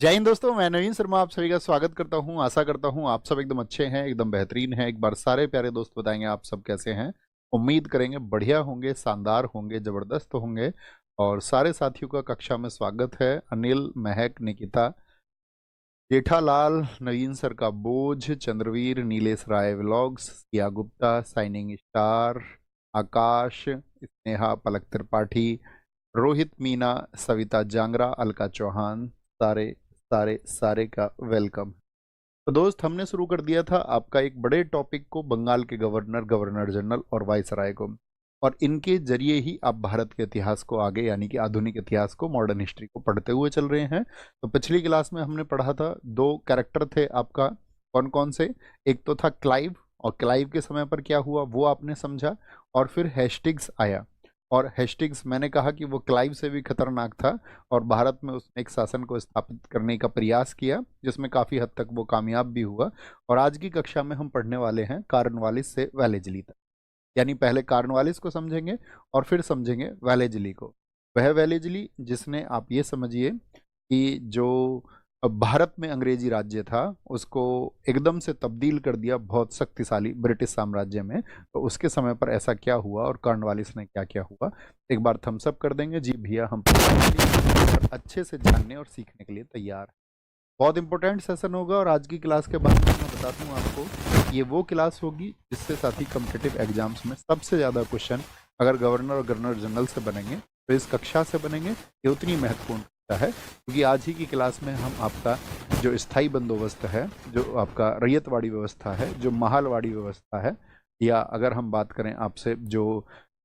जय हिंद दोस्तों, मैं नवीन शर्मा आप सभी का स्वागत करता हूं। आशा करता हूं आप सब एकदम अच्छे हैं, एकदम बेहतरीन हैं। एक बार सारे प्यारे दोस्त बताएंगे आप सब कैसे हैं। उम्मीद करेंगे बढ़िया होंगे, शानदार होंगे, जबरदस्त होंगे। और सारे साथियों का कक्षा में स्वागत है। अनिल, महक, निकिता, जेठालाल, नवीन सर का बोझ, Chandraveer, Nilesh Rai vlogs, Siya Gupta, shining star, Akash, Sneha, Palak Tripathi, Rohit Meena, Savita Jangra, Alka Chauhan, सारे सारे सारे का वेलकम। तो दोस्त, हमने शुरू कर दिया था आपका एक बड़े टॉपिक को, बंगाल के गवर्नर, गवर्नर जनरल और वायसराय को। और इनके जरिए ही आप भारत के इतिहास को आगे, यानी कि आधुनिक इतिहास को, मॉडर्न हिस्ट्री को पढ़ते हुए चल रहे हैं। तो पिछली क्लास में हमने पढ़ा था दो कैरेक्टर थे आपका। कौन कौन से? एक तो था क्लाइव, और क्लाइव के समय पर क्या हुआ वो आपने समझा। और फिर हेस्टिंग्स आया, और हेस्टिंग्स मैंने कहा कि वो क्लाइव से भी खतरनाक था। और भारत में उसने एक शासन को स्थापित करने का प्रयास किया, जिसमें काफ़ी हद तक वो कामयाब भी हुआ। और आज की कक्षा में हम पढ़ने वाले हैं कार्नवालिस से वेलेजली तक। यानी पहले कार्नवालिस को समझेंगे और फिर समझेंगे वेलेजली को। वह वेलेजली जिसने, आप ये समझिए कि जो भारत में अंग्रेजी राज्य था उसको एकदम से तब्दील कर दिया बहुत शक्तिशाली ब्रिटिश साम्राज्य में। तो उसके समय पर ऐसा क्या हुआ और कॉर्नवालिस ने क्या क्या हुआ, एक बार थम्स अप कर देंगे। जी भैया, हम और अच्छे से जानने और सीखने के लिए तैयार हैं। बहुत इंपॉर्टेंट सेशन होगा। और आज की क्लास के बारे में मैं बता दूं आपको, ये वो क्लास होगी जिससे साथी कम्पिटिटिव एग्जाम्स में सबसे ज़्यादा क्वेश्चन अगर गवर्नर और गवर्नर जनरल से बनेंगे तो इस कक्षा से बनेंगे। ये उतनी महत्वपूर्ण कक्षा है क्योंकि आज ही की क्लास में हम आपका जो स्थायी बंदोबस्त है, जो आपका रैयतवाड़ी व्यवस्था है, जो महालवाड़ी व्यवस्था है, या अगर हम बात करें आपसे जो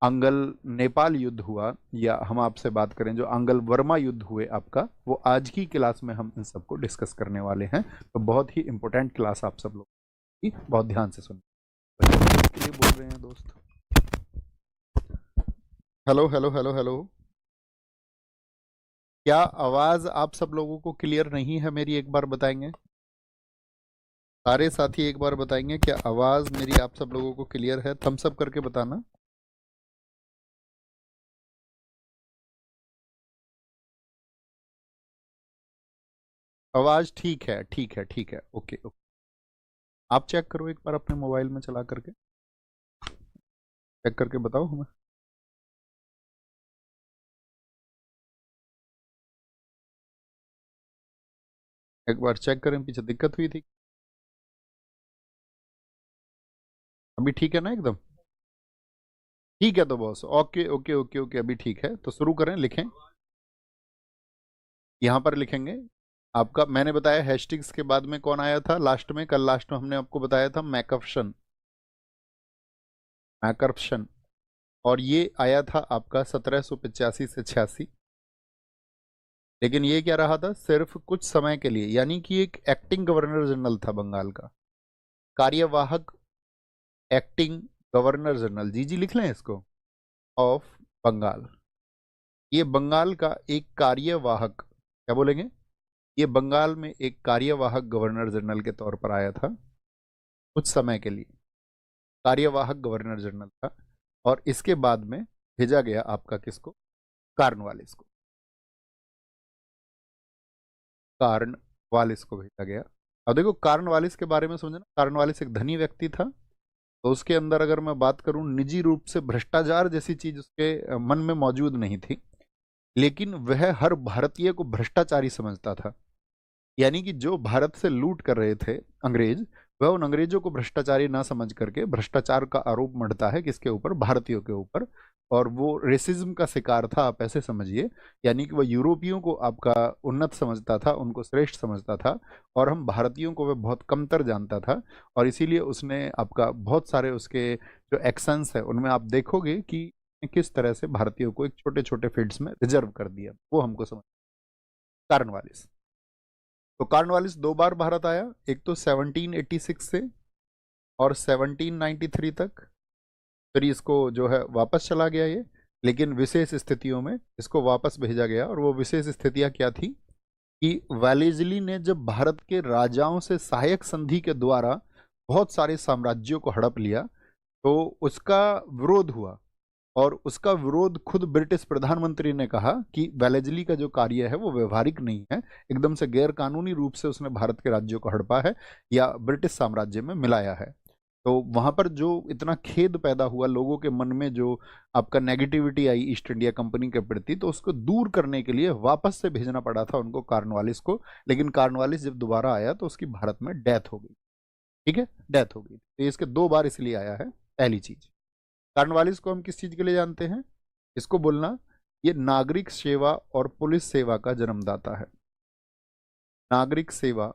अंगल नेपाल युद्ध हुआ, या हम आपसे बात करें जो अंगल वर्मा युद्ध हुए आपका, वो आज की क्लास में हम इन सबको डिस्कस करने वाले हैं। तो बहुत ही इंपॉर्टेंट क्लास आप सब लोग की, बहुत ध्यान से सुनिए। के लिए बोल रहे हैं दोस्त। Hello hello hello hello. क्या आवाज आप सब लोगों को क्लियर नहीं है मेरी? एक बार बताएंगे सारे साथी, एक बार बताएंगे क्या आवाज मेरी आप सब लोगों को क्लियर है? थम्स अप करके बताना। आवाज ठीक है, ठीक है, ठीक है, ओके ओके। आप चेक करो एक बार अपने मोबाइल में चला करके, चेक करके बताओ हमें। एक बार चेक करें, पीछे दिक्कत हुई थी? अभी ठीक है ना एकदम? ठीक है तो boss, okay okay okay okay, अभी ठीक है। तो शुरू करें, लिखें। यहाँ पर लिखेंगे आपका, मैंने बताया हेस्टिंग्स के बाद में कौन आया था लास्ट में? कल लास्ट में हमने आपको बताया था मैकफशन, मैकरप्शन। और ये आया था आपका 1785 से 86। लेकिन ये क्या रहा था? सिर्फ कुछ समय के लिए, यानी कि एक एक्टिंग गवर्नर जनरल था बंगाल का, कार्यवाहक एक्टिंग गवर्नर जनरल, जी जी लिख लें इसको, ऑफ बंगाल। ये बंगाल का एक कार्यवाहक, क्या बोलेंगे, ये बंगाल में एक कार्यवाहक गवर्नर जनरल के तौर पर आया था कुछ समय के लिए, कार्यवाहक गवर्नर जनरल था। और इसके बाद में भेजा गया आपका किसको? कार्नवालिस को, कार्नवालिस को भेजा गया। अब देखो कार्नवालिस के बारे में समझना, कार्नवालिस एक धनी व्यक्ति था। तो उसके अंदर अगर मैं बात करूं, निजी रूप से भ्रष्टाचार जैसी चीज उसके मन में मौजूद नहीं थी, लेकिन वह हर भारतीय को भ्रष्टाचारी समझता था। यानी कि जो भारत से लूट कर रहे थे अंग्रेज, वह उन अंग्रेजों को भ्रष्टाचारी ना समझ करके भ्रष्टाचार का आरोप मढ़ता है किसके ऊपर? भारतीयों के ऊपर। और वो रेसिज्म का शिकार था, आप ऐसे समझिए। यानी कि वह यूरोपियों को आपका उन्नत समझता था, उनको श्रेष्ठ समझता था, और हम भारतीयों को वह बहुत कमतर जानता था। और इसीलिए उसने आपका बहुत सारे उसके जो एक्शंस है उनमें आप देखोगे कि किस तरह से भारतीयों को एक छोटे छोटे फील्ड्स में रिजर्व कर दिया, वो हमको समझ। कार्नवालिस, तो कार्नवालिस दो बार भारत आया, एक तो 1786 से और 1793 तक। फिर इसको जो है वापस चला गया ये, लेकिन विशेष स्थितियों में इसको वापस भेजा गया। और वो विशेष स्थितियां क्या थी कि वेलेजली ने जब भारत के राजाओं से सहायक संधि के द्वारा बहुत सारे साम्राज्यों को हड़प लिया, तो उसका विरोध हुआ। और उसका विरोध खुद ब्रिटिश प्रधानमंत्री ने कहा कि वेलेस्ली का जो कार्य है वो व्यवहारिक नहीं है, एकदम से गैर कानूनी रूप से उसने भारत के राज्यों को हड़पा है या ब्रिटिश साम्राज्य में मिलाया है। तो वहां पर जो इतना खेद पैदा हुआ लोगों के मन में, जो आपका नेगेटिविटी आई ईस्ट इंडिया कंपनी के प्रति, तो उसको दूर करने के लिए वापस से भेजना पड़ा था उनको कॉर्नवालिस को। लेकिन कॉर्नवालिस जब दोबारा आया तो उसकी भारत में डेथ हो गई। ठीक है, डेथ हो गई। तो इसके 2 बार इसलिए आया है। पहली चीज, कॉर्नवालिस को हम किस चीज के लिए जानते हैं? इसको बोलना, ये नागरिक सेवा और पुलिस सेवा का जन्मदाता है। नागरिक सेवा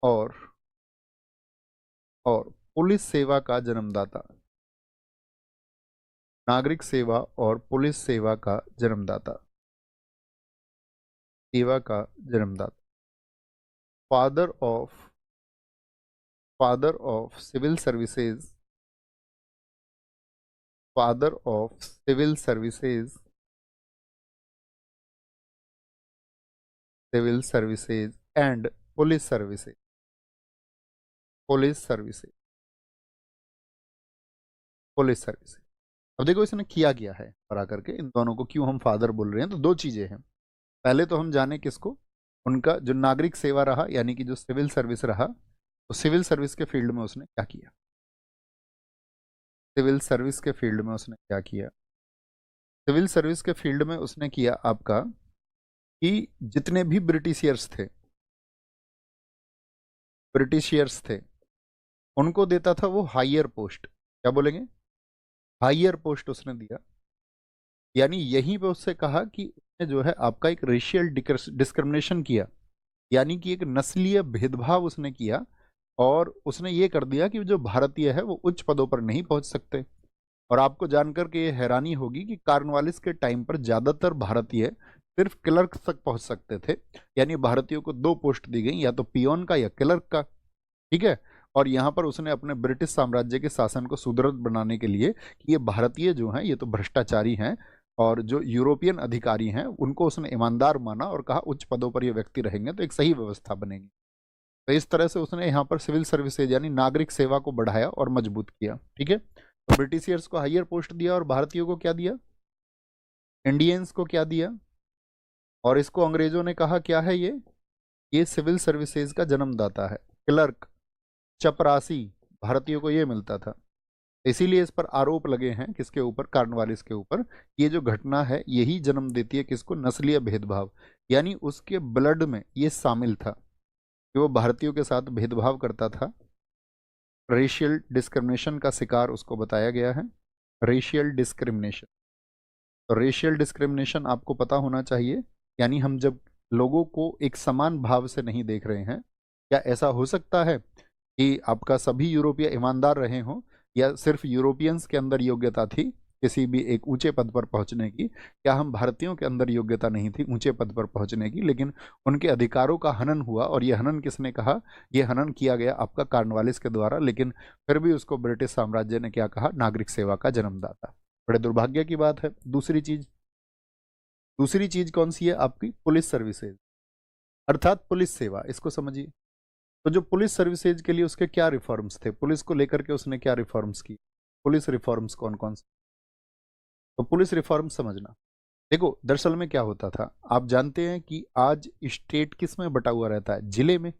और पुलिस सेवा का जन्मदाता। नागरिक सेवा और पुलिस सेवा का जन्मदाता। सेवा का जन्मदाता। Father of civil services. Father of civil services. Civil services and police services. Police services. Police services. अब देखो इसने किया गया है और आकर के इन दोनों को क्यों हम फादर बोल रहे हैं, तो 2 चीजें हैं। पहले तो हम जाने किसको, उनका जो नागरिक सेवा रहा यानी कि जो सिविल सर्विस रहा, तो सिविल सर्विस के फील्ड में उसने क्या किया? सिविल सर्विस के फील्ड में उसने क्या किया? सिविल सर्विस के फील्ड में उसने किया आपका कि जितने भी ब्रिटिशियर्स थे उनको देता था वो हायर पोस्ट। क्या बोलेंगे? हायर पोस्ट उसने दिया। यानी यहीं पे उससे कहा कि उसने जो है आपका एक रेशियल डिस्क्रिमिनेशन किया, यानी कि एक नस्लीय भेदभाव उसने किया, और उसने ये कर दिया कि जो भारतीय है वो उच्च पदों पर नहीं पहुंच सकते। और आपको जानकर के ये हैरानी होगी कि कॉर्नवालिस के टाइम पर ज्यादातर भारतीय सिर्फ क्लर्क तक पहुंच सकते थे। यानी भारतीयों को 2 पोस्ट दी गई, या तो पियोन का या क्लर्क का। ठीक है। और यहाँ पर उसने अपने ब्रिटिश साम्राज्य के शासन को सुदृढ़ बनाने के लिए कि ये भारतीय जो हैं ये तो भ्रष्टाचारी हैं, और जो यूरोपियन अधिकारी हैं उनको उसने ईमानदार माना और कहा उच्च पदों पर ये व्यक्ति रहेंगे तो एक सही व्यवस्था बनेगी। तो इस तरह से उसने यहाँ पर सिविल सर्विसेज यानी नागरिक सेवा को बढ़ाया और मजबूत किया। ठीक है। तो ब्रिटिशियर्स को हायर पोस्ट दिया और भारतीयों को क्या दिया? इंडियंस को क्या दिया? और इसको अंग्रेजों ने कहा क्या है ये सिविल सर्विसेज का जन्मदाता है। क्लर्क, चपरासी, भारतीयों को ये मिलता था। इसीलिए इस पर आरोप लगे हैं किसके ऊपर? कॉर्नवालिस के ऊपर। ये जो घटना है यही जन्म देती है किसको? नस्लीय भेदभाव। यानी उसके ब्लड में ये शामिल था कि वो भारतीयों के साथ भेदभाव करता था। रेशियल डिस्क्रिमिनेशन का शिकार उसको बताया गया है। Racial discrimination. तो रेशियल डिस्क्रिमिनेशन आपको पता होना चाहिए, यानी हम जब लोगों को एक समान भाव से नहीं देख रहे हैं। क्या ऐसा हो सकता है कि आपका सभी यूरोपीय ईमानदार रहे हों, या सिर्फ यूरोपियंस के अंदर योग्यता थी किसी भी एक ऊंचे पद पर पहुंचने की? क्या हम भारतीयों के अंदर योग्यता नहीं थी ऊंचे पद पर पहुंचने की? लेकिन उनके अधिकारों का हनन हुआ, और यह हनन किसने कहा? यह हनन किया गया आपका कॉर्नवालिस के द्वारा। लेकिन फिर भी उसको ब्रिटिश साम्राज्य ने क्या कहा? नागरिक सेवा का जन्मदाता। बड़े दुर्भाग्य की बात है। दूसरी चीज कौन सी है आपकी? पुलिस सर्विसेज, अर्थात पुलिस सेवा। इसको समझिए। तो जो पुलिस सर्विसेज के लिए उसके क्या रिफॉर्म्स थे, पुलिस को लेकर के उसने क्या रिफॉर्म्स की? पुलिस रिफॉर्म्स कौन कौन से? तो पुलिस रिफॉर्म्स समझना। देखो दरअसल में क्या होता था, आप जानते हैं कि आज स्टेट किस में बटा हुआ रहता है? जिले में।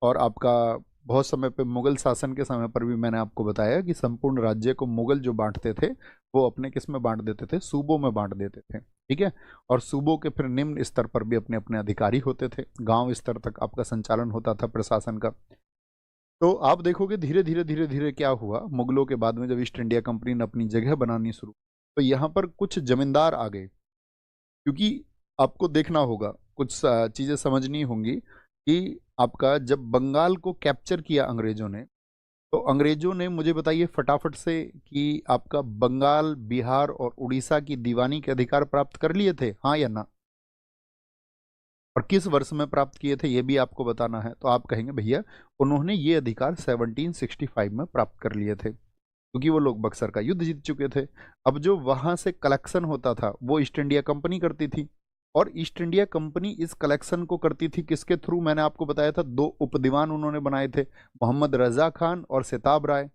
और आपका बहुत समय पे मुगल शासन के समय पर भी मैंने आपको बताया कि संपूर्ण राज्य को मुगल जो बांटते थे वो अपने किस में बांट देते थे? सूबों में बांट देते थे। ठीक है। और सूबों के फिर निम्न स्तर पर भी अपने अपने अधिकारी होते थे, गांव स्तर तक आपका संचालन होता था प्रशासन का। तो आप देखोगे धीरे धीरे धीरे धीरे क्या हुआ, मुगलों के बाद में जब ईस्ट इंडिया कंपनी ने अपनी जगह बनानी शुरू, तो यहाँ पर कुछ जमींदार आ गए। क्योंकि आपको देखना होगा, कुछ चीजें समझनी होंगी कि आपका जब बंगाल को कैप्चर किया अंग्रेजों ने, तो अंग्रेजों ने, मुझे बताइए फटाफट से, कि आपका बंगाल, बिहार और उड़ीसा की दीवानी के अधिकार प्राप्त कर लिए थे, हाँ या ना? और किस वर्ष में प्राप्त किए थे ये भी आपको बताना है। तो आप कहेंगे भैया उन्होंने ये अधिकार 1765 में प्राप्त कर लिए थे, क्योंकि वो लोग बक्सर का युद्ध जीत चुके थे। अब जो वहां से कलेक्शन होता था वो ईस्ट इंडिया कंपनी करती थी, और ईस्ट इंडिया कंपनी इस कलेक्शन को करती थी किसके थ्रू? मैंने आपको बताया था 2 उपदीवान उन्होंने बनाए थे, मोहम्मद रजा खान और सिताब राय।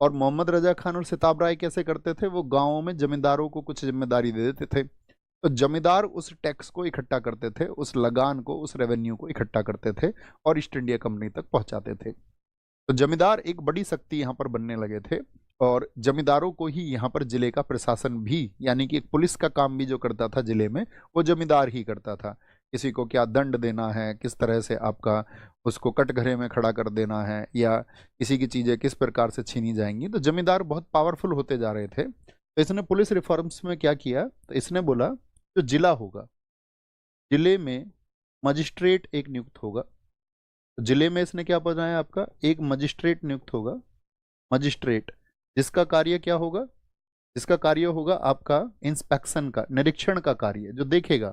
और मोहम्मद रजा खान और सिताब राय कैसे करते थे, वो गांवों में जमींदारों को कुछ जिम्मेदारी दे देते थे, तो जमींदार उस टैक्स को इकट्ठा करते थे, उस लगान को, उस रेवेन्यू को इकट्ठा करते थे और ईस्ट इंडिया कंपनी तक पहुंचाते थे। तो जमींदार एक बड़ी शक्ति यहाँ पर बनने लगे थे, और जमींदारों को ही यहाँ पर जिले का प्रशासन भी, यानी कि एक पुलिस का काम भी जो करता था जिले में, वो जमींदार ही करता था। किसी को क्या दंड देना है, किस तरह से आपका उसको कटघरे में खड़ा कर देना है, या किसी की चीजें किस प्रकार से छीनी जाएंगी, तो जमींदार बहुत पावरफुल होते जा रहे थे। तो इसने पुलिस रिफॉर्म्स में क्या किया, तो इसने बोला जो जिला होगा, जिले में मजिस्ट्रेट एक नियुक्त होगा। तो जिले में इसने क्या बनाया, आपका एक मजिस्ट्रेट नियुक्त होगा। मजिस्ट्रेट जिसका कार्य क्या होगा, जिसका कार्य होगा आपका इंस्पेक्शन का, निरीक्षण का कार्य, जो देखेगा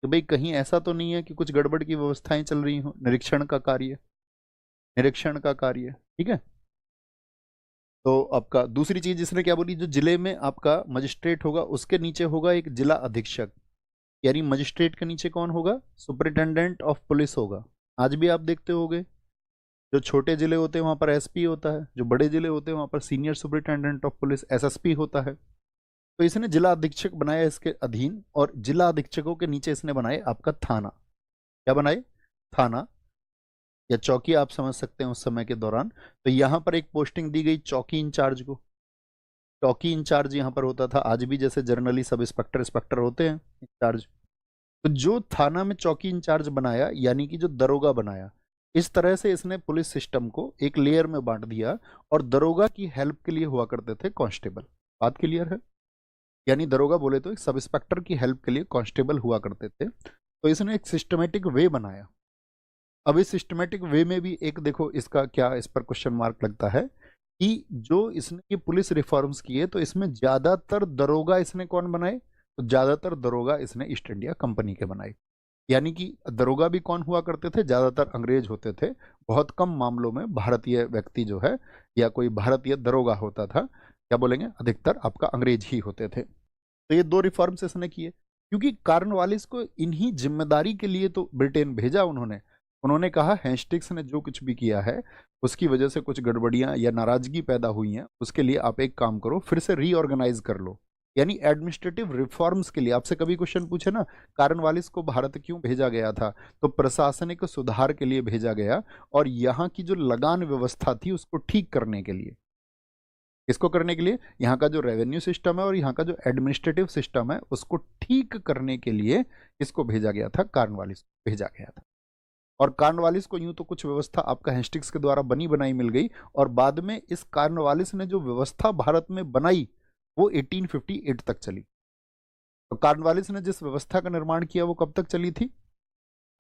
कि भाई कहीं ऐसा तो नहीं है कि कुछ गड़बड़ की व्यवस्थाएं चल रही हो, निरीक्षण का कार्य, निरीक्षण का कार्य, ठीक है। तो आपका दूसरी चीज जिसने क्या बोली, जो जिले में आपका मजिस्ट्रेट होगा उसके नीचे होगा एक जिला अधीक्षक, यानी मजिस्ट्रेट के नीचे कौन होगा, सुपरिटेंडेंट ऑफ पुलिस होगा। आज भी आप देखते होगे जो छोटे जिले होते हैं वहां पर एसपी होता है, जो बड़े जिले होते हैं वहां पर senior superintendent of police SSP होता है। तो इसने जिला अधीक्षक बनाया इसके अधीन, और जिला अधीक्षकों के नीचे इसने बनाए आपका थाना। क्या बनाए, थाना या चौकी आप समझ सकते हैं उस समय के दौरान। तो यहां पर एक पोस्टिंग दी गई चौकी इंचार्ज को। चौकी इंचार्ज यहां पर होता था, आज भी जैसे जनरली सब इंस्पेक्टर इंस्पेक्टर होते हैं इंचार्ज। तो जो थाना में चौकी इंचार्ज बनाया, यानी कि जो दरोगा बनाया, इस तरह से इसने पुलिस सिस्टम को एक लेयर में बांट दिया, और दरोगा की हेल्प के लिए हुआ करते थे कांस्टेबल। बात क्लियर है, यानी दरोगा बोले तो एक सब इंस्पेक्टर की हेल्प के लिए कांस्टेबल हुआ करते थे। तो इसने एक सिस्टमेटिक वे बनाया। अब इस सिस्टमेटिक वे में भी एक देखो इसका क्या, इस पर क्वेश्चन मार्क लगता है कि जो इसने ये पुलिस रिफॉर्म्स किए, तो इसमें ज्यादातर दरोगा इसने कौन बनाए, तो ज्यादातर दरोगा इसने ईस्ट इंडिया कंपनी के बनाए। यानी कि दरोगा भी कौन हुआ करते थे, ज्यादातर अंग्रेज होते थे। बहुत कम मामलों में भारतीय व्यक्ति जो है या कोई भारतीय दरोगा होता था, क्या बोलेंगे, अधिकतर आपका अंग्रेज ही होते थे। तो ये दो रिफॉर्म्स इसने किए, क्योंकि कॉर्नवालिस को इन्हीं जिम्मेदारी के लिए तो ब्रिटेन भेजा उन्होंने। उन्होंने कहा हेस्टिंग्स ने जो कुछ भी किया है उसकी वजह से कुछ गड़बड़ियां या नाराजगी पैदा हुई हैं, उसके लिए आप एक काम करो, फिर से रीऑर्गेनाइज कर लो। यानी एडमिनिस्ट्रेटिव रिफॉर्म्स के लिए आपसे कभी क्वेश्चन पूछे ना, कॉर्नवालिस को भारत क्यों भेजा गया था, तो प्रशासनिक सुधार के लिए भेजा गया, और यहाँ की जो लगान व्यवस्था थी उसको ठीक करने के लिए। इसको करने के लिए, यहाँ का जो रेवेन्यू सिस्टम है और यहाँ का जो एडमिनिस्ट्रेटिव सिस्टम है उसको ठीक करने के लिए इसको भेजा गया था, कॉर्नवालिस को भेजा गया था। और कॉर्नवालिस को यूं तो कुछ व्यवस्था आपका हेस्टिंग्स के द्वारा बनी बनाई मिल गई, और बाद में इस कॉर्नवालिस ने जो व्यवस्था भारत में बनाई वो 1858 तक चली। तो कॉर्नवालिस ने जिस व्यवस्था का निर्माण किया वो कब तक चली थी,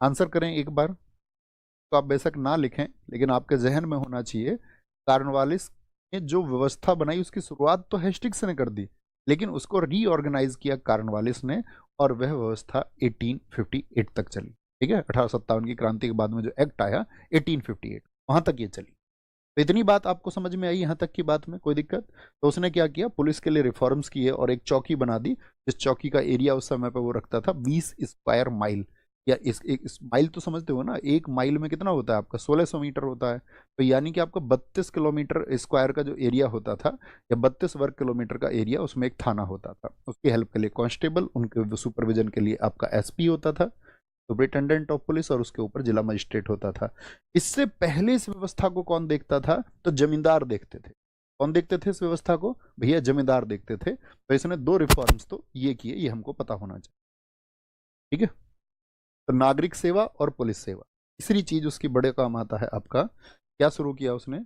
आंसर करें एक बार। तो आप बेशक ना लिखें, लेकिन आपके जहन में होना चाहिए, कॉर्नवालिस ने जो व्यवस्था बनाई उसकी शुरुआत तो हेस्टिंग्स ने कर दी, लेकिन उसको रीऑर्गेनाइज किया कॉर्नवालिस ने, और वह व्यवस्था 1858 तक चली। ठीक है, 1857 की क्रांति के बाद में जो एक्ट आया 1858, वहां तक ये चली। तो इतनी बात आपको समझ में आई, यहां तक की बात में कोई दिक्कत। तो उसने क्या किया, पुलिस के लिए रिफॉर्म्स किए और एक चौकी बना दी, जिस चौकी का एरिया उस समय पे वो रखता था 20 स्क्वायर माइल, या इस माइल तो समझते हो ना, एक माइल में कितना होता है आपका, 1600 मीटर होता है। तो यानी कि आपका 32 किलोमीटर स्क्वायर का जो एरिया होता था, या 32 वर्ग किलोमीटर का एरिया, उसमें एक थाना होता था। उसकी हेल्प के लिए कांस्टेबल, उनके सुपरविजन के लिए आपका एसपी होता था, सुपरिटेंडेंट ऑफ पुलिस, और उसके ऊपर जिला मजिस्ट्रेट होता था। इससे पहले इस व्यवस्था को कौन देखता था, तो जमींदार देखते थे। कौन देखते थे इस व्यवस्था को, भैया जमींदार देखते थे। तो इसने दो रिफॉर्म्स तो ये किए, ये हमको पता होना चाहिए, ठीक है। तो नागरिक सेवा और पुलिस सेवा, तीसरी चीज उसकी बड़े काम आता है आपका, क्या शुरू किया उसने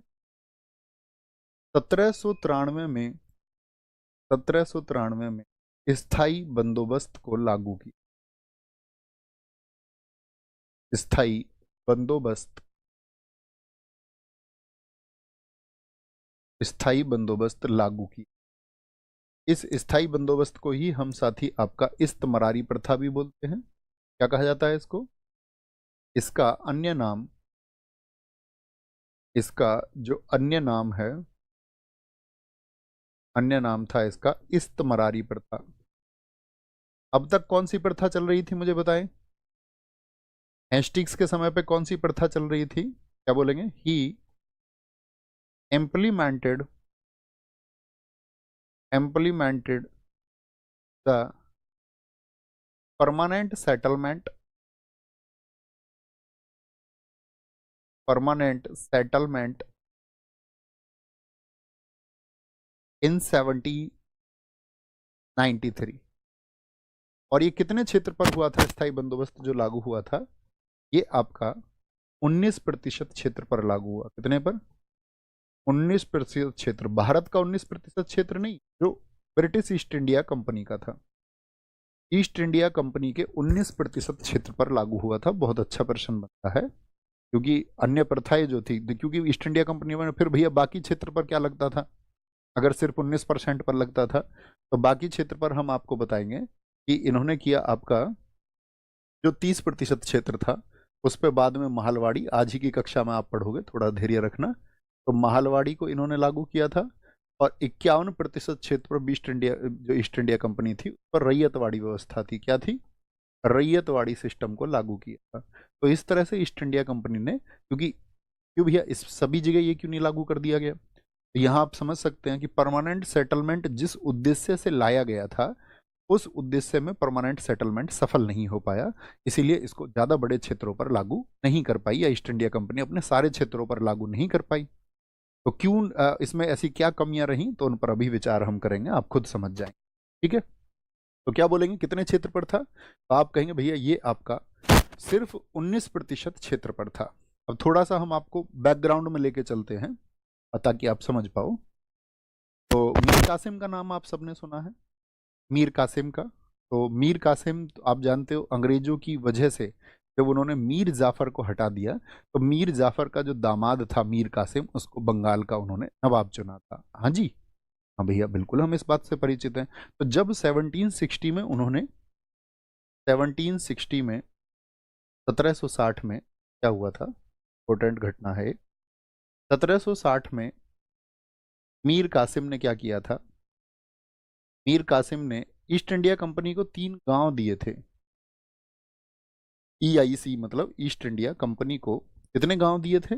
1793 में, 1793 में स्थाई बंदोबस्त को लागू किया। स्थाई बंदोबस्त, स्थाई बंदोबस्त लागू की। इस स्थाई बंदोबस्त को ही हम साथी आपका इस्तमरारी प्रथा भी बोलते हैं। क्या कहा जाता है इसको, इसका अन्य नाम, इसका जो अन्य नाम है, अन्य नाम था इसका इस्तमरारी प्रथा। अब तक कौन सी प्रथा चल रही थी मुझे बताएं, हेस्टिंग्स के समय पे कौन सी प्रथा चल रही थी, क्या बोलेंगे, ही implemented implemented the permanent settlement in 1793। और ये कितने क्षेत्र पर हुआ था स्थायी बंदोबस्त जो लागू हुआ था? ये आपका 19% क्षेत्र पर लागू हुआ। कितने पर? 19% क्षेत्र। भारत का 19% क्षेत्र नहीं, जो ब्रिटिश ईस्ट इंडिया कंपनी का था। ईस्ट इंडिया कंपनी के 19% क्षेत्र पर लागू हुआ था। बहुत अच्छा प्रश्न बनता है, क्योंकि अन्य प्रथाएं जो थी, क्योंकि ईस्ट इंडिया कंपनी में फिर भैया बाकी क्षेत्र पर क्या लगता था? अगर सिर्फ 19% पर लगता था तो बाकी क्षेत्र पर हम आपको बताएंगे कि इन्होंने किया आपका जो 30% क्षेत्र था उस पर बाद में महालवाड़ी, आज ही की कक्षा में आप पढ़ोगे, थोड़ा धैर्य रखना। तो महालवाड़ी को इन्होंने लागू किया था और 51% क्षेत्र पर ईस्ट इंडिया कंपनी थी उस पर रैयतवाड़ी व्यवस्था थी। क्या थी? रैयतवाड़ी सिस्टम को लागू किया था। तो इस तरह से ईस्ट इंडिया कंपनी ने, क्यों भैया इस सभी जगह ये क्यों नहीं लागू कर दिया गया? तो यहाँ आप समझ सकते हैं कि परमानेंट सेटलमेंट जिस उद्देश्य से लाया गया था उस उद्देश्य में परमानेंट सेटलमेंट सफल नहीं हो पाया, इसीलिए इसको ज्यादा बड़े क्षेत्रों पर लागू नहीं कर पाई, या ईस्ट इंडिया कंपनी अपने सारे क्षेत्रों पर लागू नहीं कर पाई। तो क्यों, इसमें ऐसी क्या कमियां रही, तो उन पर अभी विचार हम करेंगे, आप खुद समझ जाएंगे। ठीक है, तो क्या बोलेंगे कितने क्षेत्र पर था? तो आप कहेंगे भैया ये आपका सिर्फ 19% क्षेत्र पर था। अब थोड़ा सा हम आपको बैकग्राउंड में लेके चलते हैं ताकि आप समझ पाओ। तो मीर कासिम का नाम आप सबने सुना है, मीर कासिम का। तो मीर कासिम तो आप जानते हो अंग्रेजों की वजह से जब उन्होंने मीर जाफर को हटा दिया तो मीर जाफर का जो दामाद था मीर कासिम, उसको बंगाल का उन्होंने नवाब चुना था। हाँ जी, हाँ भैया बिल्कुल हम इस बात से परिचित हैं। तो जब 1760 में उन्होंने 1760 में 1760 में क्या हुआ था, इंपॉर्टेंट घटना है। 1760 में मीर कासिम ने क्या किया था? मीर कासिम ने ईस्ट इंडिया कंपनी को 3 गांव दिए थे। EIC मतलब ईस्ट इंडिया कंपनी को कितने गांव दिए थे?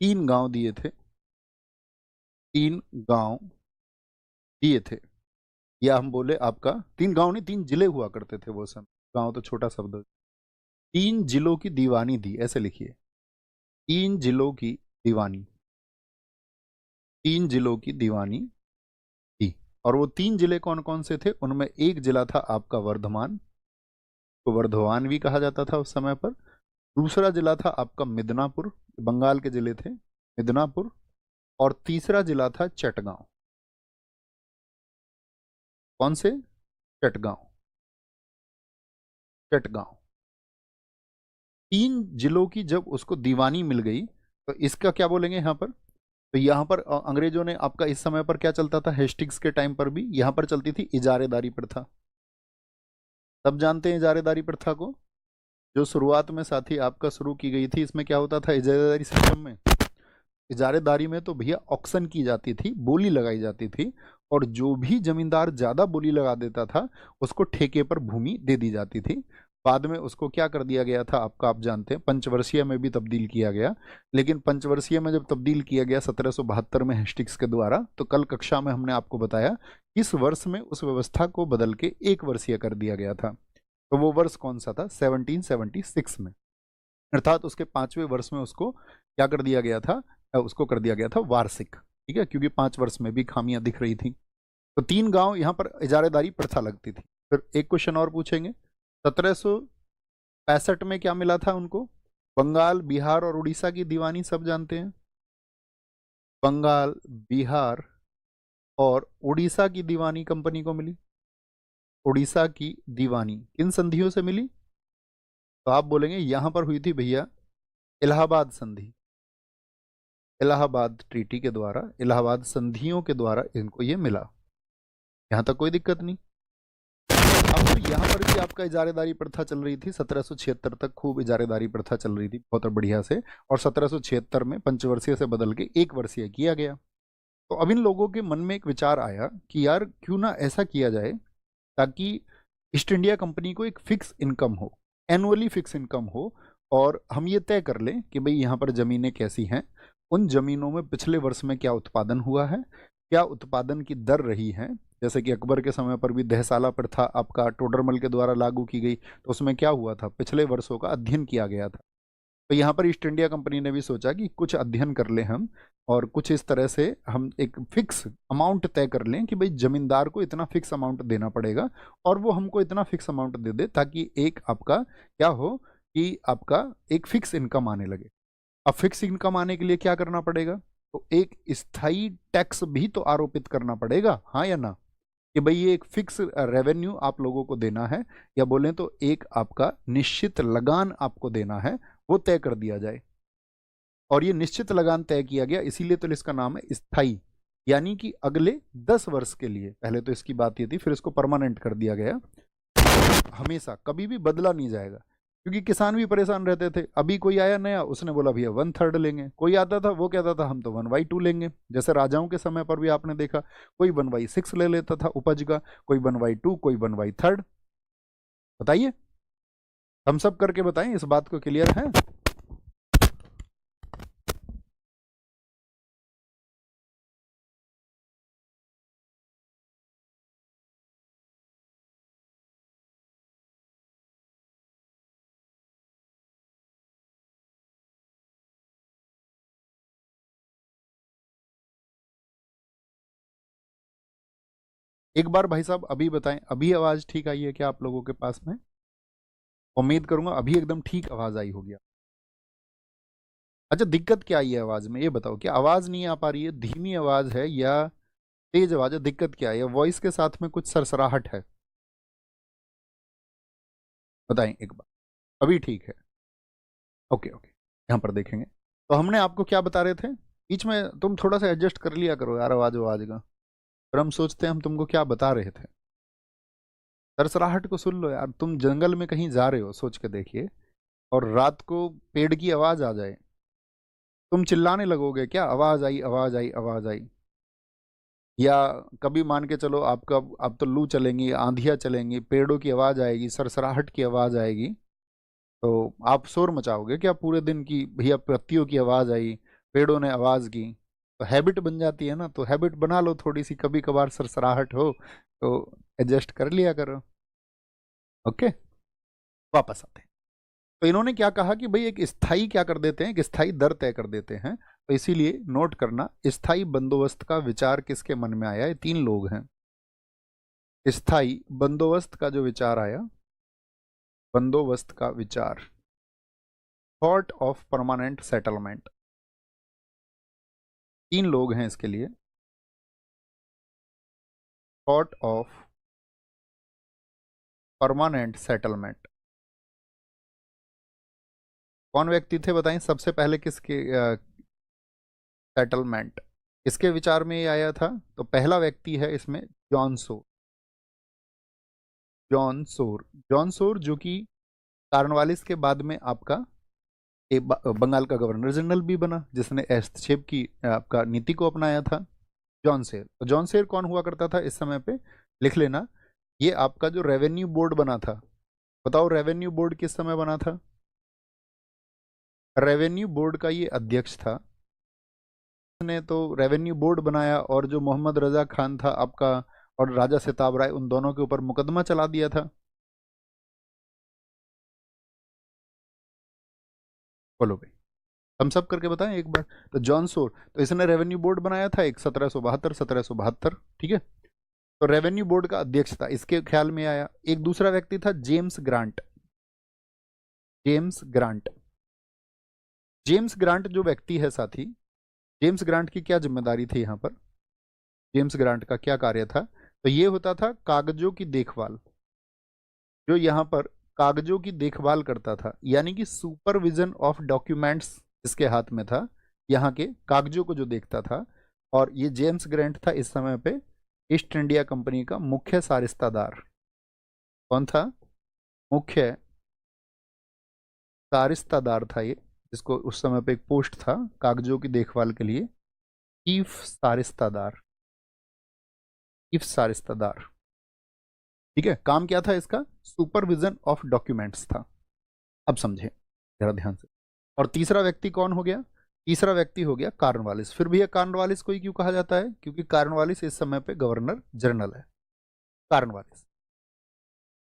3 गांव दिए थे। 3 गांव दिए थे, या हम बोले आपका 3 गांव नहीं, 3 जिले हुआ करते थे वो समय, गांव तो छोटा शब्द। 3 जिलों की दीवानी दी, ऐसे लिखिए, 3 जिलों की दीवानी, 3 जिलों की दीवानी दी। और वो 3 जिले कौन कौन से थे? उनमें एक जिला था आपका वर्धमान, तो वर्धमान भी कहा जाता था उस समय पर। दूसरा जिला था आपका मिदनापुर, बंगाल के जिले थे मिदनापुर। और तीसरा जिला था चटगांव। कौन से? चटगांव। चटगांव। 3 जिलों की जब उसको दीवानी मिल गई तो इसका क्या बोलेंगे यहाँ पर? तो यहाँ पर अंग्रेजों ने आपका इस समय पर क्या चलता था, हेस्टिंग्स के टाइम पर भी यहाँ पर चलती थी इजारेदारी प्रथा। सब जानते हैं इजारेदारी प्रथा को, जो शुरुआत में साथी आपका शुरू की गई थी। इसमें क्या होता था इजारेदारी सिस्टम में? इजारेदारी में तो भैया ऑक्शन की जाती थी, बोली लगाई जाती थी, और जो भी जमींदार ज्यादा बोली लगा देता था उसको ठेके पर भूमि दे दी जाती थी। बाद में उसको क्या कर दिया गया था आपका, आप जानते हैं, पंचवर्षीय में भी तब्दील किया गया। लेकिन पंचवर्षीय में जब तब्दील किया गया 1772 में हेस्टिंग्स के द्वारा, तो कल कक्षा में हमने आपको बताया इस वर्ष में उस व्यवस्था को बदल के 1 वर्षीय कर दिया गया था। तो वो वर्ष कौन सा था? 1776 में, अर्थात उसके 5वें वर्ष में उसको क्या कर दिया गया था? उसको कर दिया गया था वार्षिक। ठीक है, क्योंकि 5 वर्ष में भी खामियां दिख रही थी। तो 3 गांव यहाँ पर इजारेदारी प्रथा लगती थी। फिर एक क्वेश्चन और पूछेंगे, 1765 में क्या मिला था उनको? बंगाल, बिहार और उड़ीसा की दीवानी सब जानते हैं। बंगाल, बिहार और उड़ीसा की दीवानी कंपनी को मिली। उड़ीसा की दीवानी किन संधियों से मिली? तो आप बोलेंगे यहां पर हुई थी भैया इलाहाबाद संधि, इलाहाबाद ट्रीटी के द्वारा, इलाहाबाद संधियों के द्वारा इनको ये मिला। यहां तक कोई दिक्कत नहीं। अब तो यहाँ पर भी आपका इजारेदारी प्रथा चल रही थी, 1776 तक खूब इजारेदारी प्रथा चल रही थी बहुत बढ़िया से, और 1776 में पंचवर्षीय से बदल के 1 वर्षीय किया गया। तो अब इन लोगों के मन में एक विचार आया कि यार क्यों ना ऐसा किया जाए ताकि ईस्ट इंडिया कंपनी को एक फिक्स इनकम हो, एनुअली फिक्स इनकम हो, और हम ये तय कर लें कि भाई यहाँ पर ज़मीनें कैसी हैं, उन ज़मीनों में पिछले वर्ष में क्या उत्पादन हुआ है, क्या उत्पादन की दर रही है। जैसे कि अकबर के समय पर भी दहसाला प्रथा आपका टोडरमल के द्वारा लागू की गई, तो उसमें क्या हुआ था, पिछले वर्षों का अध्ययन किया गया था। तो यहाँ पर ईस्ट इंडिया कंपनी ने भी सोचा कि कुछ अध्ययन कर लें हम, और कुछ इस तरह से हम एक फिक्स अमाउंट तय कर लें कि भाई जमींदार को इतना फिक्स अमाउंट देना पड़ेगा, और वो हमको इतना फिक्स अमाउंट दे दे, ताकि एक आपका क्या हो कि आपका एक फिक्स इनकम आने लगे। अब फिक्स इनकम आने के लिए क्या करना पड़ेगा, तो एक स्थायी टैक्स भी तो आरोपित करना पड़ेगा, हाँ या ना, कि भाई ये एक फिक्स रेवेन्यू आप लोगों को देना है, या बोलें तो एक आपका निश्चित लगान आपको देना है, वो तय कर दिया जाए। और ये निश्चित लगान तय किया गया, इसीलिए तो इसका नाम है स्थायी, यानी कि अगले 10 वर्ष के लिए। पहले तो इसकी बात ये थी, फिर इसको परमानेंट कर दिया गया, हमेशा कभी भी बदला नहीं जाएगा। क्योंकि किसान भी परेशान रहते थे, अभी कोई आया नया, उसने बोला भैया 1/3 लेंगे, कोई आता था वो कहता था हम तो 1/2 लेंगे। जैसे राजाओं के समय पर भी आपने देखा, कोई 1/6 ले लेता था उपज का, कोई 1/2, कोई 1/3। बताइए, हम सब करके बताएं, इस बात को क्लियर है। एक बार भाई साहब अभी बताएं, अभी आवाज ठीक आई है क्या आप लोगों के पास में। उम्मीद करूंगा अभी एकदम ठीक आवाज आई होगी। अच्छा, दिक्कत क्या आई है आवाज में, ये बताओ, क्या आवाज नहीं आ पा रही है, धीमी आवाज है या तेज आवाज है, दिक्कत क्या है, वॉइस के साथ में कुछ सरसराहट है। बताएं एक बार। अभी ठीक है, ओके ओके, यहाँ पर देखेंगे। तो हमने आपको क्या बता रहे थे, बीच में तुम थोड़ा सा एडजस्ट कर लिया करो यार आवाज आवाज का, फिर हम सोचते हैं हम तुमको क्या बता रहे थे। सरसराहट को सुन लो यार, तुम जंगल में कहीं जा रहे हो, सोच के देखिए, और रात को पेड़ की आवाज आ जाए, तुम चिल्लाने लगोगे क्या, आवाज आई आवाज आई आवाज आई। या कभी मान के चलो आपका, अब तो लू चलेंगी, आंधियां चलेंगी, पेड़ों की आवाज आएगी, सरसराहट की आवाज आएगी, तो आप शोर मचाओगे क्या पूरे दिन की, भैया पत्तियों की आवाज आई, पेड़ों ने आवाज की। तो हैबिट बन जाती है ना, तो हैबिट बना लो थोड़ी सी, कभी कभार सरसराहट हो तो एडजस्ट कर लिया करो। ओके, वापस आते हैं। तो इन्होंने क्या कहा कि भाई एक स्थाई क्या कर देते हैं, एक स्थाई दर तय कर देते हैं। तो इसीलिए नोट करना, स्थाई बंदोबस्त का विचार किसके मन में आया, ये 3 लोग हैं। स्थाई बंदोबस्त का जो विचार आया, बंदोबस्त का विचार, थॉट ऑफ परमानेंट सेटलमेंट, 3 लोग हैं इसके लिए। थॉट ऑफ परमानेंट सेटलमेंट, कौन व्यक्ति थे बताएं सबसे पहले, किसके सेटलमेंट किसके विचार में ये आया था। तो पहला व्यक्ति है इसमें जॉन सो, जॉन सोर, जॉन सोर, जो कि कार्नवालिस के बाद में आपका एक बंगाल का गवर्नर जनरल भी बना, जिसने हस्तक्षेप की आपका नीति को अपनाया था। जॉन सेर, तो जॉन सेर कौन हुआ करता था इस समय पे, लिख लेना। ये आपका जो रेवेन्यू बोर्ड बना था, बताओ रेवेन्यू बोर्ड किस समय बना था। रेवेन्यू बोर्ड का ये अध्यक्ष था, ने तो रेवेन्यू बोर्ड बनाया, और जो मोहम्मद रजा खान था आपका, और राजा सिताब राय, उन दोनों के ऊपर मुकदमा चला दिया था। बोलो भाई, हम सब करके बताएं एक बार। तो जॉन सोर, तो इसने रेवेन्यू बोर्ड बनाया था एक 1772 ठीक है। तो रेवेन्यू बोर्ड का अध्यक्ष था, इसके ख्याल में आया। एक दूसरा व्यक्ति था James grant, James grant, James grant जो व्यक्ति है साथी, जेम्स ग्रांट की क्या जिम्मेदारी थी यहाँ पर, जेम्स ग्रांट का क्या कार्य था, तो ये होता था कागजों की देखभाल, जो यहाँ पर कागजों की देखभाल करता था, यानी कि सुपरविजन ऑफ डॉक्यूमेंट्स इसके हाथ में था, यहाँ के कागजों को जो देखता था। और ये जेम्स ग्रांट था इस समय पे ईस्ट इंडिया कंपनी का मुख्य सारिस्तादार। कौन था, मुख्य सारिस्तादार था ये, जिसको उस समय पे एक पोस्ट था कागजों की देखभाल के लिए, चीफ सारिस्तादार, चीफ सारिस्तादार। ठीक है, काम क्या था इसका, सुपरविजन ऑफ डॉक्यूमेंट्स था। अब समझे जरा ध्यान से। और तीसरा व्यक्ति कौन हो गया, तीसरा व्यक्ति हो गया कॉर्नवालिस। फिर भी ये कॉर्नवालिस को ही क्यों कहा जाता है? क्योंकि कॉर्नवालिस इस समय पे गवर्नर जनरल है, कॉर्नवालिस।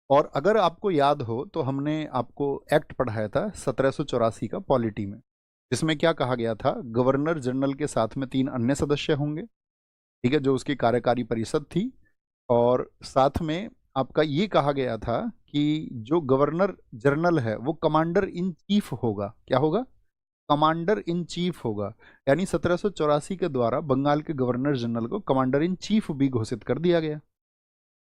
और अगर आपको याद हो तो हमने आपको एक्ट पढ़ाया था 1784 का पॉलिटी में, जिसमें क्या कहा गया था, गवर्नर जनरल के साथ में 3 अन्य सदस्य होंगे, ठीक है, जो उसकी कार्यकारी परिषद थी। और साथ में आपका ये कहा गया था कि जो गवर्नर जनरल है वो कमांडर इन चीफ होगा। क्या होगा? कमांडर इन चीफ होगा। यानी 1784 के द्वारा बंगाल के गवर्नर जनरल को कमांडर इन चीफ भी घोषित कर दिया गया।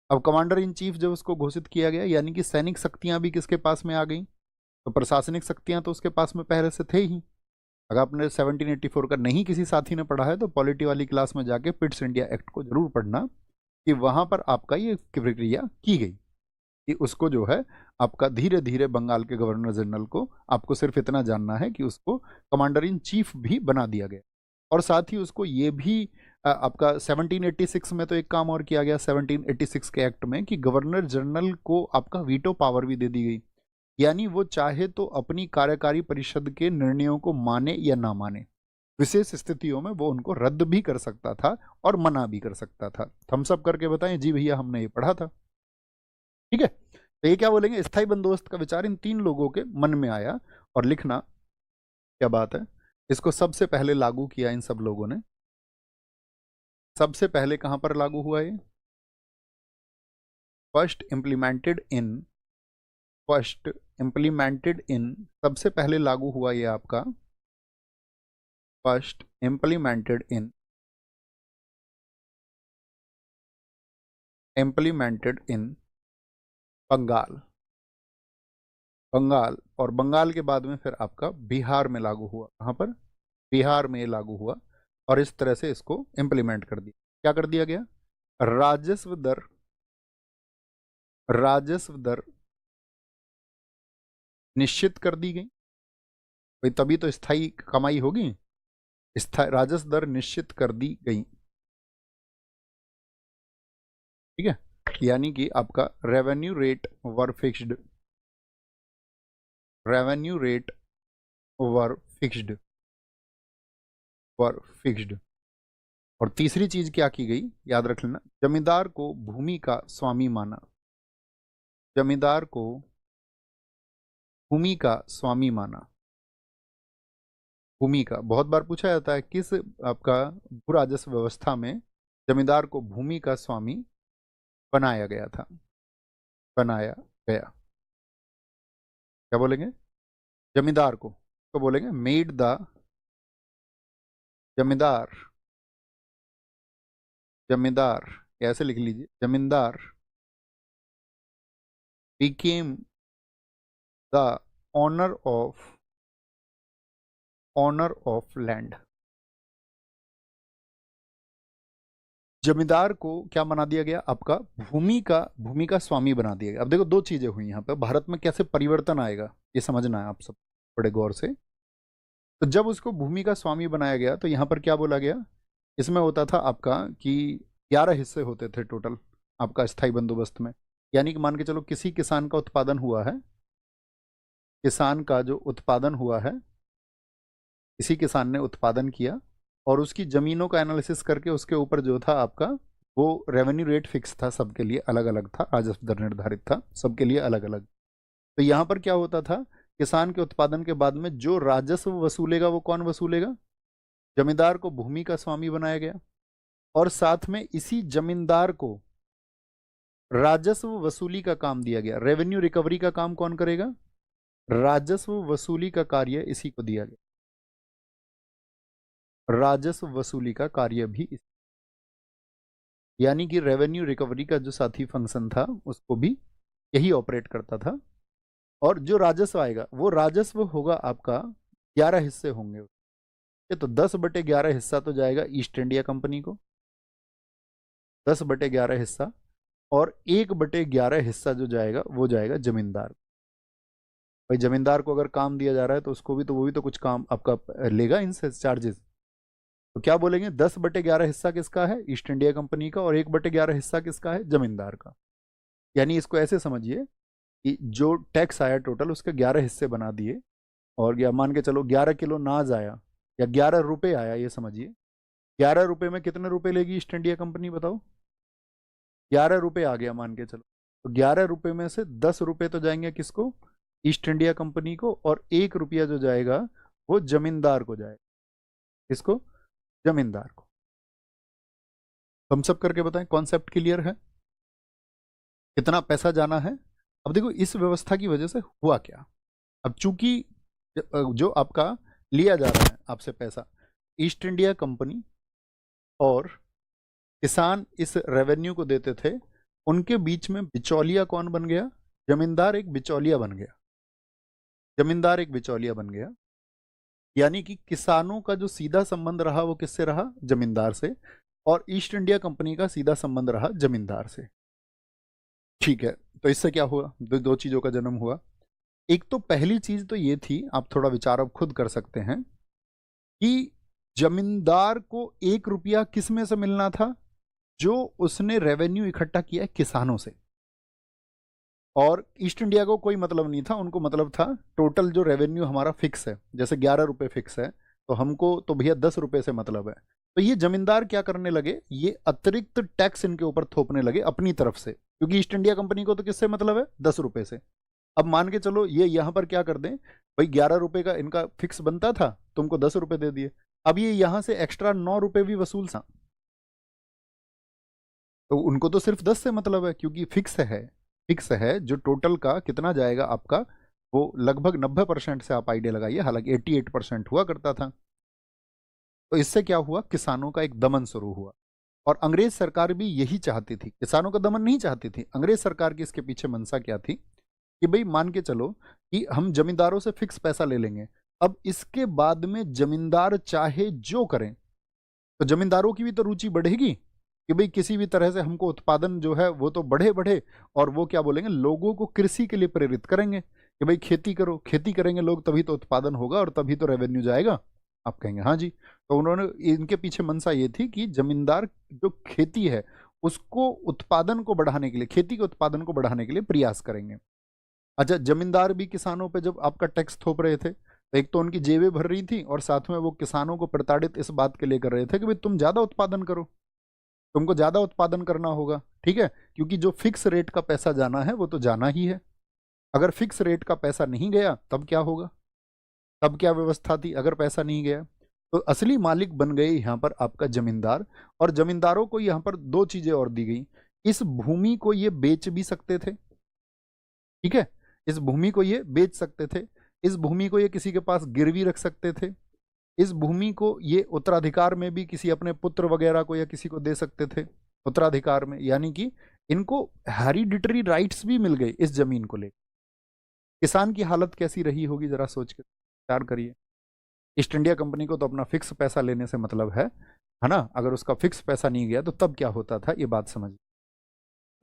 अब कमांडर इन चीफ जब उसको घोषित किया गया, यानी कि सैनिक शक्तियां भी किसके पास में आ गई? तो प्रशासनिक शक्तियां तो उसके पास में पहले से थे ही। अगर आपने 1784 का नहीं किसी साथी ने पढ़ा है तो पॉलिटी वाली क्लास में जाके पिट्स इंडिया एक्ट को जरूर पढ़ना, कि वहां पर आपका ये प्रक्रिया की गई कि उसको जो है आपका धीरे धीरे बंगाल के गवर्नर जनरल को, आपको सिर्फ इतना जानना है कि उसको कमांडर इन चीफ भी बना दिया गया। और साथ ही उसको ये भी आपका 1786 में तो एक काम और किया गया 1786 के एक्ट में, कि गवर्नर जनरल को आपका वीटो पावर भी दे दी गई। यानी वो चाहे तो अपनी कार्यकारी परिषद के निर्णयों को माने या ना माने, विशेष स्थितियों में वो उनको रद्द भी कर सकता था और मना भी कर सकता था। थम्स अप करके बताएं जी भैया हमने ये पढ़ा था। ठीक है, तो ये क्या बोलेंगे, स्थायी बंदोबस्त का विचार इन 3 लोगों के मन में आया। और लिखना क्या बात है, इसको सबसे पहले लागू किया इन सब लोगों ने। सबसे पहले कहां पर लागू हुआ ये? फर्स्ट इम्प्लीमेंटेड इन, सबसे पहले लागू हुआ ये आपका फर्स्ट इम्प्लीमेंटेड इन बंगाल। और बंगाल के बाद में फिर आपका बिहार में लागू हुआ। कहां पर? बिहार में लागू हुआ। और इस तरह से इसको इम्प्लीमेंट कर दिया। क्या कर दिया गया? राजस्व दर निश्चित कर दी गई। भाई तभी तो स्थायी कमाई होगी। राजस्व दर निश्चित कर दी गई। ठीक है, यानी कि आपका रेवेन्यू रेट वर फिक्स्ड। और तीसरी चीज क्या की गई, याद रख लेना, जमींदार को भूमि का स्वामी माना। जमींदार को भूमि का स्वामी माना। भूमि का बहुत बार पूछा जाता है, किस आपका भू राजस्व व्यवस्था में जमींदार को भूमि का स्वामी बनाया गया था? बनाया गया। क्या बोलेंगे? जमींदार को तो बोलेंगे मेड द जमींदार ऐसे लिख लीजिए, जमींदार became the owner of land। जमींदार को क्या बना दिया गया? आपका भूमि का स्वामी बना दिया गया। अब देखो दो चीजें हुई यहाँ पे, भारत में कैसे परिवर्तन आएगा ये समझना है आप सब बड़े गौर से। तो जब उसको भूमि का स्वामी बनाया गया तो यहाँ पर क्या बोला गया, इसमें होता था आपका कि 11 हिस्से होते थे टोटल आपका स्थायी बंदोबस्त में। यानी कि मान के चलो किसी किसान का उत्पादन हुआ है, किसान का जो उत्पादन हुआ है, किसी किसान ने उत्पादन किया और उसकी जमीनों का एनालिसिस करके उसके ऊपर जो था आपका वो रेवेन्यू रेट फिक्स था, सबके लिए अलग अलग था, राजस्व दर निर्धारित था सबके लिए अलग अलग। तो यहाँ पर क्या होता था, किसान के उत्पादन के बाद में जो राजस्व वसूलेगा वो कौन वसूलेगा? जमींदार को भूमि का स्वामी बनाया गया। और साथ में इसी जमींदार को राजस्व वसूली का काम दिया गया। रेवेन्यू रिकवरी का काम कौन करेगा? राजस्व वसूली का कार्य इसी को दिया गया। राजस्व वसूली का कार्य भी यानी कि रेवेन्यू रिकवरी का जो साथी फंक्शन था उसको भी यही ऑपरेट करता था। और जो राजस्व आएगा वो राजस्व होगा आपका 11 हिस्से होंगे। ये तो 10/11 हिस्सा तो जाएगा ईस्ट इंडिया कंपनी को, 10/11 हिस्सा, और 1/11 हिस्सा जो जाएगा वो जाएगा जमींदार। भाई जमींदार को अगर काम दिया जा रहा है तो उसको भी तो वो भी तो कुछ काम आपका लेगा इनसे चार्जेस। तो क्या बोलेंगे, 10/11 हिस्सा किसका है? ईस्ट इंडिया कंपनी का। और 1/11 हिस्सा किसका है? जमींदार का। यानी इसको ऐसे समझिए कि जो टैक्स आया टोटल उसके 11 हिस्से बना दिए। और मान के चलो 11 किलो नाज आया या 11 रुपए आया, ये समझिए। 11 रुपए में कितने रुपए लेगी ईस्ट इंडिया कंपनी, बताओ। 11 रुपए आ गया मान के चलो, तो 11 रुपए में से 10 रुपए तो जाएंगे किसको, ईस्ट इंडिया कंपनी को, और 1 रुपया जो जाएगा वो जमींदार को जाएगा। किसको, जमींदार को। हम सब करके बताएं, कॉन्सेप्ट क्लियर है, कितना पैसा जाना है। अब देखो इस व्यवस्था की वजह से हुआ क्या, अब चूंकि जो आपका लिया जा रहा है आपसे पैसा, ईस्ट इंडिया कंपनी और किसान इस रेवेन्यू को देते थे, उनके बीच में बिचौलिया कौन बन गया, जमींदार एक बिचौलिया बन गया। जमींदार एक बिचौलिया बन गया, यानी कि किसानों का जो सीधा संबंध रहा वो किससे रहा, जमींदार से, और ईस्ट इंडिया कंपनी का सीधा संबंध रहा जमींदार से। ठीक है, तो इससे क्या हुआ, दो चीजों का जन्म हुआ। एक तो पहली चीज तो ये थी, आप थोड़ा विचार अब खुद कर सकते हैं, कि जमींदार को 1 रुपया किस में से मिलना था, जो उसने रेवेन्यू इकट्ठा किया है किसानों से। और ईस्ट इंडिया को कोई मतलब नहीं था, उनको मतलब था टोटल जो रेवेन्यू हमारा फिक्स है, जैसे 11 रुपए फिक्स है, तो हमको तो भैया 10 रुपए से मतलब है। तो ये जमींदार क्या करने लगे, ये अतिरिक्त टैक्स इनके ऊपर थोपने लगे अपनी तरफ से, क्योंकि ईस्ट इंडिया कंपनी को तो किससे मतलब है, 10 रुपए से। अब मान के चलो ये यहां पर क्या कर दें, भाई 11 रुपए का इनका फिक्स बनता था, तुमको 10 रुपए दे दिए, अब ये यहां से एक्स्ट्रा 9 रुपए भी वसूल सा, तो उनको तो सिर्फ 10 से मतलब है, क्योंकि फिक्स है। फिक्स है, जो टोटल का कितना जाएगा आपका, वो लगभग 90% से आप आइडिया लगाइए, हालांकि 88% हुआ करता था। तो इससे क्या हुआ, किसानों का एक दमन शुरू हुआ। और अंग्रेज सरकार भी यही चाहती थी, किसानों का दमन नहीं चाहती थी। अंग्रेज सरकार की इसके पीछे मंशा क्या थी, कि भाई मान के चलो कि हम जमींदारों से फिक्स पैसा ले लेंगे, अब इसके बाद में जमींदार चाहे जो करें, तो जमींदारों की भी तो रुचि बढ़ेगी कि भाई किसी भी तरह से हमको उत्पादन जो है वो तो बढ़े बढ़े, और वो क्या बोलेंगे, लोगों को कृषि के लिए प्रेरित करेंगे कि भाई खेती करो, खेती करेंगे लोग तभी तो उत्पादन होगा और तभी तो रेवेन्यू जाएगा। आप कहेंगे हाँ जी, तो उन्होंने, इनके पीछे मंशा ये थी कि जमींदार जो खेती है उसको उत्पादन को बढ़ाने के लिए, खेती के उत्पादन को बढ़ाने के लिए प्रयास करेंगे। अच्छा, जमींदार भी किसानों पे जब आपका टैक्स थोप रहे थे, तो एक तो उनकी जेबें भर रही थी, और साथ में वो किसानों को प्रताड़ित इस बात के लिए कर रहे थे कि भाई तुम ज्यादा उत्पादन करो, तुमको ज्यादा उत्पादन करना होगा, ठीक है, क्योंकि जो फिक्स रेट का पैसा जाना है वो तो जाना ही है। अगर फिक्स रेट का पैसा नहीं गया तब क्या होगा, तब क्या व्यवस्था थी अगर पैसा नहीं गया, तो असली मालिक बन गए यहाँ पर आपका जमींदार। और जमींदारों को यहाँ पर दो चीजें और दी गई, इस भूमि को ये बेच भी सकते थे, ठीक है, इस भूमि को ये बेच सकते थे, इस भूमि को ये किसी के पास गिरवी रख सकते थे, इस भूमि को ये उत्तराधिकार में भी किसी अपने पुत्र वगैरह को या किसी को दे सकते थे उत्तराधिकार में, यानी कि इनको हेरिडिटरी राइट्स भी मिल गए इस जमीन को लेकर। किसान की हालत कैसी रही होगी, जरा सोच के विचार करिए। ईस्ट इंडिया कंपनी को तो अपना फिक्स पैसा लेने से मतलब है ना, अगर उसका फिक्स पैसा नहीं गया तो तब क्या होता था, ये बात समझिए।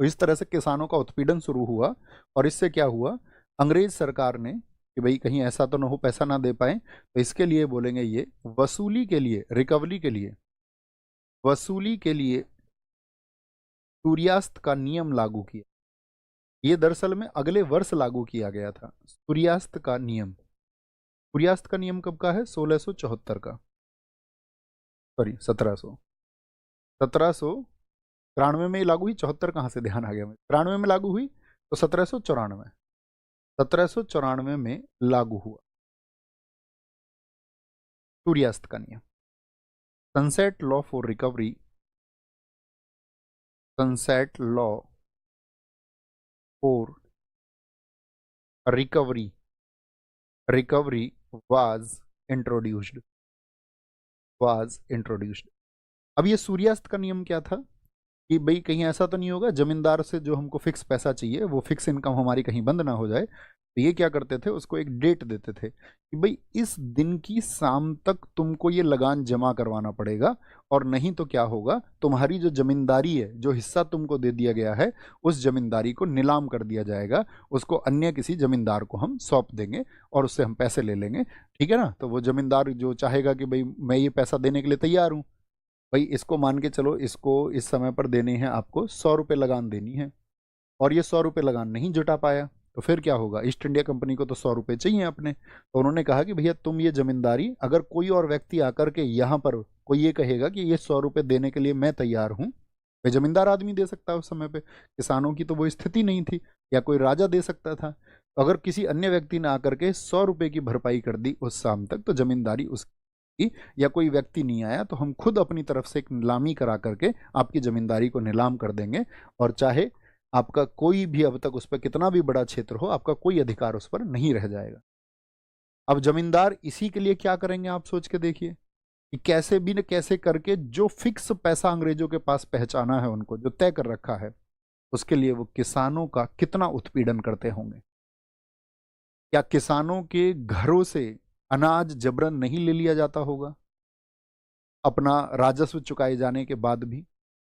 तो इस तरह से किसानों का उत्पीड़न शुरू हुआ, और इससे क्या हुआ, अंग्रेज सरकार ने कि भाई कहीं ऐसा तो ना हो पैसा ना दे पाए, तो इसके लिए बोलेंगे ये वसूली के लिए, रिकवरी के लिए, वसूली के लिए सूर्यास्त का नियम लागू किया। ये दरअसल में अगले वर्ष लागू किया गया था, सूर्यास्त का नियम। सूर्यास्त का नियम कब का है, 1674 का, सॉरी 1793 में लागू हुई, 74 कहाँ से ध्यान आ गया मुझे, 93 में लागू हुई, तो 1794 में लागू हुआ सूर्यास्त का नियम, sunset law for recovery, sunset law for recovery, recovery was introduced, was introduced. अब ये सूर्यास्त का नियम क्या था, कि भाई कहीं ऐसा तो नहीं होगा जमींदार से जो हमको फिक्स पैसा चाहिए, वो फिक्स इनकम हमारी कहीं बंद ना हो जाए, तो ये क्या करते थे, उसको एक डेट देते थे कि भाई इस दिन की शाम तक तुमको ये लगान जमा करवाना पड़ेगा, और नहीं तो क्या होगा, तुम्हारी जो जमींदारी है, जो हिस्सा तुमको दे दिया गया है, उस जमींदारी को नीलाम कर दिया जाएगा, उसको अन्य किसी जमींदार को हम सौंप देंगे और उससे हम पैसे ले लेंगे, ठीक है ना। तो वो जमींदार जो चाहेगा कि भाई मैं ये पैसा देने के लिए तैयार हूँ, भाई इसको मान के चलो, इसको इस समय पर देने हैं आपको 100 रुपये लगान देनी है, और ये 100 रुपये लगान नहीं जुटा पाया, तो फिर क्या होगा, ईस्ट इंडिया कंपनी को तो 100 रुपये चाहिए अपने। तो उन्होंने कहा कि भैया तुम ये जमींदारी, अगर कोई और व्यक्ति आकर के यहाँ पर कोई ये कहेगा कि ये 100 रुपये देने के लिए मैं तैयार हूँ, भाई जमींदार आदमी दे सकता है उस समय पे, किसानों की तो वो स्थिति नहीं थी, या कोई राजा दे सकता था। तो अगर किसी अन्य व्यक्ति ने आकर के 100 रुपये की भरपाई कर दी उस शाम तक, तो जमींदारी उसकी, या कोई व्यक्ति नहीं आया तो हम खुद अपनी तरफ से एक नीलामी करा करके आपकी जमींदारी को नीलाम कर देंगे, और चाहे आपका कोई भी अब तक उस पर कितना भी बड़ा क्षेत्र हो, आपका कोई अधिकार उस पर नहीं रह जाएगा। अब जमींदार इसी के लिए क्या करेंगे, आप सोच के देखिए कि कैसे भी न कैसे करके जो फिक्स पैसा अंग्रेजों के पास पहुंचाना है उनको, जो तय कर रखा है, उसके लिए वो किसानों का कितना उत्पीड़न करते होंगे। क्या किसानों के घरों से अनाज जबरन नहीं ले लिया जाता होगा, अपना राजस्व चुकाए जाने के बाद भी,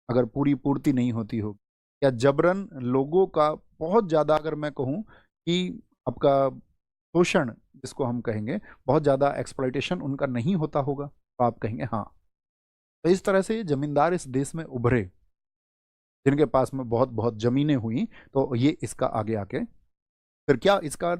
अगर पूरी पूर्ति नहीं होती हो? या जबरन लोगों का बहुत ज़्यादा, अगर मैं कहूँ कि आपका शोषण जिसको हम कहेंगे, बहुत ज़्यादा एक्सप्लॉइटेशन उनका नहीं होता होगा? तो आप कहेंगे हाँ। तो इस तरह से ये जमींदार इस देश में उभरे, जिनके पास में बहुत बहुत ज़मीनें हुई, तो ये इसका आगे आके फिर क्या इसका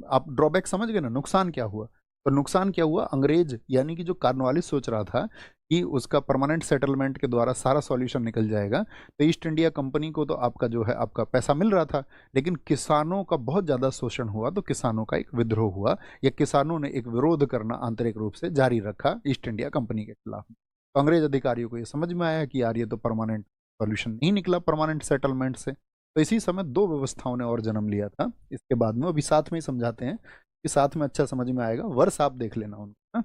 आप ड्रॉबैक समझ गए ना, नुकसान क्या हुआ? तो नुकसान क्या हुआ, अंग्रेज यानी कि जो कॉर्नवालिस सोच रहा था कि उसका परमानेंट सेटलमेंट के द्वारा सारा सॉल्यूशन निकल जाएगा, तो ईस्ट इंडिया कंपनी को तो आपका जो है आपका पैसा मिल रहा था, लेकिन किसानों का बहुत ज़्यादा शोषण हुआ, तो किसानों का एक विद्रोह हुआ, या किसानों ने एक विरोध करना आंतरिक रूप से जारी रखा ईस्ट इंडिया कंपनी के खिलाफ। तो अंग्रेज अधिकारियों को ये समझ में आया कि यार ये तो परमानेंट सॉल्यूशन नहीं निकला परमानेंट सेटलमेंट से। तो इसी समय दो व्यवस्थाओं ने और जन्म लिया था। इसके बाद में अभी साथ में ही समझाते हैं कि साथ में अच्छा समझ में आएगा। वर्ष आप देख लेना उनका,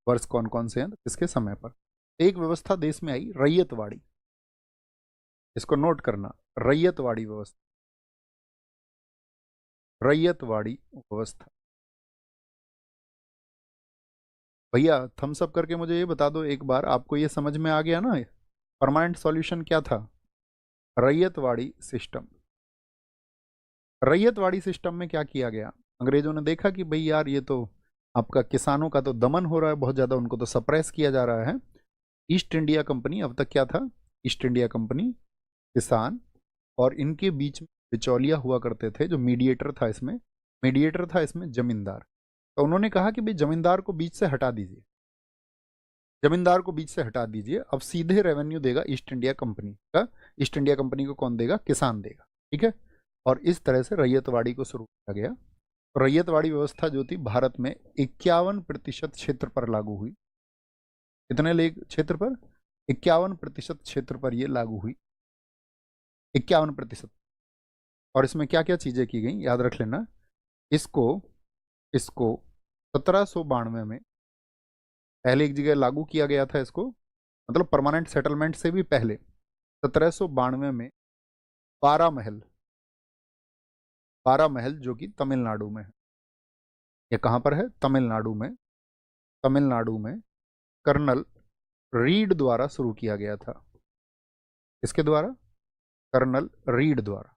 वर्ष कौन कौन से हैं किसके समय पर। एक व्यवस्था देश में आई, रैयतवाड़ी, इसको नोट करना, रैयतवाड़ी व्यवस्था, रैयतवाड़ी व्यवस्था। भैया थम्स अप करके मुझे ये बता दो एक बार, आपको ये समझ में आ गया ना परमानेंट सॉल्यूशन क्या था? रैयतवाड़ी सिस्टम। रैयतवाड़ी सिस्टम में क्या किया गया, अंग्रेजों ने देखा कि भाई यार ये तो आपका किसानों का तो दमन हो रहा है बहुत ज़्यादा, उनको तो सप्रेस किया जा रहा है। ईस्ट इंडिया कंपनी, अब तक क्या था, ईस्ट इंडिया कंपनी किसान, और इनके बीच में बिचौलिया हुआ करते थे, जो मीडिएटर था इसमें, मीडिएटर था इसमें जमींदार। तो उन्होंने कहा कि भाई जमींदार को बीच से हटा दीजिए, जमींदार को बीच से हटा दीजिए, अब सीधे रेवेन्यू देगा ईस्ट इंडिया कंपनी का। ईस्ट इंडिया कंपनी को कौन देगा? किसान देगा, ठीक है। और इस तरह से रैयतवाड़ी को शुरू किया गया। रैयतवाड़ी व्यवस्था जो थी भारत में 51% क्षेत्र पर लागू हुई। कितने लेग क्षेत्र पर? 51% क्षेत्र पर ये लागू हुई, 51%। और इसमें क्या क्या चीजें की गई याद रख लेना। इसको इसको 1792 में पहले एक जगह लागू किया गया था इसको, मतलब परमानेंट सेटलमेंट से भी पहले 1792 में 12 महल, 12 महल जो कि तमिलनाडु में है। ये कहाँ पर है? तमिलनाडु में। तमिलनाडु में कर्नल रीड द्वारा शुरू किया गया था। इसके द्वारा? कर्नल रीड द्वारा।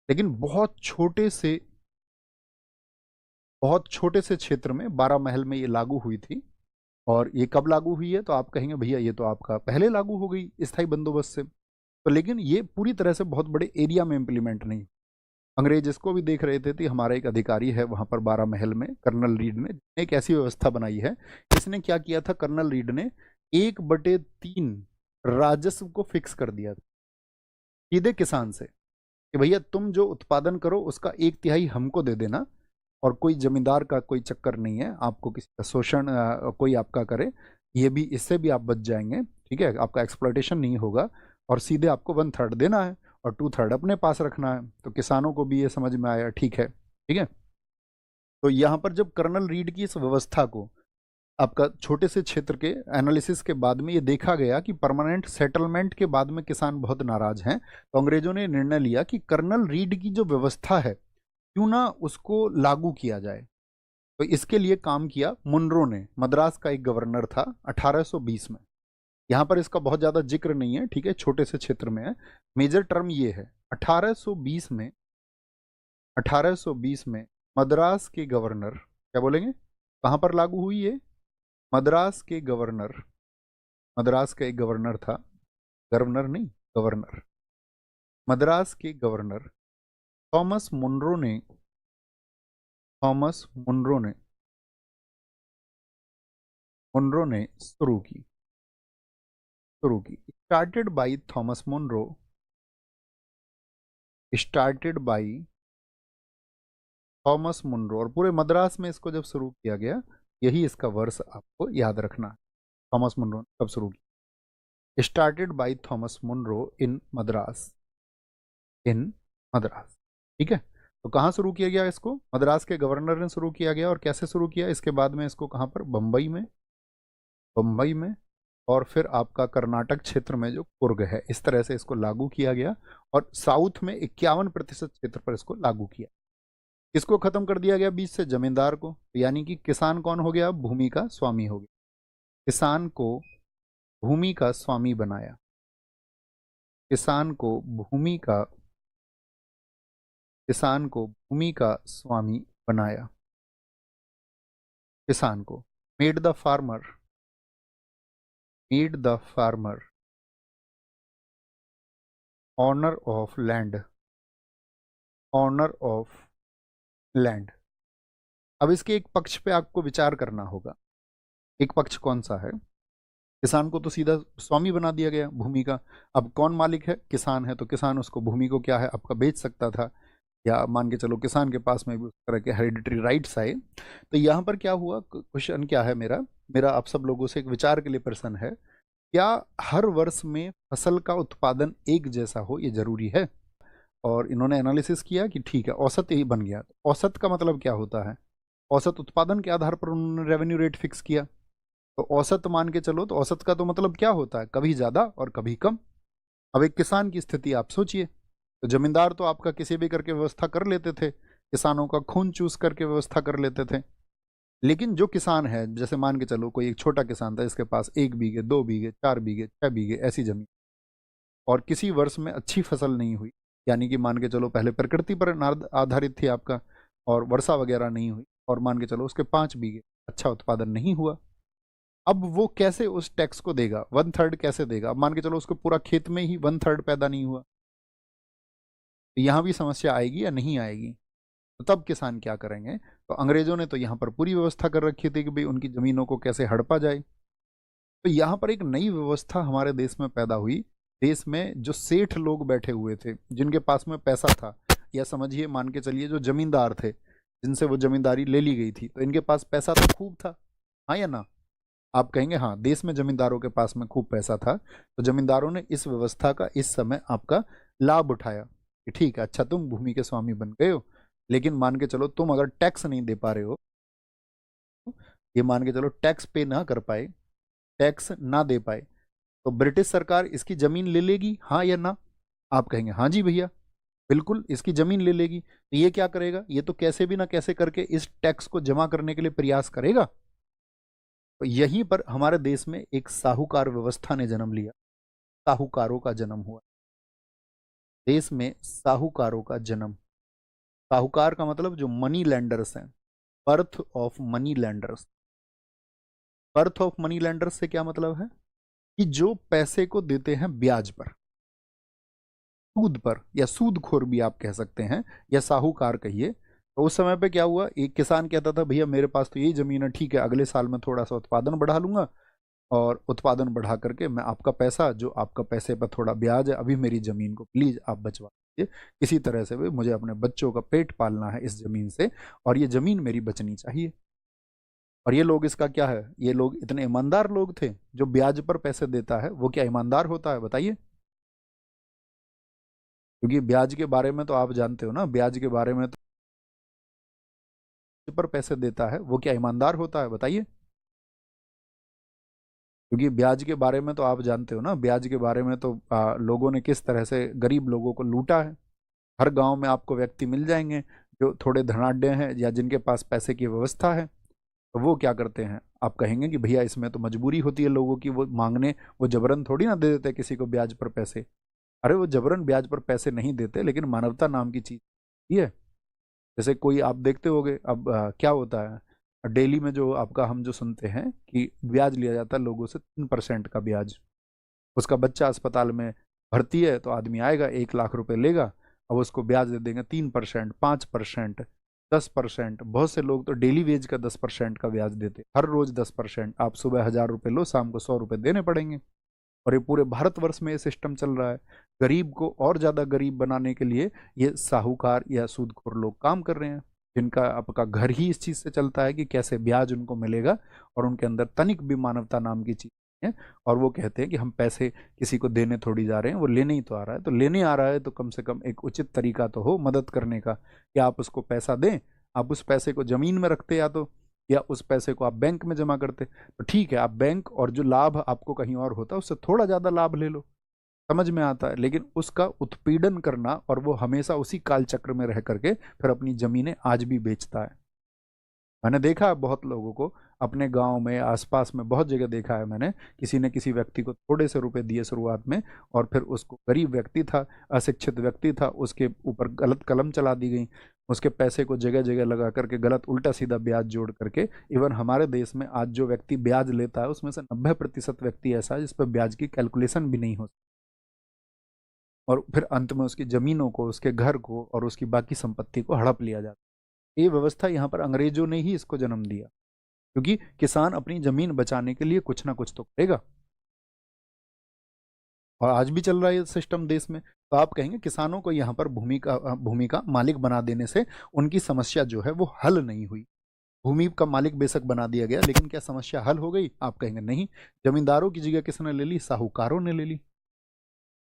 लेकिन बहुत छोटे से क्षेत्र में 12 महल में ये लागू हुई थी। और ये कब लागू हुई है? तो आप कहेंगे भैया ये तो आपका पहले लागू हो गई स्थायी बंदोबस्त से, तो लेकिन ये पूरी तरह से बहुत बड़े एरिया में इंप्लीमेंट नहीं। अंग्रेज इसको भी देख रहे थे कि हमारा एक अधिकारी है वहां पर 12 महल में, कर्नल रीड ने एक ऐसी व्यवस्था बनाई है। इसने क्या किया था, कर्नल रीड ने 1/3 राजस्व को फिक्स कर दिया था सीधे किसान से, कि भैया तुम जो उत्पादन करो उसका 1/3 हमको दे देना, और कोई जमींदार का कोई चक्कर नहीं है, आपको किसी का शोषण कोई आपका करे, ये भी, इससे भी आप बच जाएंगे, ठीक है, आपका एक्सप्लॉयटेशन नहीं होगा, और सीधे आपको 1/3 देना है और 2/3 अपने पास रखना है। तो किसानों को भी ये समझ में आया, ठीक है, ठीक है। तो यहाँ पर जब कर्नल रीड की इस व्यवस्था को आपका छोटे से क्षेत्र के एनालिसिस के बाद में ये देखा गया कि परमानेंट सेटलमेंट के बाद में किसान बहुत नाराज हैं, तो अंग्रेजों ने निर्णय लिया कि कर्नल रीड की जो व्यवस्था है क्यों ना उसको लागू किया जाए। तो इसके लिए काम किया मुनरो ने, मद्रास का एक गवर्नर था 1820 में। यहाँ पर इसका बहुत ज़्यादा जिक्र नहीं है, ठीक है, छोटे से क्षेत्र में है। मेजर टर्म ये है 1820 में, 1820 में मद्रास के गवर्नर, क्या बोलेंगे, कहाँ पर लागू हुई है? मद्रास के गवर्नर, मद्रास का एक गवर्नर था, गवर्नर नहीं गवर्नर, मद्रास के गवर्नर थॉमस मुनरो ने थॉमस मुनरो ने शुरू की started by Thomas Munro, started by Thomas Munro, और पूरे मद्रास में इसको जब शुरू किया गया, यही इसका वर्ष आपको याद रखना है। थॉमस मुनरो ने कब शुरू किया? स्टार्टेड बाई थॉमस मुनरो इन मद्रास। ठीक है, तो कहाँ शुरू किया गया इसको? मद्रास के गवर्नर ने शुरू किया गया। और कैसे शुरू किया? इसके बाद में इसको कहाँ पर? बम्बई में, और फिर आपका कर्नाटक क्षेत्र में जो कुर्ग है, इस तरह से इसको लागू किया गया। और साउथ में 51% क्षेत्र पर इसको लागू किया। इसको खत्म कर दिया गया बीच से, जमींदार को, यानी कि किसान कौन हो गया? भूमि का स्वामी हो गया। किसान को भूमि का स्वामी बनाया, किसान को भूमि का स्वामी बनाया। किसान को made the farmer owner of land. अब इसके एक पक्ष पे आपको विचार करना होगा। एक पक्ष कौन सा है? किसान को तो सीधा स्वामी बना दिया गया भूमि का। अब कौन मालिक है? किसान है। तो किसान उसको भूमि को क्या है आपका बेच सकता था, या मान के चलो किसान के पास में भी उस तरह के हेरिडिटरी राइट्स आए। तो यहाँ पर क्या हुआ? क्वेश्चन क्या है मेरा मेरा आप सब लोगों से एक विचार के लिए प्रश्न है, क्या हर वर्ष में फसल का उत्पादन एक जैसा हो, ये जरूरी है? और इन्होंने एनालिसिस किया कि ठीक है, औसत यही बन गया। औसत का मतलब क्या होता है? औसत उत्पादन के आधार पर उन्होंने रेवेन्यू रेट फिक्स किया। तो औसत मान के चलो, तो औसत का तो मतलब क्या होता है? कभी ज्यादा और कभी कम। अब एक किसान की स्थिति आप सोचिए, तो जमींदार तो आपका किसी भी करके व्यवस्था कर लेते थे, किसानों का खून चूस करके व्यवस्था कर लेते थे। लेकिन जो किसान है, जैसे मान के चलो कोई एक छोटा किसान था, इसके पास 1 बीघे, 2 बीघे, 4 बीघे, 6 बीघे ऐसी जमीन, और किसी वर्ष में अच्छी फसल नहीं हुई, यानी कि मान के चलो पहले प्रकृति पर आधारित थी आपका, और वर्षा वगैरह नहीं हुई, और मान के चलो उसके 5 बीघे, अच्छा उत्पादन नहीं हुआ। अब वो कैसे उस टैक्स को देगा? 1/3 कैसे देगा? अब मान के चलो उसको पूरा खेत में ही 1/3 पैदा नहीं हुआ, तो यहां भी समस्या आएगी या नहीं आएगी? तो तब किसान क्या करेंगे? तो अंग्रेजों ने तो यहाँ पर पूरी व्यवस्था कर रखी थी कि भाई उनकी जमीनों को कैसे हड़पा जाए। तो यहाँ पर एक नई व्यवस्था हमारे देश में पैदा हुई। देश में जो सेठ लोग बैठे हुए थे, जिनके पास में पैसा था, या समझिए मान के चलिए जो जमींदार थे, जिनसे वो जमींदारी ले ली गई थी, तो इनके पास पैसा तो खूब था, हाँ या ना? आप कहेंगे हाँ, देश में जमींदारों के पास में खूब पैसा था। तो जमींदारों ने इस व्यवस्था का इस समय आपका लाभ उठाया कि ठीक है, अच्छा तुम भूमि के स्वामी बन गए हो, लेकिन मान के चलो तुम अगर टैक्स नहीं दे पा रहे हो, ये मान के चलो टैक्स पे ना कर पाए, टैक्स ना दे पाए, तो ब्रिटिश सरकार इसकी जमीन ले लेगी, हाँ या ना? आप कहेंगे हाँ जी भैया, बिल्कुल इसकी जमीन ले लेगी। तो ये क्या करेगा? ये तो कैसे भी ना कैसे करके इस टैक्स को जमा करने के लिए प्रयास करेगा। तो यहीं पर हमारे देश में एक साहूकार व्यवस्था ने जन्म लिया, साहूकारों का जन्म हुआ देश में, साहूकारों का जन्म। साहूकार का मतलब जो मनी लैंडर्स हैं, birth of money landers. Birth of money landers से क्या मतलब है? कि जो पैसे को देते हैं ब्याज पर, सूद पर, या सूदखोर भी आप कह सकते हैं, या साहूकार कहिए। तो उस समय पे क्या हुआ? एक किसान कहता था भैया मेरे पास तो यही जमीन है, ठीक है अगले साल मैं थोड़ा सा उत्पादन बढ़ा लूंगा, और उत्पादन बढ़ा करके मैं आपका पैसा, जो आपका पैसे पर थोड़ा ब्याज है, अभी मेरी जमीन को प्लीज आप बचवा दीजिए। किसी तरह से भी मुझे अपने बच्चों का पेट पालना है इस जमीन से, और ये जमीन मेरी बचनी चाहिए। और ये लोग इसका क्या है? ये लोग इतने ईमानदार लोग थे। जो ब्याज पर पैसे देता है वो क्या ईमानदार होता है? बताइए। क्योंकि ब्याज के बारे में तो आप जानते हो ना, ब्याज के बारे में तो पर पैसे देता है वो क्या ईमानदार होता है? बताइए। क्योंकि ब्याज के बारे में तो आप जानते हो ना, ब्याज के बारे में तो लोगों ने किस तरह से गरीब लोगों को लूटा है। हर गांव में आपको व्यक्ति मिल जाएंगे जो थोड़े धनाढ्य हैं, या जिनके पास पैसे की व्यवस्था है। तो वो क्या करते हैं? आप कहेंगे कि भैया इसमें तो मजबूरी होती है लोगों की, वो मांगने, वो जबरन थोड़ी ना दे देते किसी को ब्याज पर पैसे। अरे वो जबरन ब्याज पर पैसे नहीं देते, लेकिन मानवता नाम की चीज है। जैसे कोई आप देखते होंगे, अब क्या होता है डेली में, जो आपका हम जो सुनते हैं कि ब्याज लिया जाता है लोगों से, 3% का ब्याज। उसका बच्चा अस्पताल में भर्ती है, तो आदमी आएगा 1 लाख रुपए लेगा, अब उसको ब्याज दे देंगे 3%, 5%, 10%, बहुत से लोग तो डेली वेज का 10% का ब्याज देते, हर रोज 10%। आप सुबह 1,000 रुपये लो, शाम को 100 रुपये देने पड़ेंगे। और ये पूरे भारतवर्ष में ये सिस्टम चल रहा है। गरीब को और ज्यादा गरीब बनाने के लिए ये साहूकार या सूदखोर लोग काम कर रहे हैं, जिनका आपका घर ही इस चीज से चलता है कि कैसे ब्याज उनको मिलेगा, और उनके अंदर तनिक भी मानवता नाम की चीज है। और वो कहते हैं कि हम पैसे किसी को देने थोड़ी जा रहे हैं, वो लेने ही तो आ रहा है। तो लेने आ रहा है तो कम से कम एक उचित तरीका तो हो मदद करने का, कि आप उसको पैसा दें, आप उस पैसे को जमीन में रखते, या उस पैसे को आप बैंक में जमा करते, तो ठीक है, आप बैंक और जो लाभ आपको कहीं और होता है उससे थोड़ा ज्यादा लाभ ले लो, समझ में आता है। लेकिन उसका उत्पीड़न करना, और वो हमेशा उसी काल चक्र में रह करके फिर अपनी जमीनें आज भी बेचता है। मैंने देखा है बहुत लोगों को अपने गांव में, आसपास में, बहुत जगह देखा है मैंने, किसी ने किसी व्यक्ति को थोड़े से रुपए दिए शुरुआत में, और फिर उसको, गरीब व्यक्ति था, अशिक्षित व्यक्ति था, उसके ऊपर गलत कलम चला दी गई, उसके पैसे को जगह जगह लगा करके गलत उल्टा सीधा ब्याज जोड़ करके। इवन हमारे देश में आज जो व्यक्ति ब्याज लेता है उसमें से 90% व्यक्ति ऐसा है जिस पर ब्याज की कैलकुलेशन भी नहीं होती, और फिर अंत में उसकी जमीनों को, उसके घर को और उसकी बाकी संपत्ति को हड़प लिया जाता है। ये व्यवस्था यहाँ पर अंग्रेजों ने ही इसको जन्म दिया, क्योंकि किसान अपनी जमीन बचाने के लिए कुछ ना कुछ तो करेगा, और आज भी चल रहा है ये सिस्टम देश में। तो आप कहेंगे किसानों को यहाँ पर भूमि का मालिक बना देने से उनकी समस्या जो है वो हल नहीं हुई। भूमि का मालिक बेशक बना दिया गया, लेकिन क्या समस्या हल हो गई? आप कहेंगे नहीं। जमींदारों की जगह किसने ले ली? साहूकारों ने ले ली।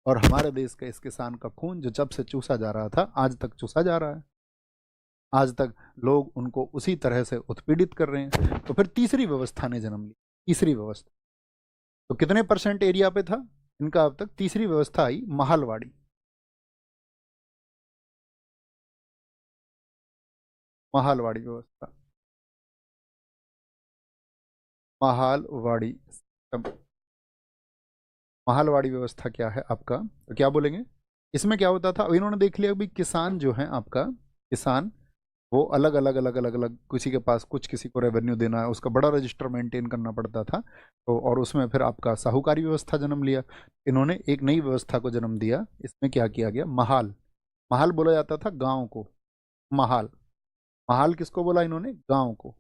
और हमारे देश का इस किसान का खून जो जब से चूसा जा रहा था आज तक चूसा जा रहा है, आज तक लोग उनको उसी तरह से उत्पीड़ित कर रहे हैं। तो फिर तीसरी व्यवस्था ने जन्म ली। तीसरी व्यवस्था तो कितने % एरिया पे था इनका? अब तक तीसरी व्यवस्था आई, महालवाड़ी। महालवाड़ी व्यवस्था, महालवाड़ी सिस्टम। महालवाड़ी व्यवस्था क्या है आपका? तो क्या बोलेंगे इसमें क्या होता था? अब इन्होंने देख लिया भी किसान जो है आपका, किसान वो अलग अलग अलग अलग अलग, किसी के पास कुछ, किसी को रेवेन्यू देना है, उसका बड़ा रजिस्टर मेंटेन करना पड़ता था। तो और उसमें फिर आपका साहूकारी व्यवस्था जन्म लिया। इन्होंने एक नई व्यवस्था को जन्म दिया। इसमें क्या किया गया? महाल। महाल बोला जाता था गांव को, महाल। महाल किसको बोला इन्होंने? गांव को।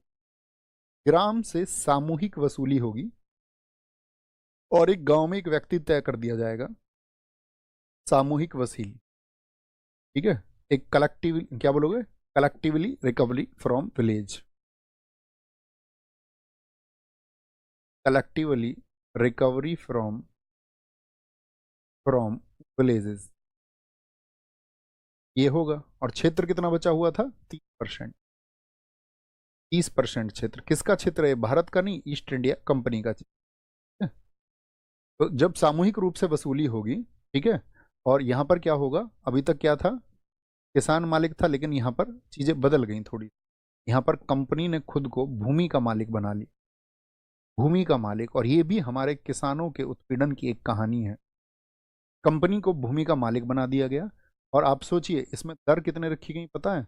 ग्राम से सामूहिक वसूली होगी, और एक गांव में एक व्यक्ति तय कर दिया जाएगा, सामूहिक वसूली। ठीक है, एक कलेक्टिव, क्या बोलोगे? Collectively recovery from village. Collectively recovery from villages, ये होगा। और क्षेत्र कितना बचा हुआ था? 30%। 30% क्षेत्र किसका क्षेत्र है? भारत का नहीं, ईस्ट इंडिया कंपनी का क्षेत्र। तो जब सामूहिक रूप से वसूली होगी, ठीक है, और यहां पर क्या होगा? अभी तक क्या था? किसान मालिक था, लेकिन यहां पर चीजें बदल गई थोड़ी। यहां पर कंपनी ने खुद को भूमि का मालिक बना ली, भूमि का मालिक। और ये भी हमारे किसानों के उत्पीड़न की एक कहानी है। कंपनी को भूमि का मालिक बना दिया गया, और आप सोचिए इसमें दर कितने रखी गई पता है?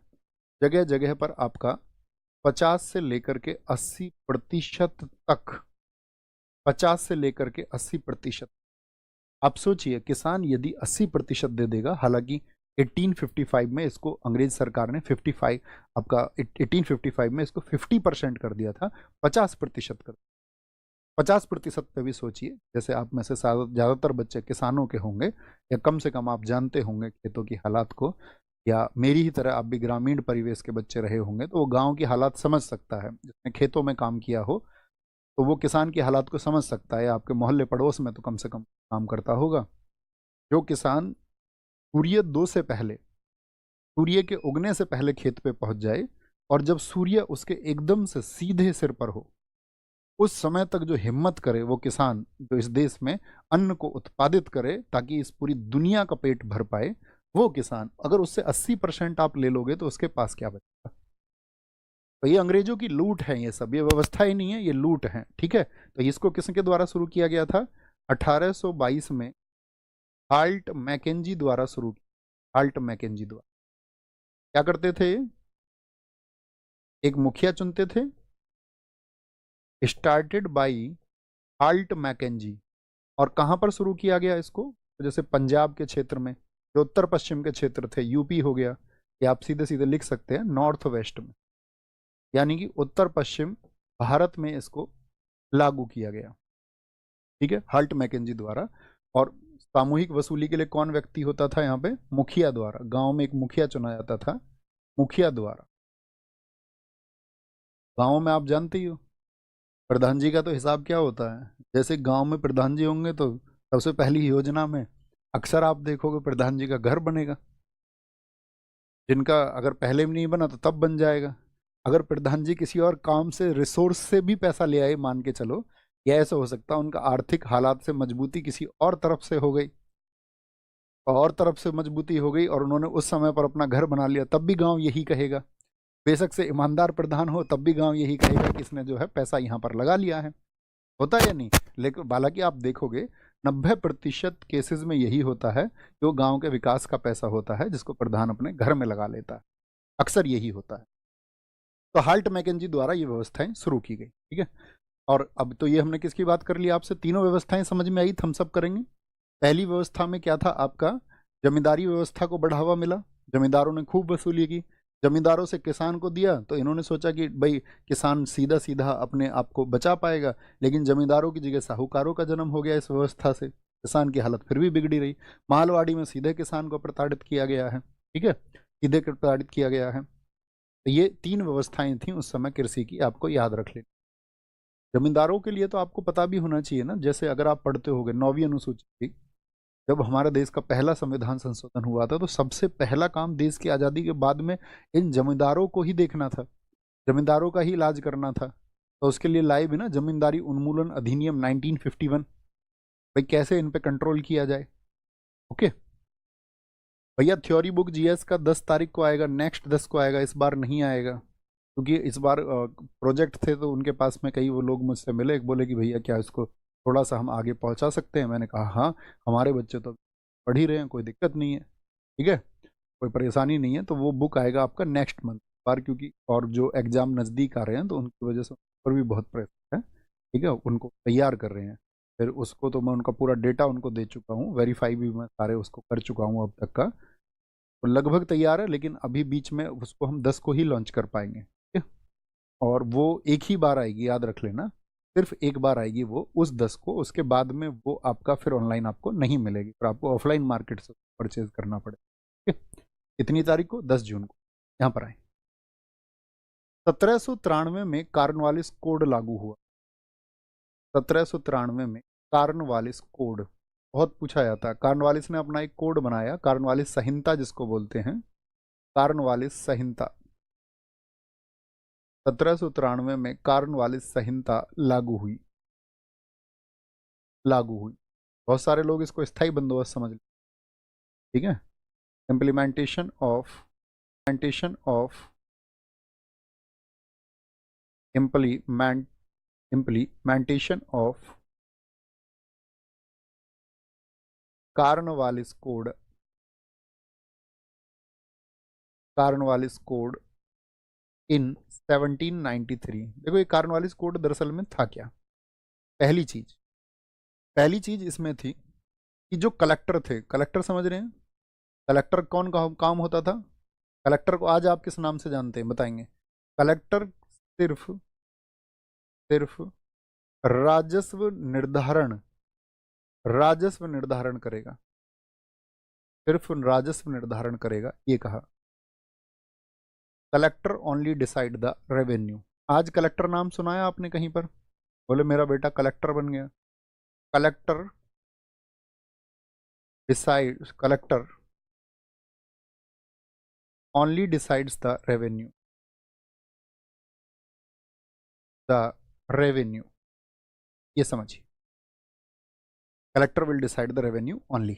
जगह जगह पर आपका 50 से लेकर के 80% तक, 50 से लेकर के 80%। आप सोचिए किसान यदि 80% दे देगा, हालांकि 1855 में इसको अंग्रेज सरकार ने 55, आपका 1855 में इसको 50% कर दिया था, 50% कर। 50% पे भी सोचिए, जैसे आप में से ज़्यादातर बच्चे किसानों के होंगे, या कम से कम आप जानते होंगे खेतों की हालात को, या मेरी ही तरह आप भी ग्रामीण परिवेश के बच्चे रहे होंगे, तो वो गांव की हालात समझ सकता है। जिसने खेतों में काम किया हो तो वो किसान की हालात को समझ सकता है। आपके मोहल्ले पड़ोस में तो कम से कम काम करता होगा। जो किसान सूर्य दो से पहले, सूर्य के उगने से पहले खेत पे पहुंच जाए, और जब सूर्य उसके एकदम से सीधे सिर पर हो, उस समय तक जो हिम्मत करे वो किसान, जो इस देश में अन्न को उत्पादित करे ताकि इस पूरी दुनिया का पेट भर पाए, वो किसान, अगर उससे 80% आप ले लोगे तो उसके पास क्या बचेगा? तो ये अंग्रेजों की लूट है, ये सब, ये व्यवस्था ही नहीं है, ये लूट है। ठीक है, तो इसको किसके द्वारा शुरू किया गया था? 1822 में हाल्ट मैकेंजी द्वारा शुरू किया। हाल्ट मैकेंजी द्वारा क्या करते थे? एक मुखिया चुनते थे, स्टार्टेड बाई हाल्ट मैकेंजी। और कहां पर शुरू किया गया इसको? तो जैसे पंजाब के क्षेत्र में, जो उत्तर पश्चिम के क्षेत्र थे, यूपी हो गया, ये आप सीधे सीधे लिख सकते हैं नॉर्थ वेस्ट में, यानी कि उत्तर पश्चिम भारत में इसको लागू किया गया। ठीक है, हल्ट मैकेंजी द्वारा। और सामूहिक वसूली के लिए कौन व्यक्ति होता था यहाँ पे? मुखिया द्वारा। गांव में एक मुखिया चुना जाता था, मुखिया द्वारा। गांव में आप जानते ही हो प्रधान जी का तो हिसाब क्या होता है। जैसे गांव में प्रधान जी होंगे तो सबसे पहली योजना में अक्सर आप देखोगे प्रधान जी का घर बनेगा, जिनका अगर पहले भी नहीं बना तो तब बन जाएगा। अगर प्रधान जी किसी और काम से रिसोर्स से भी पैसा ले आए, मान के चलो, या ऐसा हो सकता है उनका आर्थिक हालात से मजबूती किसी और तरफ से हो गई, और तरफ से मजबूती हो गई और उन्होंने उस समय पर अपना घर बना लिया, तब भी गांव यही कहेगा। बेशक से ईमानदार प्रधान हो तब भी गांव यही कहेगा कि इसने जो है पैसा यहाँ पर लगा लिया है। होता है या नहीं? लेकिन हालांकि आप देखोगे 90% केसेस में यही होता है कि वो गांव के विकास का पैसा होता है जिसको प्रधान अपने घर में लगा लेता है, अक्सर यही होता है। तो हाल्ट मैकेंजी द्वारा ये व्यवस्थाएं शुरू की गई। ठीक है, और अब तो ये हमने किसकी बात कर ली आपसे? तीनों व्यवस्थाएं समझ में आई, हम सब करेंगे। पहली व्यवस्था में क्या था आपका? जमींदारी व्यवस्था को बढ़ावा मिला, जमींदारों ने खूब वसूली की। जमींदारों से किसान को दिया तो इन्होंने सोचा कि भाई किसान सीधा सीधा अपने आप को बचा पाएगा, लेकिन जमींदारों की जगह साहूकारों का जन्म हो गया इस व्यवस्था से। किसान की हालत फिर भी बिगड़ी रही। मालवाड़ी में सीधे किसान को प्रताड़ित किया गया है। ठीक है, सीधे प्रताड़ित किया गया है। तो ये तीन व्यवस्थाएं थी उस समय कृषि की, आपको याद रख लेना। जमींदारों के लिए तो आपको पता भी होना चाहिए ना, जैसे अगर आप पढ़ते होगे 9वीं अनुसूची थी, जब हमारे देश का पहला संविधान संशोधन हुआ था तो सबसे पहला काम देश की आज़ादी के बाद में इन जमींदारों को ही देखना था, जमींदारों का ही इलाज करना था। तो उसके लिए लाए भी ना जमींदारी उन्मूलन अधिनियम 1951, भाई कैसे इन पे कंट्रोल किया जाए। ओके भैया, थ्योरी बुक जीएस का 10 तारीख को आएगा, नेक्स्ट 10 को आएगा, इस बार नहीं आएगा क्योंकि इस बार प्रोजेक्ट थे तो उनके पास में कई वो लोग मुझसे मिले, बोले कि भैया क्या इसको थोड़ा सा हम आगे पहुंचा सकते हैं। मैंने कहा हाँ, हमारे बच्चे तो पढ़ ही रहे हैं, कोई दिक्कत नहीं है। ठीक है, कोई परेशानी नहीं है। तो वो बुक आएगा आपका नेक्स्ट मंथ बार, क्योंकि और जो एग्ज़ाम नज़दीक आ रहे हैं तो उनकी वजह से पर भी बहुत प्रेशर है। ठीक है, उनको तैयार कर रहे हैं। फिर उसको तो मैं उनका पूरा डेटा उनको दे चुका हूँ, वेरीफाई भी मैं सारे उसको कर चुका हूँ अब तक का, तो लगभग तैयार है। लेकिन अभी बीच में उसको हम 10 को ही लॉन्च कर पाएंगे। ठीक है, और वो एक ही बार आएगी, याद रख लेना, सिर्फ एक बार आएगी वो उस 10 को। उसके बाद में वो आपका फिर ऑनलाइन आपको नहीं मिलेगी, फिर आपको ऑफलाइन मार्केट से परचेज करना पड़ेगा। ठीक है, कितनी तारीख को? 10 जून को यहाँ पर आए। 1793 में कार्नवालिस कोड लागू हुआ। 1793 में कार्नवालिस कोड बहुत पूछा जाता है। कार्नवालिस ने अपना एक कोड बनाया, कार्नवालिस संहिता जिसको बोलते हैं, कार्नवालिस संहिता। 1793 में कार्नवालिस संहिता लागू हुई। बहुत सारे लोग इसको स्थायी बंदोबस्त समझ लेते। ठीक है, implementation of implementation of Cornwallis code in 1793। देखो ये कार्नवालिस कोड दरअसल में था क्या? पहली चीज इसमें थी कि जो कलेक्टर थे, कलेक्टर समझ रहे हैं? कलेक्टर कौन का काम होता था? कलेक्टर को आज आप किस नाम से जानते हैं बताएंगे? कलेक्टर सिर्फ राजस्व निर्धारण करेगा, सिर्फ राजस्व निर्धारण करेगा, ये कहा। Collector only decide the revenue. आज कलेक्टर नाम सुनाया आपने कहीं पर? बोले मेरा बेटा कलेक्टर बन गया। Collector only decides the revenue, ये समझिए। Collector will decide the revenue only.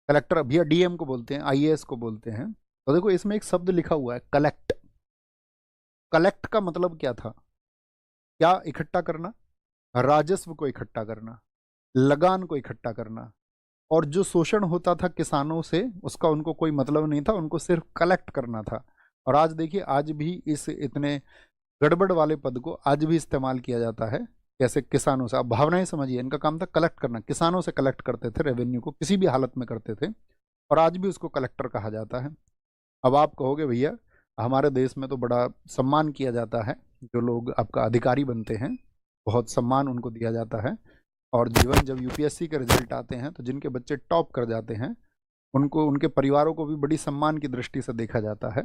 Collector भैया डीएम को बोलते हैं, आईएएस को बोलते हैं। तो देखो इसमें एक शब्द लिखा हुआ है कलेक्ट। कलेक्ट का मतलब क्या था? क्या इकट्ठा करना? राजस्व को इकट्ठा करना, लगान को इकट्ठा करना। और जो शोषण होता था किसानों से उसका उनको कोई मतलब नहीं था, उनको सिर्फ कलेक्ट करना था। और आज देखिए, आज भी इस इतने गड़बड़ वाले पद को आज भी इस्तेमाल किया जाता है। कैसे? किसानों से। आप भावनाएं समझिए, इनका काम था कलेक्ट करना, किसानों से कलेक्ट करते थे रेवेन्यू को, किसी भी हालत में करते थे, और आज भी उसको कलेक्टर कहा जाता है। अब आप कहोगे भैया हमारे देश में तो बड़ा सम्मान किया जाता है, जो लोग आपका अधिकारी बनते हैं बहुत सम्मान उनको दिया जाता है, और जीवन जब यूपीएससी के रिजल्ट आते हैं तो जिनके बच्चे टॉप कर जाते हैं उनको, उनके परिवारों को भी बड़ी सम्मान की दृष्टि से देखा जाता है।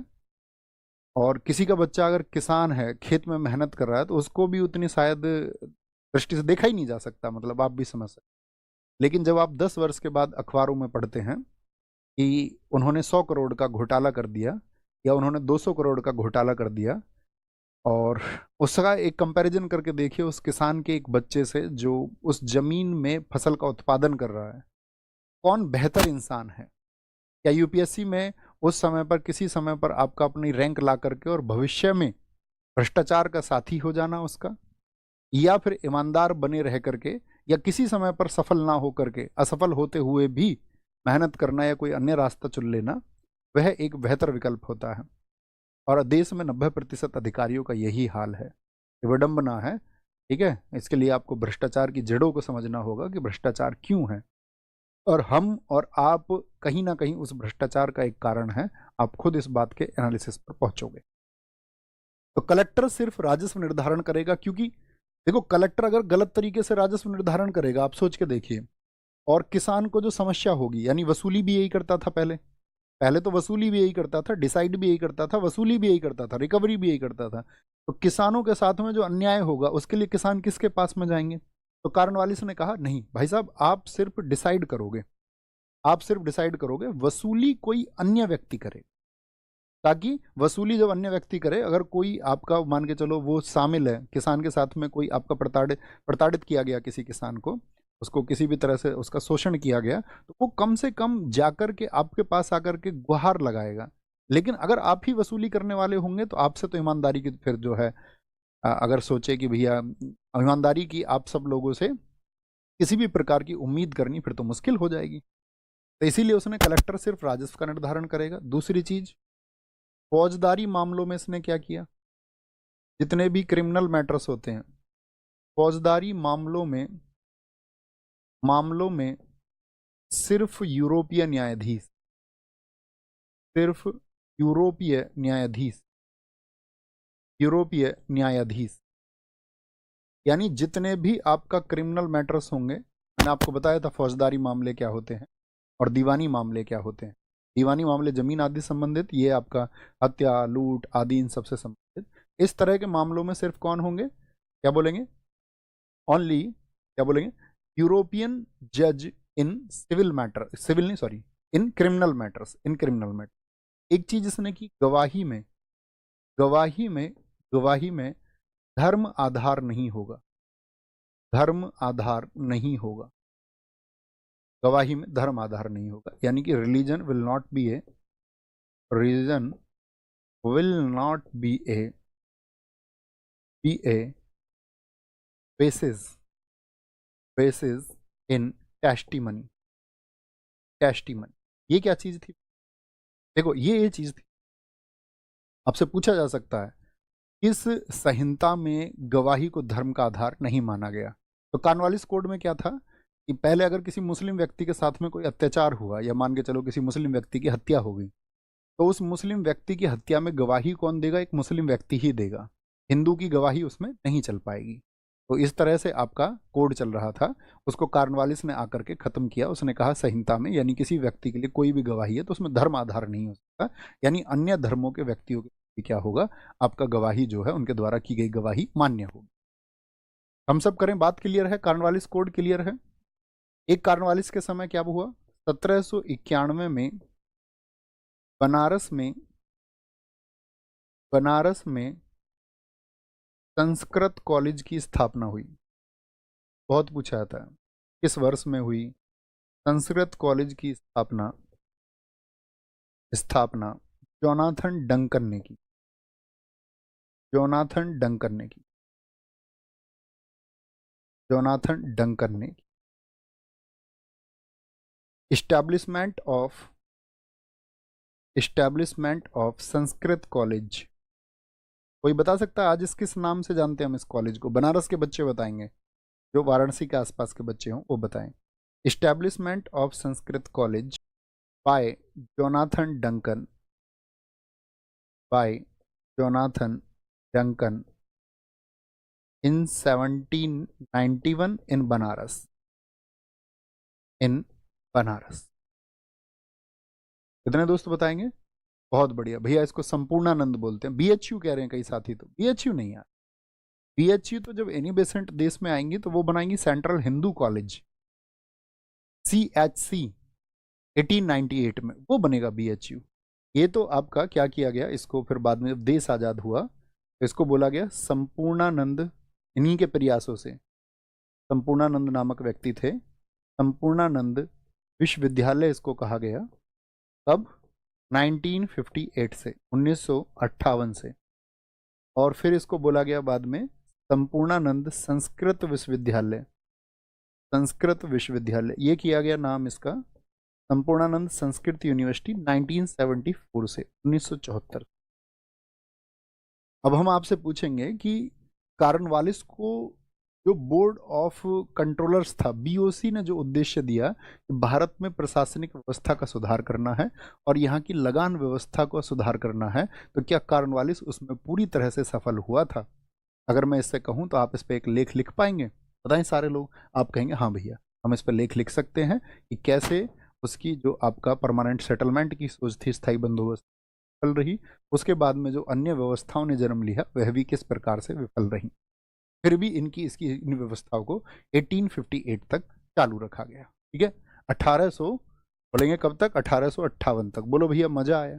और किसी का बच्चा अगर किसान है, खेत में मेहनत कर रहा है, तो उसको भी उतनी शायद दृष्टि से देखा ही नहीं जा सकता, मतलब आप भी समझ सकते। लेकिन जब आप 10 वर्ष के बाद अखबारों में पढ़ते हैं कि उन्होंने 100 करोड़ का घोटाला कर दिया या उन्होंने 200 करोड़ का घोटाला कर दिया, और उसका एक कंपैरिजन करके देखिए उस किसान के एक बच्चे से जो उस जमीन में फसल का उत्पादन कर रहा है, कौन बेहतर इंसान है। क्या यूपीएससी में उस समय पर, किसी समय पर आपका अपनी रैंक ला करके और भविष्य में भ्रष्टाचार का साथी हो जाना उसका, या फिर ईमानदार बने रह करके, या किसी समय पर सफल ना हो करके असफल होते हुए भी मेहनत करना या कोई अन्य रास्ता चुन लेना, वह एक बेहतर विकल्प होता है। और देश में 90% अधिकारियों का यही हाल है। ये विडंबना है, ठीक है। इसके लिए आपको भ्रष्टाचार की जड़ों को समझना होगा कि भ्रष्टाचार क्यों है, और हम और आप कहीं ना कहीं उस भ्रष्टाचार का एक कारण है। आप खुद इस बात के एनालिसिस पर पहुंचोगे। तो कलेक्टर सिर्फ राजस्व निर्धारण करेगा, क्योंकि देखो कलेक्टर अगर गलत तरीके से राजस्व निर्धारण करेगा, आप सोच के देखिए, और किसान को जो समस्या होगी, यानी वसूली भी यही करता था पहले, पहले तो वसूली भी यही करता था, डिसाइड भी यही करता था, वसूली भी यही करता था, रिकवरी भी यही करता था। तो किसानों के साथ में जो अन्याय होगा उसके लिए किसान किसके पास में जाएंगे। तो कार्नवालिस ने कहा नहीं भाई साहब, आप सिर्फ डिसाइड करोगे, आप सिर्फ डिसाइड करोगे, वसूली कोई अन्य व्यक्ति करे, ताकि वसूली जब अन्य व्यक्ति करे, अगर कोई आपका मान के चलो वो शामिल है किसान के साथ में, कोई आपका प्रताड़ित प्रताड़ित किया गया किसी किसान को, उसको किसी भी तरह से उसका शोषण किया गया, तो वो कम से कम जाकर के आपके पास आकर के गुहार लगाएगा। लेकिन अगर आप ही वसूली करने वाले होंगे तो आपसे तो ईमानदारी की फिर जो है, अगर सोचे कि भैया ईमानदारी की आप सब लोगों से किसी भी प्रकार की उम्मीद करनी फिर तो मुश्किल हो जाएगी। तो इसीलिए उसने कलेक्टर सिर्फ राजस्व का निर्धारण करेगा। दूसरी चीज, फौजदारी मामलों में इसने क्या किया, जितने भी क्रिमिनल मैटर्स होते हैं, फौजदारी मामलों में सिर्फ यूरोपीय न्यायाधीश, सिर्फ यूरोपीय न्यायाधीश, यूरोपीय न्यायाधीश, यानी जितने भी आपका क्रिमिनल मैटर्स होंगे, मैंने आपको बताया था फौजदारी मामले क्या होते हैं और दीवानी मामले क्या होते हैं। दीवानी मामले जमीन आदि संबंधित, ये आपका हत्या लूट आदि इन सबसे संबंधित। इस तरह के मामलों में सिर्फ कौन होंगे, क्या बोलेंगे, ओनली, क्या बोलेंगे, यूरोपियन जज इन सिविल मैटर, सिविल नहीं sorry, in criminal matters, in criminal matter. एक चीज इसने की, गवाही में, गवाही में, गवाही में धर्म आधार नहीं होगा, धर्म आधार नहीं होगा, गवाही में धर्म आधार नहीं होगा, यानी कि religion will not be A, religion will not be A basis, basis in testimony, testimony। ये क्या चीज थी, देखो ये चीज थी। आपसे पूछा जा सकता है किस संहिता में गवाही को धर्म का आधार नहीं माना गया। तो कॉर्नवालिस कोड में क्या था कि पहले अगर किसी मुस्लिम व्यक्ति के साथ में कोई अत्याचार हुआ, या मान के चलो किसी मुस्लिम व्यक्ति की हत्या हो गई, तो उस मुस्लिम व्यक्ति की हत्या में गवाही कौन देगा, एक मुस्लिम व्यक्ति ही देगा, हिंदू की गवाही उसमें नहीं चल पाएगी। तो इस तरह से आपका कोड चल रहा था, उसको कार्नवालिस ने आकर के खत्म किया। उसने कहा संहिता में, यानी किसी व्यक्ति के लिए कोई भी गवाही है तो उसमें धर्म आधार नहीं हो सकता, यानी अन्य धर्मों के व्यक्तियों के क्या होगा, आपका गवाही जो है उनके द्वारा की गई गवाही मान्य होगी। हम सब करें, बात क्लियर है, कार्नवालिस कोड क्लियर है। एक कार्नवालिस के समय क्या हुआ, 1791 में बनारस में, बनारस में संस्कृत कॉलेज की स्थापना हुई। बहुत पूछा जाता है किस वर्ष में हुई संस्कृत कॉलेज की स्थापना, स्थापना जोनाथन डंकन ने की, जोनाथन डंकन ने की, जोनाथन डंकन ने की। इस्टेब्लिशमेंट ऑफ संस्कृत कॉलेज, कोई बता सकता है आज इस किस नाम से जानते हैं हम इस कॉलेज को, बनारस के बच्चे बताएंगे, जो वाराणसी के आसपास के बच्चे हों वो बताएं। Establishment of Sanskrit college by Jonathan Duncan by Jonathan Duncan in 1791 in Banaras. In Banaras. कितने दोस्त बताएंगे? बहुत बढ़िया भैया, इसको संपूर्णानंद बोलते हैं। बीएचयू कह रहे हैं कई साथी, तो बीएचयू नहीं यार। बीएचयू तो जब एनी बेसेंट देश में आएंगी तो वो बनाएंगी सेंट्रल हिंदू कॉलेज, CHC 1898 में वो बनेगा बीएचयू। ये तो आपका क्या किया गया, इसको फिर बाद में जब देश आजाद हुआ तो इसको बोला गया संपूर्णानंद। इन्हीं के प्रयासों से, संपूर्णानंद नामक व्यक्ति थे, संपूर्णानंद विश्वविद्यालय इसको कहा गया। कब? 1958 से, 1958 से। और फिर इसको बोला गया बाद में संपूर्णानंद संस्कृत विश्वविद्यालय। संस्कृत विश्वविद्यालय ये किया गया नाम इसका, संपूर्णानंद संस्कृत यूनिवर्सिटी 1974 से 1974। अब हम आपसे पूछेंगे कि कॉर्नवालिस को जो बोर्ड ऑफ कंट्रोलर्स था, BOC ने जो उद्देश्य दिया कि भारत में प्रशासनिक व्यवस्था का सुधार करना है और यहाँ की लगान व्यवस्था को सुधार करना है, तो क्या कॉर्नवालिस उसमें पूरी तरह से सफल हुआ था? अगर मैं इससे कहूँ तो आप इस पर एक लेख लिख पाएंगे? बताएं सारे लोग। आप कहेंगे हाँ भैया हम इस पर लेख लिख सकते हैं कि कैसे उसकी जो आपका परमानेंट सेटलमेंट की सोच थी, स्थायी बंदोबस्त विफल रही, उसके बाद में जो अन्य व्यवस्थाओं ने जन्म लिया वह भी किस प्रकार से विफल रही। फिर भी इसकी इन व्यवस्थाओं को 1858 तक चालू रखा गया। ठीक है, 1800 बोलेंगे कब तक? 1858 तक। बोलो भैया मजा आया?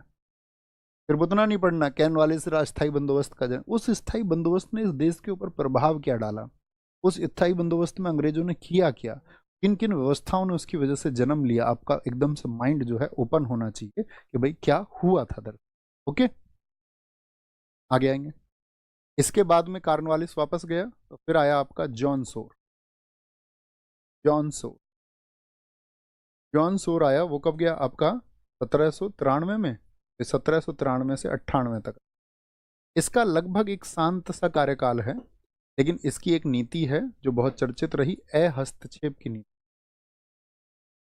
फिर उतना नहीं पढ़ना, कॉर्नवालिस अस्थायी बंदोबस्त का जन्म। उस स्थायी बंदोबस्त ने इस देश के ऊपर प्रभाव क्या डाला, उस स्थायी बंदोबस्त में अंग्रेजों ने किया क्या, किन किन व्यवस्थाओं ने उसकी वजह से जन्म लिया। आपका एकदम से माइंड जो है ओपन होना चाहिए कि भाई क्या हुआ था दर। ओके, आगे आएंगे। इसके बाद में कॉर्नवालिस वापस गया तो फिर आया आपका जॉन सोर। जॉन सोर, जॉन सोर आया, वो कब गया आपका? 1793 में। 1793 से 98 तक। इसका लगभग एक शांत सा कार्यकाल है, लेकिन इसकी एक नीति है जो बहुत चर्चित रही, अहस्तक्षेप की नीति।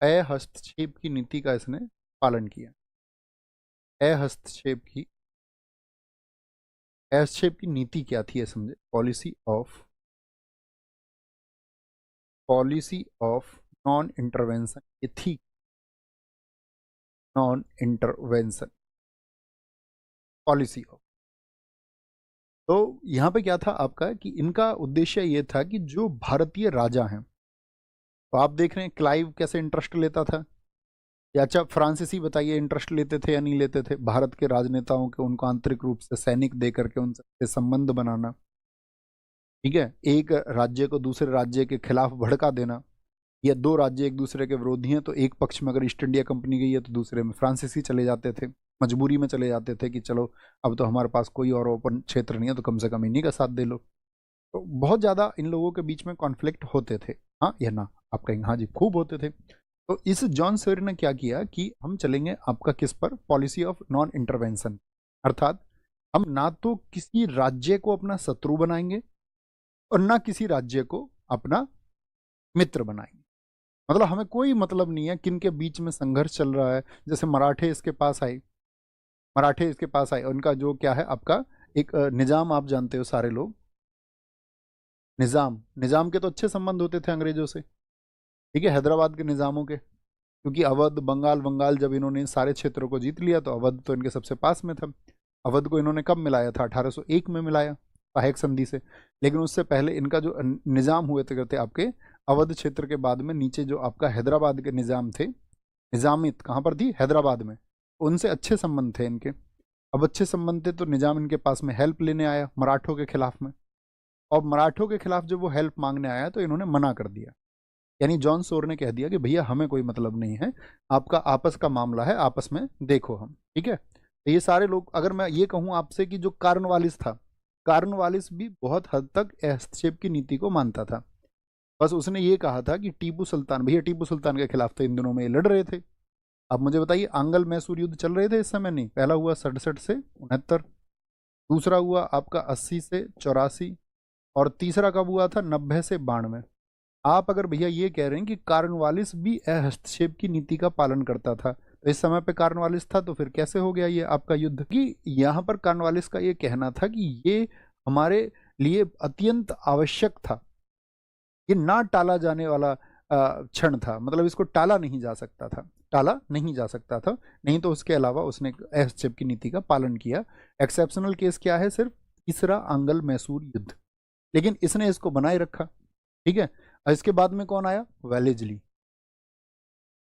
अहस्तक्षेप की नीति का इसने पालन किया। अहस्तक्षेप की नीति क्या थी ये समझे। पॉलिसी ऑफ नॉन इंटरवेंशन, ये थी नॉन इंटरवेंशन पॉलिसी ऑफ। तो यहां पे क्या था आपका कि इनका उद्देश्य ये था कि जो भारतीय राजा हैं, तो आप देख रहे हैं क्लाइव कैसे इंटरेस्ट लेता था, या अच्छा फ्रांसीसी बताइए इंटरेस्ट लेते थे या नहीं लेते थे? भारत के राजनेताओं के उनको आंतरिक रूप से सैनिक दे करके उनसे संबंध बनाना, ठीक है, एक राज्य को दूसरे राज्य के खिलाफ भड़का देना, या दो राज्य एक दूसरे के विरोधी हैं तो एक पक्ष में अगर ईस्ट इंडिया कंपनी गई है तो दूसरे में फ्रांसीसी चले जाते थे, मजबूरी में चले जाते थे कि चलो अब तो हमारे पास कोई और ओपन क्षेत्र नहीं है तो कम से कम इन्हीं का साथ दे लो। तो बहुत ज़्यादा इन लोगों के बीच में कॉन्फ्लिक्ट होते थे, हाँ या ना? आप कहेंगे हाँ जी खूब होते थे। तो इस जॉन सवेर ने क्या किया कि हम चलेंगे आपका किस पर? पॉलिसी ऑफ नॉन इंटरवेंशन, अर्थात हम ना तो किसी राज्य को अपना शत्रु बनाएंगे और ना किसी राज्य को अपना मित्र बनाएंगे। मतलब हमें कोई मतलब नहीं है किन के बीच में संघर्ष चल रहा है। जैसे मराठे इसके पास आए, उनका जो क्या है आपका एक निजाम, आप जानते हो सारे लोग, निजाम के तो अच्छे संबंध होते थे अंग्रेजों से, ठीक है, हैदराबाद के निजामों के, क्योंकि अवध बंगाल जब इन्होंने सारे क्षेत्रों को जीत लिया तो अवध तो इनके सबसे पास में था। अवध को इन्होंने कब मिलाया था? 1801 में मिलाया सहायक संधि से। लेकिन उससे पहले इनका जो निजाम हुए थे आपके अवध क्षेत्र के बाद में नीचे जो आपका हैदराबाद के निजाम थे, निजामियत कहाँ पर थी? हैदराबाद में, उनसे अच्छे संबंध थे इनके। अब अच्छे संबंध थे तो निजाम इनके पास में हेल्प लेने आया मराठों के खिलाफ में, और मराठों के खिलाफ जब वो हेल्प मांगने आया तो इन्होंने मना कर दिया। यानी जॉन सोर ने कह दिया कि भैया हमें कोई मतलब नहीं है, आपका आपस का मामला है, आपस में देखो हम, ठीक है। तो ये सारे लोग, अगर मैं ये कहूँ आपसे कि जो कॉर्नवालिस था, कॉर्नवालिस भी बहुत हद तक हस्तक्षेप की नीति को मानता था। बस उसने ये कहा था कि टीपू सुल्तान, भैया टीपू सुल्तान के खिलाफ तो इन दिनों में ये लड़ रहे थे। अब मुझे बताइए, आंगल मैसूर युद्ध चल रहे थे इस समय? नहीं, पहला हुआ 67 से 69, दूसरा हुआ आपका 80 से 84, और तीसरा कब हुआ था? 90 से 92। आप अगर भैया ये कह रहे हैं कि कॉर्नवालिस भी हस्तक्षेप की नीति का पालन करता था, तो इस समय पे कॉर्नवालिस था, तो फिर कैसे हो गया ये आपका युद्ध? कि यहाँ पर कॉर्नवालिस का ये कहना था कि ये हमारे लिए अत्यंत आवश्यक था, ये ना टाला जाने वाला क्षण था, मतलब इसको टाला नहीं जा सकता था, टाला नहीं जा सकता था, नहीं तो उसके अलावा उसने हस्तक्षेप की नीति का पालन किया। एक्सेप्शनल केस क्या है? सिर्फ तीसरा आंगल मैसूर युद्ध, लेकिन इसने इसको बनाए रखा। ठीक है, और इसके बाद में कौन आया? वेलेजली।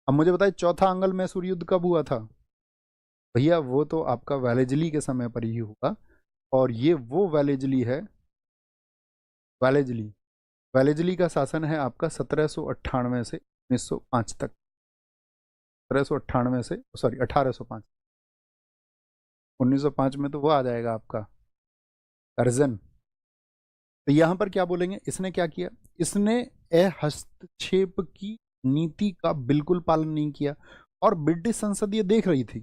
अब मुझे बताइए चौथा आंगल मैसूर युद्ध कब हुआ था? भैया वो तो आपका वेलेजली के समय पर ही हुआ, और ये वो वेलेजली है, वेलेजली, वेलेजली का शासन है आपका 1798 से 1905 तक, 1798 से सॉरी 1805, 1905 में तो वो आ जाएगा आपका कर्जन। तो यहां पर क्या बोलेंगे, इसने क्या किया? इसने हस्तक्षेप की नीति का बिल्कुल पालन नहीं किया, और ब्रिटिश संसद ये देख रही थी।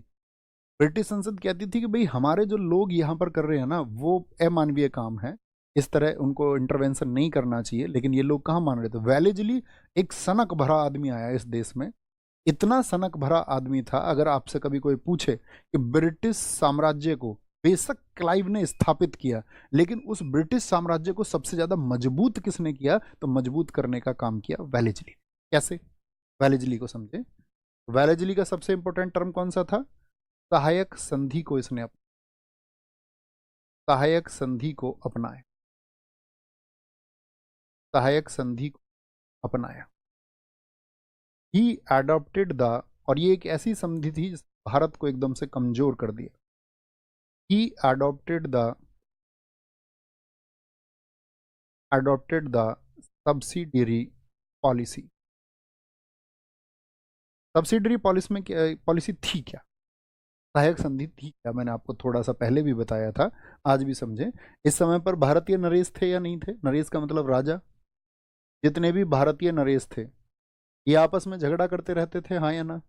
ब्रिटिश संसद कहती थी कि भाई हमारे जो लोग यहाँ पर कर रहे हैं ना वो अमानवीय काम है, इस तरह उनको इंटरवेंशन नहीं करना चाहिए, लेकिन ये लोग कहाँ मान रहे थे? वेलेजली एक सनक भरा आदमी आया इस देश में, इतना सनक भरा आदमी था, अगर आपसे कभी कोई पूछे कि ब्रिटिश साम्राज्य को बेशक क्लाइव ने स्थापित किया, लेकिन उस ब्रिटिश साम्राज्य को सबसे ज्यादा मजबूत किसने किया? तो मजबूत करने का काम किया वेलेजली। कैसे? वेलेजली को समझे। वेलेजली का सबसे इंपॉर्टेंट टर्म कौन सा था? सहायक संधि को इसने सहायक संधि को अपनाया, सहायक संधि को अपनाया। ही एडॉप्टेड द, और ये एक ऐसी संधि थी जिस भारत को एकदम से कमजोर कर दिया। He adopted the subsidiary policy. Subsidiary policy में पॉलिसी थी क्या? सहायक संधि थी क्या? मैंने आपको थोड़ा सा पहले भी बताया था, आज भी समझे। इस समय पर भारतीय नरेश थे या नहीं थे? नरेश का मतलब राजा। जितने भी भारतीय नरेश थे ये आपस में झगड़ा करते रहते थे, हाँ या ना?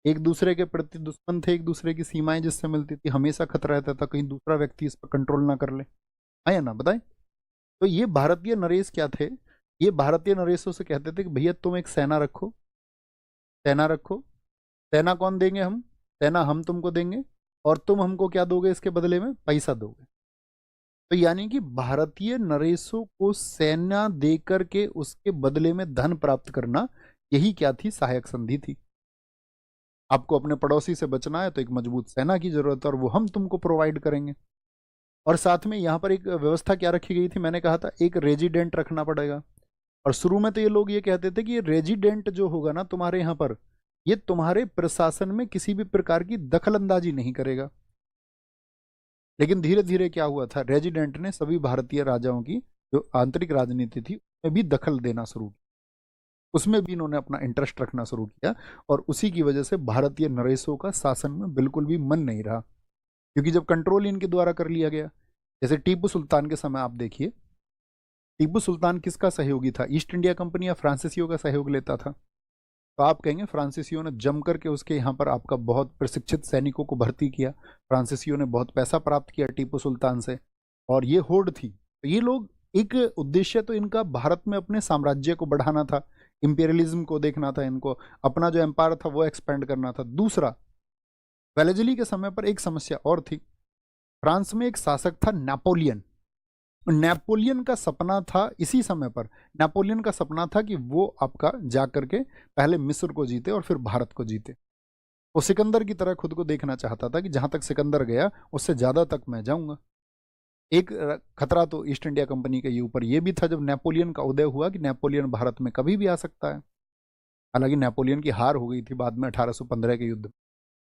एक दूसरे के प्रति दुश्मन थे, एक दूसरे की सीमाएं जिससे मिलती थी, हमेशा खतरा रहता था कहीं दूसरा व्यक्ति इस पर कंट्रोल ना कर ले, हाँ या ना? बताएं। तो ये भारतीय नरेश क्या थे? ये भारतीय नरेशों से कहते थे कि भैया तुम एक सेना रखो, सेना रखो। सेना कौन देंगे? हम। सेना हम तुमको देंगे, और तुम हमको क्या दोगे इसके बदले में? पैसा दोगे। तो यानी कि भारतीय नरेशों को सेना देकर के उसके बदले में धन प्राप्त करना, यही क्या थी? सहायक संधि थी। आपको अपने पड़ोसी से बचना है तो एक मजबूत सेना की जरूरत है, और वो हम तुमको प्रोवाइड करेंगे। और साथ में यहाँ पर एक व्यवस्था क्या रखी गई थी? मैंने कहा था एक रेजिडेंट रखना पड़ेगा। और शुरू में तो ये लोग ये कहते थे कि ये रेजिडेंट जो होगा ना तुम्हारे यहाँ पर, ये तुम्हारे प्रशासन में किसी भी प्रकार की दखल अंदाजी नहीं करेगा। लेकिन धीरे धीरे क्या हुआ था? रेजिडेंट ने सभी भारतीय राजाओं की जो आंतरिक राजनीति थी उसमें भी दखल देना शुरू किया, उसमें भी इन्होंने अपना इंटरेस्ट रखना शुरू किया, और उसी की वजह से भारतीय नरेशों का शासन में बिल्कुल भी मन नहीं रहा, क्योंकि जब कंट्रोल इनके द्वारा कर लिया गया। जैसे टीपू सुल्तान के समय आप देखिए, टीपू सुल्तान किसका सहयोगी था? ईस्ट इंडिया कंपनी या फ्रांसीसियों का सहयोग लेता था? तो आप कहेंगे फ्रांसीसियों ने जम करके उसके यहाँ पर आपका बहुत प्रशिक्षित सैनिकों को भर्ती किया, फ्रांसीसियों ने बहुत पैसा प्राप्त किया टीपू सुल्तान से, और ये होड़ थी। तो ये लोग, एक उद्देश्य तो इनका भारत में अपने साम्राज्य को बढ़ाना था, इंपीरियलिज्म को देखना था, इनको अपना जो एम्पायर था वो एक्सपेंड करना था। दूसरा, वेलेजली के समय पर एक समस्या और थी। फ्रांस में एक शासक था नेपोलियन। नेपोलियन का सपना था इसी समय पर, नेपोलियन का सपना था कि वो आपका जा करके पहले मिस्र को जीते और फिर भारत को जीते। वो सिकंदर की तरह खुद को देखना चाहता था कि जहां तक सिकंदर गया उससे ज्यादा तक मैं जाऊंगा। एक खतरा तो ईस्ट इंडिया कंपनी के ऊपर ये भी था जब नेपोलियन का उदय हुआ कि नेपोलियन भारत में कभी भी आ सकता है। हालांकि नेपोलियन की हार हो गई थी बाद में 1815 के युद्ध में,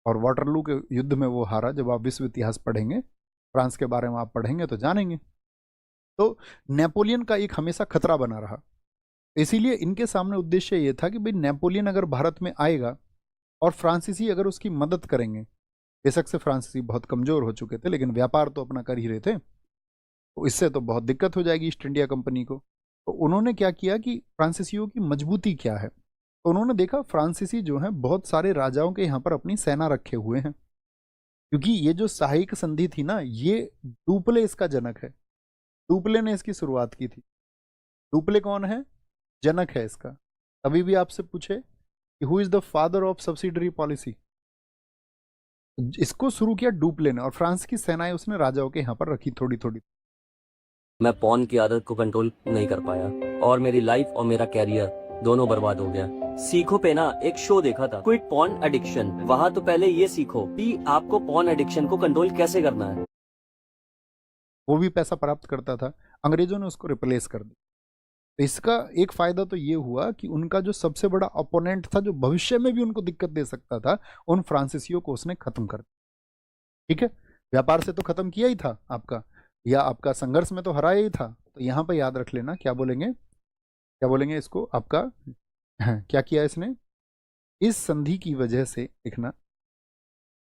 और वाटरलू के युद्ध में वो हारा। जब आप विश्व इतिहास पढ़ेंगे, फ्रांस के बारे में आप पढ़ेंगे तो जानेंगे। तो नेपोलियन का एक हमेशा खतरा बना रहा, इसीलिए इनके सामने उद्देश्य ये था कि भाई नेपोलियन अगर भारत में आएगा और फ्रांसीसी अगर उसकी मदद करेंगे, बेशक से फ्रांसीसी बहुत कमजोर हो चुके थे लेकिन व्यापार तो अपना कर ही रहे थे, तो इससे तो बहुत दिक्कत हो जाएगी ईस्ट इंडिया कंपनी को। तो उन्होंने क्या किया कि फ्रांसीसियों की मजबूती क्या है, तो उन्होंने देखा फ्रांसीसी जो है बहुत सारे राजाओं के यहाँ पर अपनी सेना रखे हुए हैं, क्योंकि ये जो सहायक संधि थी ना, ये डुप्ले इसका जनक है। डुप्ले ने इसकी शुरुआत की थी। डुप्ले कौन है? जनक है इसका। अभी भी आपसे पूछे कि who is the father of subsidiary policy, इसको शुरू किया डुप्ले ने, और फ्रांस की सेनाएं उसने राजाओं के यहाँ पर रखी थोड़ी थोड़ी। मैं पॉन की आदत को कंट्रोल नहीं कर पाया और मेरी लाइफ और मेरा कैरियर दोनों बर्बाद हो गया। सीखो पे ना एक शो देखा था, क्विट पॉन एडिक्शन। वहाँ तो पहले ये सीखो कि आपको पॉन एडिक्शन को कंट्रोल कैसे करना है। वो भी पैसा प्राप्त करता था, अंग्रेजों ने उसको रिप्लेस कर दिया। तो इसका एक फायदा तो ये हुआ कि उनका जो सबसे बड़ा अपोनेंट था, जो भविष्य में भी उनको दिक्कत दे सकता था, उन फ्रांसीसियों को उसने खत्म कर दिया। ठीक है, व्यापार से तो खत्म किया ही था आपका, या आपका संघर्ष में तो हराया ही था। तो यहां पर याद रख लेना, क्या बोलेंगे, क्या बोलेंगे इसको आपका क्या किया इसने, इस संधि की वजह से, लिखना,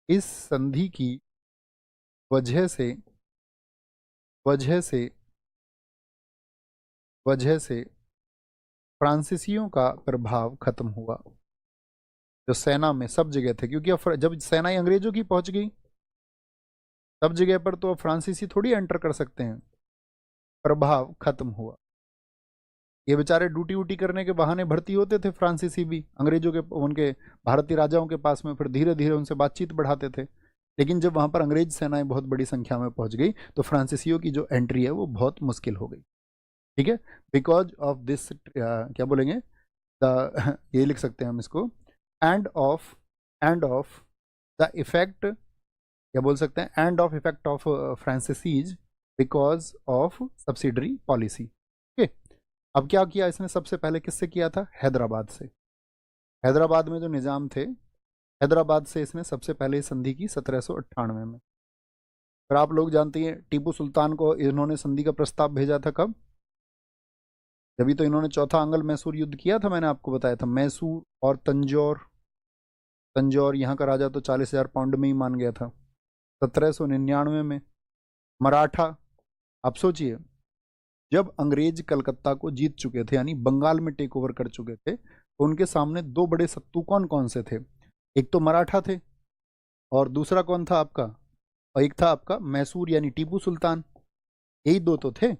इस संधि की वजह से वजह से वजह से फ्रांसीसियों का प्रभाव खत्म हुआ, जो सेना में सब जगह थे। क्योंकि अब जब सेनाएं अंग्रेजों की पहुंच गई सब जगह पर, तो अब फ्रांसीसी थोड़ी एंटर कर सकते हैं। प्रभाव खत्म हुआ। ये बेचारे ड्यूटी वूटी करने के बहाने भर्ती होते थे फ्रांसीसी भी अंग्रेजों के, उनके भारतीय राजाओं के पास में, फिर धीरे धीरे उनसे बातचीत बढ़ाते थे। लेकिन जब वहां पर अंग्रेज सेनाएं बहुत बड़ी संख्या में पहुंच गई, तो फ्रांसीसियों की जो एंट्री है वो बहुत मुश्किल हो गई। ठीक है, बिकॉज ऑफ दिस, क्या बोलेंगे, द ये लिख सकते हैं हम इसको, एंड ऑफ द इफेक्ट, क्या बोल सकते हैं, एंड ऑफ इफेक्ट ऑफ फ्रांसीसीज because of subsidiary policy. Okay, अब क्या किया इसने, सबसे पहले किससे किया था, हैदराबाद से। हैदराबाद में जो निजाम थे, हैदराबाद से इसने सबसे पहले संधि की 1798 में। फिर आप लोग जानते हैं टीपू सुल्तान को इन्होंने संधि का प्रस्ताव भेजा था कब, जभी तो इन्होंने चौथा आंग्ल मैसूर युद्ध किया था, मैंने आपको बताया था। मैसूर और तंजौर, तंजौर यहाँ का राजा तो 40,000 पाउंड में ही मान गया था। 1799 में मराठा, आप सोचिए, जब अंग्रेज कलकत्ता को जीत चुके थे, यानी बंगाल में टेक ओवर कर चुके थे, तो उनके सामने दो बड़े शत्रु कौन कौन से थे, एक तो मराठा थे, और दूसरा कौन था आपका, और एक था आपका मैसूर यानी टीपू सुल्तान। यही दो तो थे।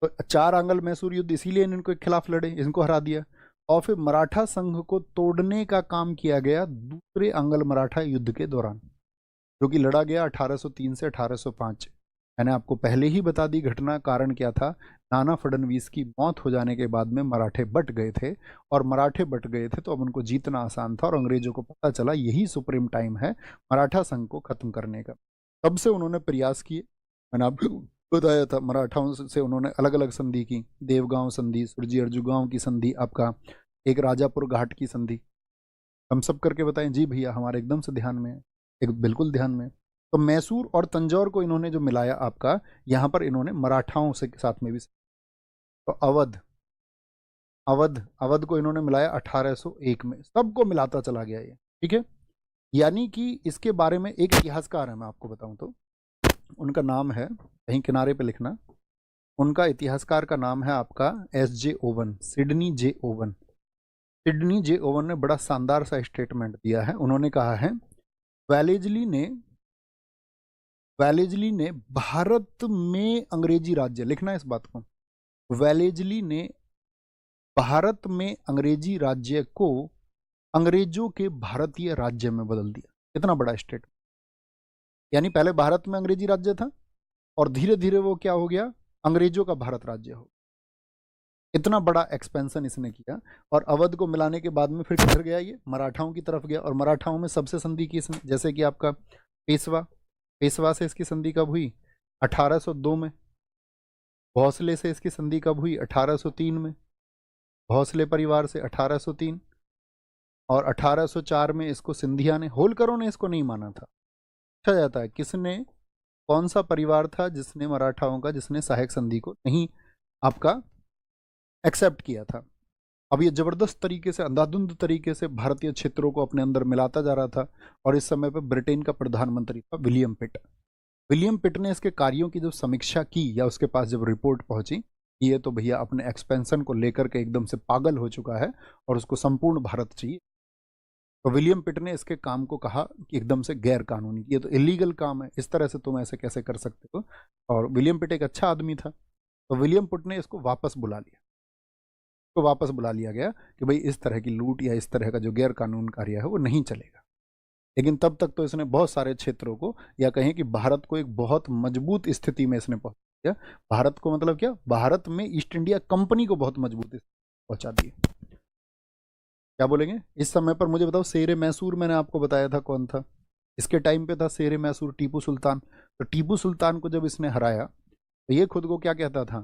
तो 4 आंगल मैसूर युद्ध इसीलिए इनको के खिलाफ लड़े, इनको हरा दिया। और फिर मराठा संघ को तोड़ने का काम किया गया दूसरे आंगल मराठा युद्ध के दौरान, जो कि लड़ा गया 1803 से 1805। मैंने आपको पहले ही बता दी घटना, कारण क्या था, नाना फडणवीस की मौत हो जाने के बाद में मराठे बट गए थे, और मराठे बट गए थे तो अब उनको जीतना आसान था, और अंग्रेजों को पता चला यही सुप्रीम टाइम है मराठा संघ को खत्म करने का। तब से उन्होंने प्रयास किए, मैंने आपको बताया था, मराठाओं से उन्होंने अलग अलग संधि की, देवगांव संधि, सुरजी अर्जुगांव की संधि, आपका एक राजापुर घाट की संधि। हम सब करके बताएं, जी भैया हमारे एकदम से ध्यान में है, एक बिल्कुल ध्यान में। तो मैसूर और तंजौर को इन्होंने जो मिलाया आपका, यहाँ पर इन्होंने मराठाओं से साथ में भी, तो अवध, अवध को इन्होंने मिलाया 1801 में, सबको मिलाता चला गया ये। ठीक है, यानी कि इसके बारे में एक इतिहासकार है, मैं आपको बताऊं तो उनका नाम है, कहीं किनारे पे लिखना, उनका इतिहासकार का नाम है आपका SJ ओवन, सिडनी जे ओवन। सिडनी जे ओवन ने बड़ा शानदार सा स्टेटमेंट दिया है। उन्होंने कहा है, वेलेजली ने भारत में अंग्रेजी राज्य, लिखना है इस बात को, वेलेजली ने भारत में अंग्रेजी राज्य को अंग्रेजों के भारतीय राज्य में बदल दिया। कितना बड़ा स्टेट, यानी पहले भारत में अंग्रेजी राज्य था और धीरे धीरे वो क्या हो गया, अंग्रेजों का भारत राज्य हो। इतना बड़ा एक्सपेंशन इसने किया, और अवध को मिलाने के बाद में फिर किधर गया, ये मराठाओं की तरफ गया। और मराठाओं में सबसे संधि की, जैसे कि आपका पेशवा से इसकी संधि कब हुई, 1802 में। भोसले से इसकी संधि कब हुई, 1803 में। भोसले परिवार से 1803, और 1804 में इसको सिंधिया ने, होलकरों ने इसको नहीं माना था। पूछा जाता है किसने, कौन सा परिवार था जिसने मराठाओं का, जिसने सहायक संधि को नहीं आपका एक्सेप्ट किया था। अब ये जबरदस्त तरीके से, अंधाधुंध तरीके से भारतीय क्षेत्रों को अपने अंदर मिलाता जा रहा था। और इस समय पर ब्रिटेन का प्रधानमंत्री था विलियम पिट। विलियम पिट ने इसके कार्यों की जब समीक्षा की, या उसके पास जब रिपोर्ट पहुंची, ये तो भैया अपने एक्सपेंशन को लेकर के एकदम से पागल हो चुका है और उसको संपूर्ण भारत चाहिए, तो विलियम पिट ने इसके काम को कहा कि एकदम से गैर कानूनी, ये तो इलीगल काम है, इस तरह से तुम ऐसे कैसे कर सकते हो। और विलियम पिट एक अच्छा आदमी था, तो विलियम पिट ने इसको वापस बुला लिया। उसको वापस बुला लिया गया कि भाई इस तरह की लूट या इस तरह का जो गैर कानून कार्य है वो नहीं चलेगा। लेकिन तब तक तो इसने बहुत सारे क्षेत्रों को, या कहें कि भारत को एक बहुत मजबूत स्थिति में इसने पहुंचा दिया। भारत को मतलब क्या, भारत में ईस्ट इंडिया कंपनी को बहुत मजबूत स्थिति में पहुंचा दिया। क्या बोलेंगे इस समय पर, मुझे बताओ शेर मैसूर मैंने आपको बताया था कौन था, इसके टाइम पे था शेर मैसूर टीपू सुल्तान। तो टीपू सुल्तान को जब इसने हराया तो ये खुद को क्या कहता था,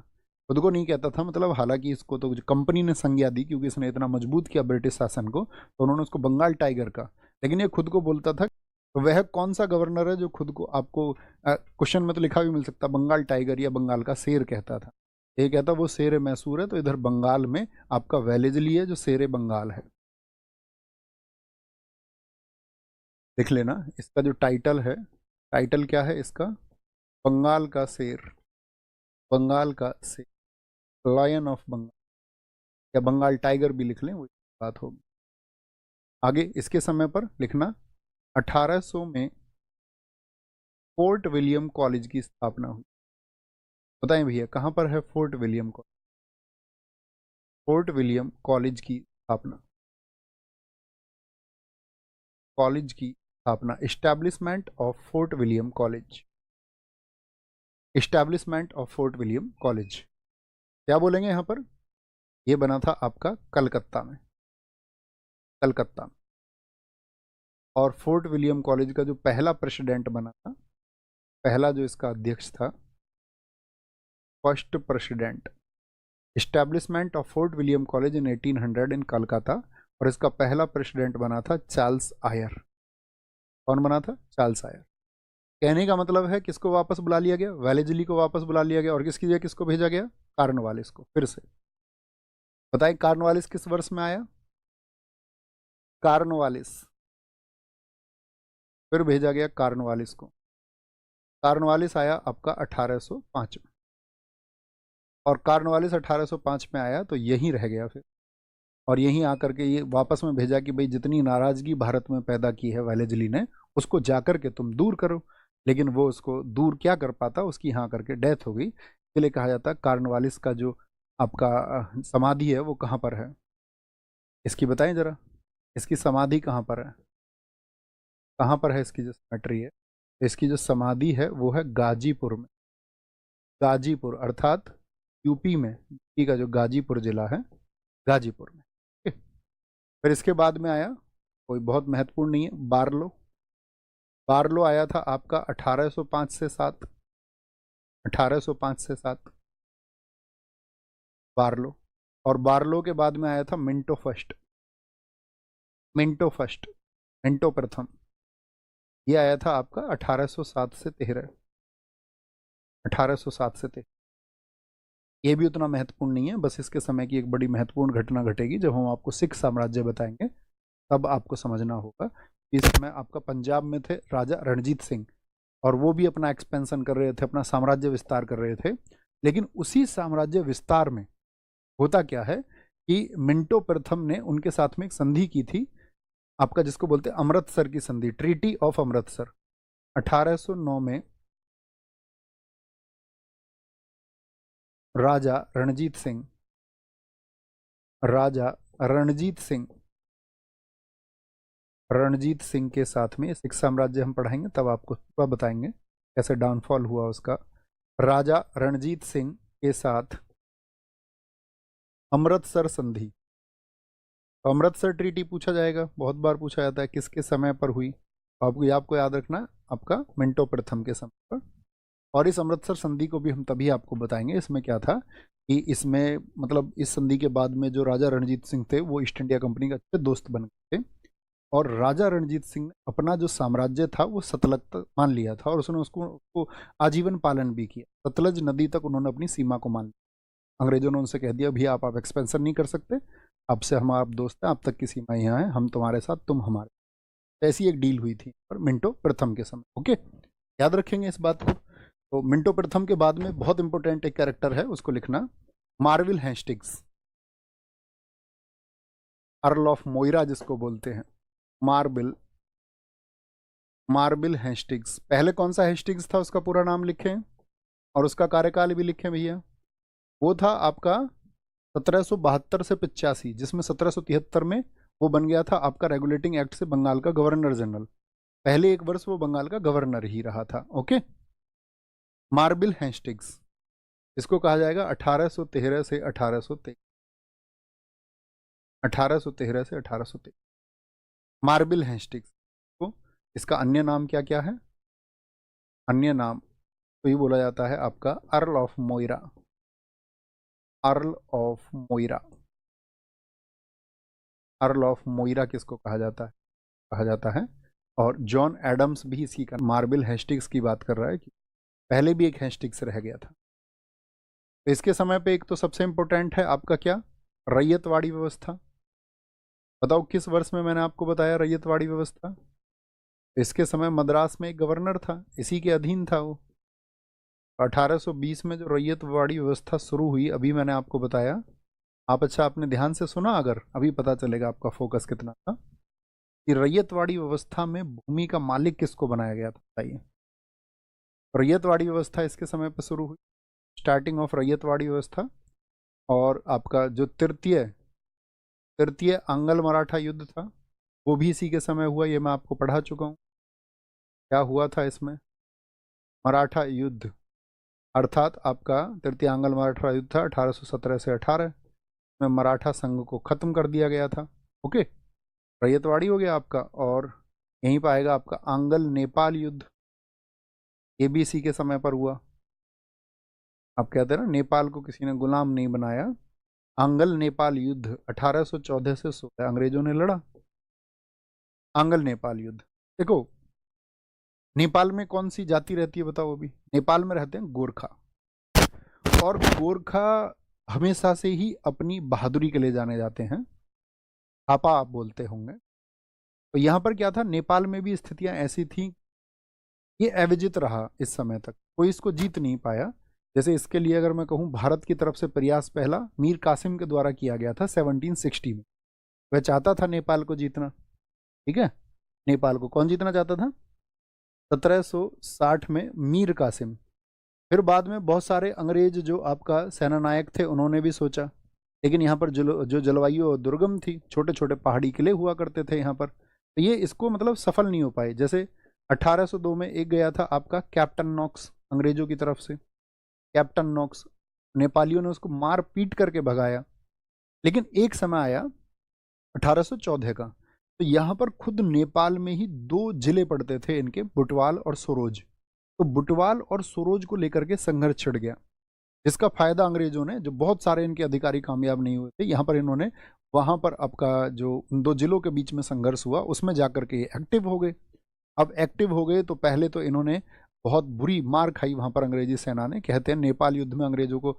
खुद को नहीं कहता था, मतलब हालांकि इसको तो कंपनी ने संज्ञा दी क्योंकि इसने इतना मजबूत किया ब्रिटिश शासन को, तो उन्होंने उसको बंगाल टाइगर का, लेकिन ये खुद को बोलता था। तो वह कौन सा गवर्नर है जो खुद को, आपको क्वेश्चन में तो लिखा भी मिल सकता, बंगाल टाइगर या बंगाल का शेर कहता था। ये कहता वो शेर मैसूर है, तो इधर बंगाल में आपका वेलेजली है जो शेर बंगाल है। लिख लेना इसका जो टाइटल है, टाइटल क्या है इसका, बंगाल का शेर, बंगाल का शेर, लायन ऑफ बंगाल, या बंगाल टाइगर भी लिख लें, वही बात होगी। आगे इसके समय पर लिखना 1800 में फोर्ट विलियम कॉलेज की स्थापना हुई। बताएं भैया कहां पर है fort William college, fort William college की स्थापना, कॉलेज की स्थापना, establishment of fort William college, establishment of fort William college. क्या बोलेंगे यहां पर, यह बना था आपका कलकत्ता में, कलकत्ता में। और फोर्ट विलियम कॉलेज का जो पहला प्रेसिडेंट बना था, पहला जो इसका अध्यक्ष था, first president, establishment of fort William college in 1800 इन कलकत्ता, और इसका पहला प्रेसिडेंट बना था चार्ल्स आयर। कौन बना था, चार्ल्स आयर। कहने का मतलब है किसको वापस बुला लिया गया, वेलेजली को वापस बुला लिया गया, और किसकी जगह किसको भेजा गया, कार्नवालिस को। फिर से बताइए कार्नवालिस किस वर्ष में आया, कार्नवालिस, फिर भेजा गया कार्नवालिस को। कार्नवालिस आया आपका 1805 में, और कार्नवालिस 1805 में आया तो यहीं रह गया फिर, और यहीं आकर के ये वापस में भेजा कि भाई जितनी नाराजगी भारत में पैदा की है वेलेजली ने, उसको जाकर के तुम दूर करो। लेकिन वो उसको दूर क्या कर पाता, उसकी यहाँ करके डेथ हो गई। इसलिए कहा जाता है कार्नवालिस का जो आपका समाधि है वो कहाँ पर है, इसकी बताएं जरा, इसकी समाधि कहाँ पर है, कहाँ पर है इसकी जो सिमेट्री है, इसकी जो समाधि है वो है गाजीपुर में, गाजीपुर अर्थात यूपी में, यूपी का जो गाजीपुर जिला है, गाजीपुर में। फिर इसके बाद में आया, कोई बहुत महत्वपूर्ण नहीं है, बार्लो। बार्लो आया था आपका 1805 से 7, 1805 से 7 बार्लो। और बार्लो के बाद में आया था Minto first, Minto first, Minto प्रथम। ये आया था आपका 1807 से 13, 1807 से 13। ये भी उतना महत्वपूर्ण नहीं है, बस इसके समय की एक बड़ी महत्वपूर्ण घटना घटेगी जब हम आपको सिख साम्राज्य बताएंगे, तब आपको समझना होगा। इस समय आपका पंजाब में थे राजा रणजीत सिंह, और वो भी अपना एक्सपेंशन कर रहे थे, अपना साम्राज्य विस्तार कर रहे थे। लेकिन उसी साम्राज्य विस्तार में होता क्या है कि मिंटो प्रथम ने उनके साथ में एक संधि की थी, आपका जिसको बोलते हैं अमृतसर की संधि, ट्रीटी ऑफ अमृतसर। 1809 में राजा रणजीत सिंह, राजा रणजीत सिंह, रणजीत सिंह के साथ में सिख साम्राज्य हम पढ़ाएंगे, तब आपको पूरा बताएंगे कैसे डाउनफॉल हुआ उसका। राजा रणजीत सिंह के साथ अमृतसर संधि, तो अमृतसर ट्रीटी पूछा जाएगा, बहुत बार पूछा जाता है किसके समय पर हुई, तो आपको याद रखना आपका मिंटो प्रथम के समय पर। और इस अमृतसर संधि को भी हम तभी आपको बताएंगे, इसमें क्या था कि इसमें मतलब इस संधि के बाद में जो राजा रणजीत सिंह थे वो ईस्ट इंडिया कंपनी के अच्छे दोस्त बन गए थे, और राजा रणजीत सिंह ने अपना जो साम्राज्य था वो सतलज तक मान लिया था, और उसने उसको आजीवन पालन भी किया। सतलज नदी तक उन्होंने अपनी सीमा को मान लिया। अंग्रेजों ने उनसे कह दिया भैया आप एक्सपेंशन नहीं कर सकते, आपसे हम आप दोस्त हैं, आप तक की सीमा यहाँ है, हम तुम्हारे साथ तुम हमारे। ऐसी एक डील हुई थी और मिंटो प्रथम के समय। ओके, याद रखेंगे इस बात को। तो मिंटो प्रथम के बाद में बहुत इंपॉर्टेंट एक कैरेक्टर है, उसको लिखना, मार्विल हेस्टिंग्स, अर्ल ऑफ मोइरा जिसको बोलते हैं, मार्बिल हेस्टिंग्स। पहले कौन सा हेस्टिंग्स था उसका पूरा नाम लिखें और उसका कार्यकाल भी लिखें भैया। वो था आपका 1772 से 85, जिसमें 1773 में वो बन गया था आपका रेगुलेटिंग एक्ट से बंगाल का गवर्नर जनरल। पहले एक वर्ष वो बंगाल का गवर्नर ही रहा था। ओके। मार्बिल हेस्टिंग्स, इसको कहा जाएगा 1813 से 1823, 1813 से 1823। मार्बिल हेस्टिंग्स को, इसका अन्य नाम क्या क्या है? अन्य नाम तो ये बोला जाता है आपका earl of Moira, earl of Moira. Earl of Moira किसको कहा जाता है? कहा जाता है। और जॉन एडम्स भी इसी का मार्बिल हेस्टिंग्स की बात कर रहा है कि पहले भी एक हेस्टिंग्स रह गया था। तो इसके समय पे एक तो सबसे इंपॉर्टेंट है आपका क्या? रैयतवाड़ी व्यवस्था। बताओ किस वर्ष में मैंने आपको बताया रैयतवाड़ी व्यवस्था? इसके समय मद्रास में एक गवर्नर था, इसी के अधीन था वो। 1820 में जो रैयतवाड़ी व्यवस्था शुरू हुई, अभी मैंने आपको बताया। आप अच्छा आपने ध्यान से सुना, अगर अभी पता चलेगा आपका फोकस कितना था कि रैयतवाड़ी व्यवस्था में भूमि का मालिक किसको बनाया गया था। बताइए। रैयतवाड़ी व्यवस्था इसके समय पर शुरू हुई, स्टार्टिंग ऑफ रैयतवाड़ी व्यवस्था। और आपका जो तृतीय आंग्ल मराठा युद्ध था वो भी इसी के समय हुआ, ये मैं आपको पढ़ा चुका हूँ। क्या हुआ था इसमें? मराठा युद्ध, अर्थात आपका तृतीय आंग्ल मराठा युद्ध था 1817 से 18 में मराठा संघ को खत्म कर दिया गया था। ओके, रैयतवाड़ी हो गया आपका। और यहीं पर आएगा आपका आंग्ल नेपाल युद्ध, ये भी इसी के समय पर हुआ। आप कहते हैं ना नेपाल को किसी ने गुलाम नहीं बनाया। आंग्ल नेपाल युद्ध 1814 से 16 अंग्रेजों ने लड़ा। आंग्ल नेपाल युद्ध। देखो नेपाल में कौन सी जाति रहती है बताओ? अभी नेपाल में रहते हैं गोरखा। और गोरखा हमेशा से ही अपनी बहादुरी के लिए जाने जाते हैं, थापा आप बोलते होंगे। तो यहाँ पर क्या था, नेपाल में भी स्थितियां ऐसी थी, ये अविजित रहा इस समय तक, कोई इसको जीत नहीं पाया। जैसे इसके लिए अगर मैं कहूँ, भारत की तरफ से प्रयास पहला मीर कासिम के द्वारा किया गया था 1760 में। वह चाहता था नेपाल को जीतना, ठीक है। नेपाल को कौन जीतना चाहता था? 1760 में मीर कासिम। फिर बाद में बहुत सारे अंग्रेज जो आपका सेनानायक थे उन्होंने भी सोचा, लेकिन यहाँ पर जो जलवायु दुर्गम थी, छोटे छोटे पहाड़ी किले हुआ करते थे यहाँ पर, तो ये इसको मतलब सफल नहीं हो पाए। जैसे 1802 में एक गया था आपका कैप्टन नॉक्स, अंग्रेजों की तरफ से कैप्टन नॉक्स, नेपालियों ने उसको मार पीट करके भगाया। लेकिन एक समय आया 1814 का, तो यहाँ पर खुद नेपाल में ही दो जिले पड़ते थे इनके, बुटवाल और सरोज। तो बुटवाल और सरोज को लेकर के संघर्ष छिड़ गया, जिसका फायदा अंग्रेजों ने, जो बहुत सारे इनके अधिकारी कामयाब नहीं हुए थे, यहाँ पर इन्होंने वहां पर आपका जो उन दो जिलों के बीच में संघर्ष हुआ उसमें जाकर के एक्टिव हो गए। अब एक्टिव हो गए तो पहले तो इन्होंने बहुत बुरी मार खाई वहां पर अंग्रेजी सेना ने। कहते हैं नेपाल युद्ध में अंग्रेजों को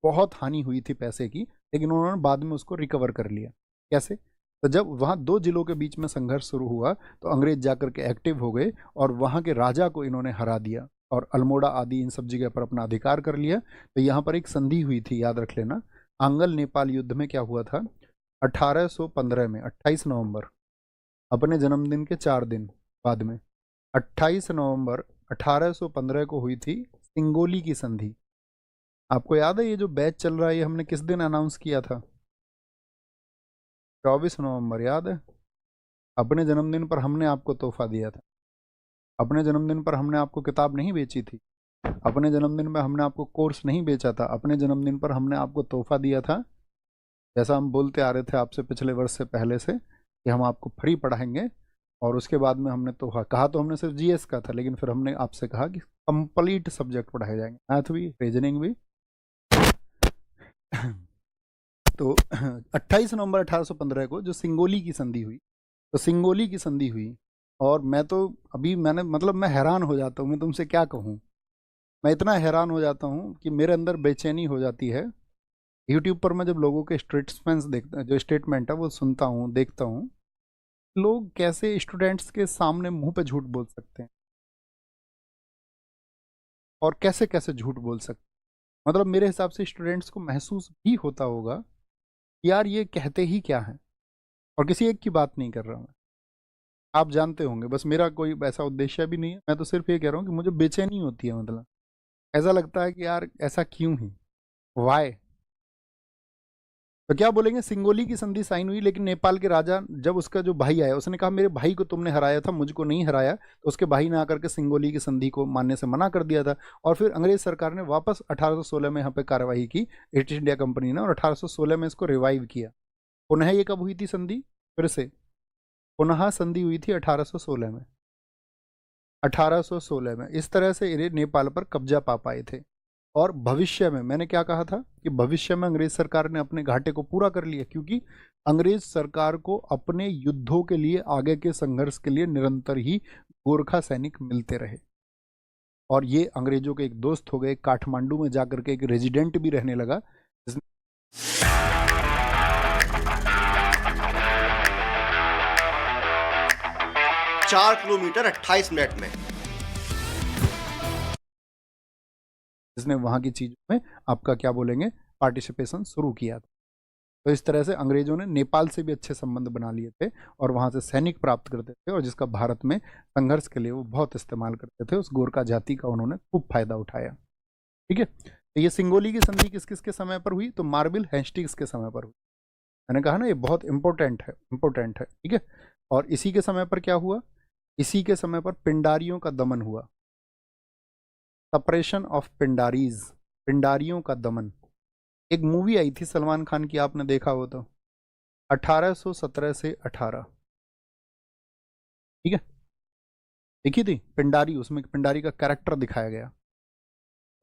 बहुत हानि हुई थी पैसे की, लेकिन उन्होंने बाद में उसको रिकवर कर लिया। कैसे? तो जब वहां दो जिलों के बीच में संघर्ष शुरू हुआ तो अंग्रेज जाकर के एक्टिव हो गए और वहां के राजा को इन्होंने हरा दिया और अल्मोड़ा आदि इन सब जगह पर अपना अधिकार कर लिया। तो यहाँ पर एक संधि हुई थी, याद रख लेना। आंग्ल नेपाल युद्ध में क्या हुआ था? 1815 में 28 नवंबर, अपने जन्मदिन के 4 दिन बाद में 28 नवंबर 1815 को हुई थी सिंगोली की संधि। आपको याद है ये जो बैच चल रहा है ये हमने किस दिन अनाउंस किया था? 24 नवंबर, याद है? अपने जन्मदिन पर हमने आपको तोहफा दिया था। अपने जन्मदिन पर हमने आपको किताब नहीं बेची थी, अपने जन्मदिन में हमने आपको कोर्स नहीं बेचा था, अपने जन्मदिन पर हमने आपको तोहफा दिया था। जैसा हम बोलते आ रहे थे आपसे पिछले वर्ष से पहले से कि हम आपको फ्री पढ़ाएंगे, और उसके बाद में हमने तोहफा कहा तो हमने सिर्फ जीएस का था, लेकिन फिर हमने आपसे कहा कि कंप्लीट सब्जेक्ट पढ़ाए जाएंगे, मैथ भी, रीजनिंग भी। तो 28 नवंबर 1815 को जो सिंगोली की संधि हुई, तो सिंगोली की संधि हुई, और मैं तो अभी मैंने मतलब मैं हैरान हो जाता हूँ, मैं तुमसे क्या कहूँ, मैं इतना हैरान हो जाता हूँ कि मेरे अंदर बेचैनी हो जाती है। यूट्यूब पर मैं जब लोगों के स्टेटमेंट्स देखता, जो स्टेटमेंट है वो सुनता हूँ, देखता हूँ, लोग कैसे स्टूडेंट्स के सामने मुंह पे झूठ बोल सकते हैं और कैसे कैसे झूठ बोल सकते हैं। मतलब मेरे हिसाब से स्टूडेंट्स को महसूस भी होता होगा कि यार ये कहते ही क्या है, और किसी एक की बात नहीं कर रहा मैं, आप जानते होंगे। बस मेरा कोई ऐसा उद्देश्य भी नहीं है, मैं तो सिर्फ ये कह रहा हूँ कि मुझे बेचैनी होती है। मतलब ऐसा लगता है कि यार ऐसा क्यों है, वाई। तो क्या बोलेंगे, सिंगोली की संधि साइन हुई, लेकिन नेपाल के राजा, जब उसका जो भाई आया उसने कहा मेरे भाई को तुमने हराया था, मुझको नहीं हराया, तो उसके भाई ने आकर के सिंगोली की संधि को मानने से मना कर दिया था। और फिर अंग्रेज सरकार ने वापस 1816 में यहाँ पे कार्रवाई की ईस्ट इंडिया कंपनी ने, और 1816 में इसको रिवाइव किया। पुनः ये कब हुई थी संधि, फिर से पुनः संधि हुई थी 1816 में। 1816 में इस तरह से ये नेपाल पर कब्जा पा पाए थे। और भविष्य में मैंने क्या कहा था कि भविष्य में अंग्रेज सरकार ने अपने घाटे को पूरा कर लिया, क्योंकि अंग्रेज सरकार को अपने युद्धों के लिए, आगे के संघर्ष के लिए निरंतर ही गोरखा सैनिक मिलते रहे। और ये अंग्रेजों के एक दोस्त हो गए, काठमांडू में जाकर के एक रेजिडेंट भी रहने लगा। 4 किलोमीटर 28 मिनट में, जिसने वहां की चीजों में आपका क्या बोलेंगे पार्टिसिपेशन शुरू किया था। तो इस तरह से अंग्रेजों ने नेपाल से भी अच्छे संबंध बना लिए थे और वहां से सैनिक प्राप्त करते थे, और जिसका भारत में संघर्ष के लिए वो बहुत इस्तेमाल करते थे। उस गोरखा जाति का उन्होंने खूब फायदा उठाया। ठीक है, तो ये सिंगोली की संधि किस किस के समय पर हुई, तो मार्बिल हेस्टिंग्स के समय पर हुई। मैंने कहा ना ये बहुत इंपॉर्टेंट है, इंपॉर्टेंट है। ठीक है, और इसी के समय पर क्या हुआ, इसी के समय पर पिंडारियों का दमन हुआ, सप्रेशन ऑफ पिंडारीज, पिंडारियों का दमन। एक मूवी आई थी सलमान खान की, आपने देखा हो तो, 1817 से 18। ठीक है, देखी थी पिंडारी, उसमें पिंडारी का कैरेक्टर दिखाया गया।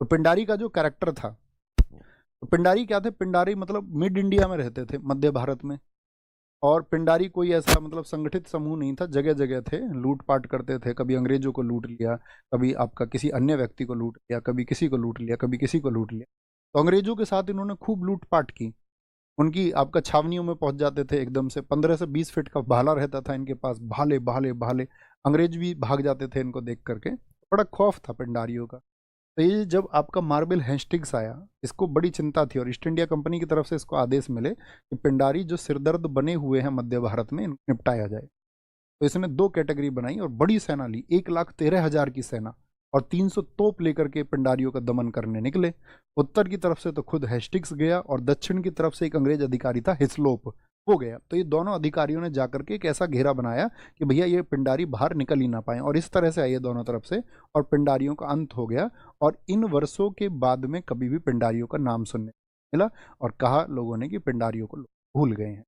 तो पिंडारी का जो कैरेक्टर था, तो पिंडारी क्या थे, पिंडारी मतलब मिड इंडिया में रहते थे, मध्य भारत में। और पिंडारी कोई ऐसा मतलब संगठित समूह नहीं था, जगह जगह थे, लूटपाट करते थे। कभी अंग्रेजों को लूट लिया, कभी आपका किसी अन्य व्यक्ति को लूट लिया, कभी किसी को लूट लिया, कभी किसी को लूट लिया। तो अंग्रेजों के साथ इन्होंने खूब लूटपाट की। उनकी आपका छावनियों में पहुंच जाते थे एकदम से, 15 से 20 फीट का भाला रहता था इनके पास, भाले भाले भाले। अंग्रेज भी भाग जाते थे इनको देख करके, बड़ा खौफ था पिंडारियों का। तो ये जब आपका मार्बिल हेस्टिंग्स आया, इसको बड़ी चिंता थी और ईस्ट इंडिया कंपनी की तरफ से इसको आदेश मिले कि पिंडारी जो सिरदर्द बने हुए हैं मध्य भारत में, इनको निपटाया जाए। तो इसने 2 कैटेगरी बनाई और बड़ी सेना ली, 1,13,000 की सेना, और 300 तोप लेकर के पिंडारियों का दमन करने निकले। उत्तर की तरफ से तो खुद हेस्टिंग्स गया, और दक्षिण की तरफ से एक अंग्रेज अधिकारी था हिस्लोप, वो गया। तो ये दोनों अधिकारियों ने जाकर के एक ऐसा घेरा बनाया कि भैया ये पिंडारी बाहर निकल ही ना पाए, और इस तरह से आए दोनों तरफ से, और पिंडारियों का अंत हो गया। और इन वर्षों के बाद में कभी भी पिंडारियों का नाम सुनने मिला, और कहा लोगों ने कि पिंडारियों को भूल गए हैं।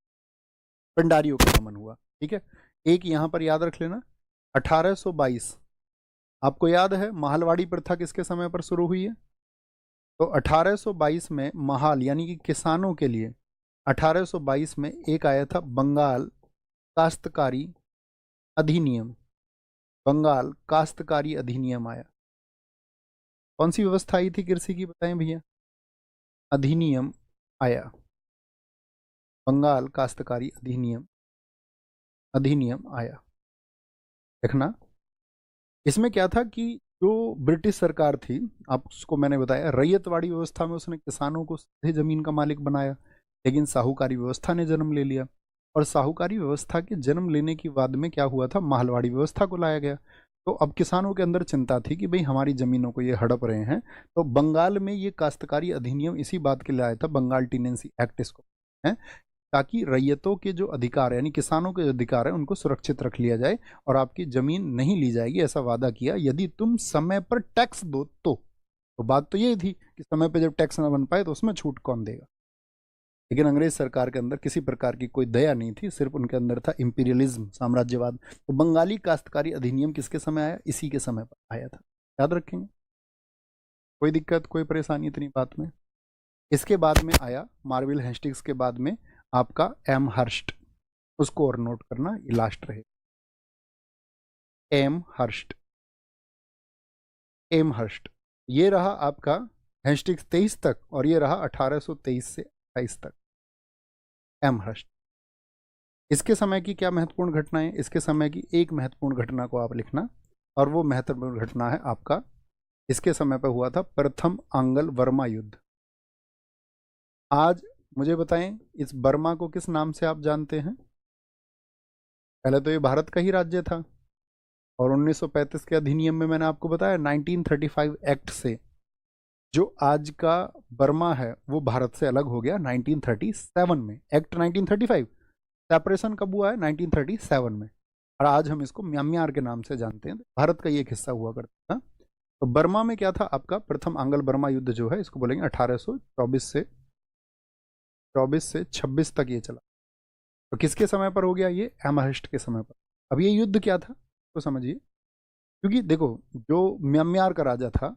पिंडारियों का दमन हुआ। ठीक है, एक यहां पर याद रख लेना, 1822 आपको याद है महालवाड़ी प्रथा किसके समय पर शुरू हुई है, तो 1822 में महाल यानी कि किसानों के लिए 1822 में एक आया था बंगाल काश्तकारी अधिनियम। बंगाल काश्तकारी अधिनियम आया। कौन सी व्यवस्था आई थी कृषि की, बताएं भैया, अधिनियम आया, बंगाल काश्तकारी अधिनियम, अधिनियम आया। देखना इसमें क्या था कि जो ब्रिटिश सरकार थी, आपको मैंने बताया रैयतवाड़ी व्यवस्था में उसने किसानों को सीधे जमीन का मालिक बनाया, लेकिन साहूकारी व्यवस्था ने जन्म ले लिया। और साहूकारी व्यवस्था के जन्म लेने के बाद में क्या हुआ था, माहलवाड़ी व्यवस्था को लाया गया। तो अब किसानों के अंदर चिंता थी कि भाई हमारी जमीनों को ये हड़प रहे हैं। तो बंगाल में ये काश्तकारी अधिनियम इसी बात के लिए आया था, बंगाल टीनेंसी एक्ट इसको है, ताकि रैयतों के जो अधिकार है यानी किसानों के जो अधिकार है उनको सुरक्षित रख लिया जाए, और आपकी जमीन नहीं ली जाएगी, ऐसा वादा किया यदि तुम समय पर टैक्स दो तो बात तो ये थी कि समय पर जब टैक्स ना बन पाए तो उसमें छूट कौन देगा। लेकिन अंग्रेज सरकार के अंदर किसी प्रकार की कोई दया नहीं थी, सिर्फ उनके अंदर था इंपीरियलिज्म, साम्राज्यवाद। तो बंगाली काश्तकारी अधिनियम किसके समय आया, इसी के समय पर आया था, याद रखेंगे। कोई दिक्कत कोई परेशानी इतनी बात में। इसके बाद में आया मार्विल हेस्टिंग्स के बाद में आपका एम हर्स्ट, उसको और नोट करना, ये लास्ट रहे। एम हर्स्ट, एम हर्स्ट, ये रहा आपका हेस्टिंग्स 23 तक, और ये रहा 1823 से 28 तक एम हर्स्ट। इसके समय की क्या महत्वपूर्ण घटनाएं, इसके समय की एक महत्वपूर्ण घटना को आप लिखना, और वो महत्वपूर्ण घटना है आपका, इसके समय पर हुआ था प्रथम आंग्ल वर्मा युद्ध। आज मुझे बताएं इस बर्मा को किस नाम से आप जानते हैं। पहले तो ये भारत का ही राज्य था, और 1935 के अधिनियम में मैंने आपको बताया 1935 एक्ट से जो आज का बर्मा है वो भारत से अलग हो गया 1937 में। एक्ट 1935, सेपरेशन कब हुआ है? 1937 में। और आज हम इसको म्यांमार के नाम से जानते हैं। भारत का ये एक हिस्सा हुआ करता था। तो बर्मा में क्या था आपका? प्रथम आंग्ल बर्मा युद्ध जो है इसको बोलेंगे 1824 से 26 तक ये चला। तो किसके समय पर हो गया ये? एमहर्स्ट के समय पर। अब ये युद्ध क्या था तो समझिए, क्योंकि देखो जो म्यांमार का राजा था,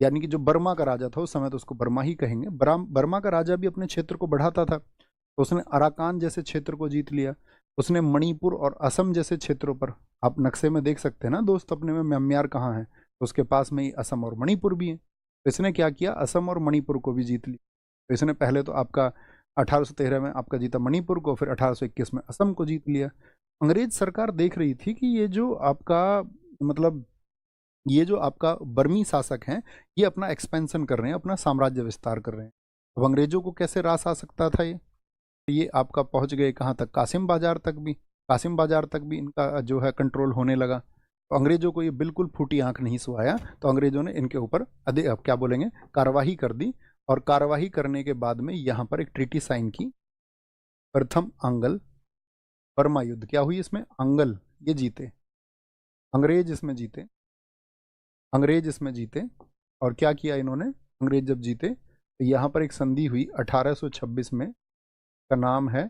यानी कि जो बर्मा का राजा था उस समय, तो उसको बर्मा ही कहेंगे। बर्मा का राजा भी अपने क्षेत्र को बढ़ाता था, तो उसने अराकान जैसे क्षेत्र को जीत लिया। उसने मणिपुर और असम जैसे क्षेत्रों पर, आप नक्शे में देख सकते हैं ना दोस्त अपने में, म्यांमार कहाँ है, तो उसके पास में ही असम और मणिपुर भी है। तो इसने क्या किया? असम और मणिपुर को भी जीत लिया। तो इसने पहले तो आपका 1813 में आपका जीता मणिपुर को, फिर 1821 में असम को जीत लिया। अंग्रेज सरकार देख रही थी कि ये जो आपका मतलब ये जो आपका बर्मी शासक हैं ये अपना एक्सपेंशन कर रहे हैं, अपना साम्राज्य विस्तार कर रहे हैं। अब अंग्रेजों को कैसे रास आ सकता था ये आपका पहुंच गए कहाँ तक? कासिम बाजार तक भी। कासिम बाजार तक भी इनका जो है कंट्रोल होने लगा। तो अंग्रेजों को ये बिल्कुल फूटी आंख नहीं सुहाया, तो अंग्रेजों ने इनके ऊपर अब क्या बोलेंगे, कार्रवाई कर दी। और कार्रवाई करने के बाद में यहाँ पर एक ट्रीटी साइन की, प्रथम आंग्ल बर्मा युद्ध। क्या हुई इसमें? आंग्ल ये जीते, अंग्रेज इसमें जीते, अंग्रेज इसमें जीते। और क्या किया इन्होंने? अंग्रेज जब जीते तो यहाँ पर एक संधि हुई 1826 में, का नाम है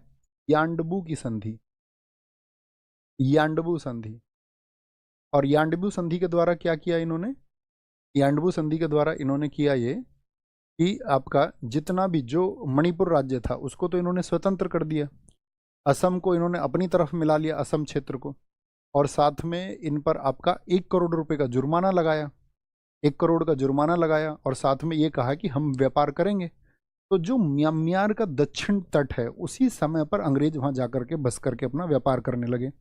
यांडबू की संधि, यांडबू संधि। और यांडबू संधि के द्वारा क्या किया इन्होंने? यांडबू संधि के द्वारा इन्होंने किया ये कि आपका जितना भी जो मणिपुर राज्य था उसको तो इन्होंने स्वतंत्र कर दिया, असम को इन्होंने अपनी तरफ मिला लिया, असम क्षेत्र को। और साथ में इन पर आपका 1 करोड़ रुपए का जुर्माना लगाया, 1 करोड़ का जुर्माना लगाया। और साथ में ये कहा कि हम व्यापार करेंगे। तो जो म्यांमार का दक्षिण तट है उसी समय पर अंग्रेज वहां जाकर के बस करके अपना व्यापार करने लगे।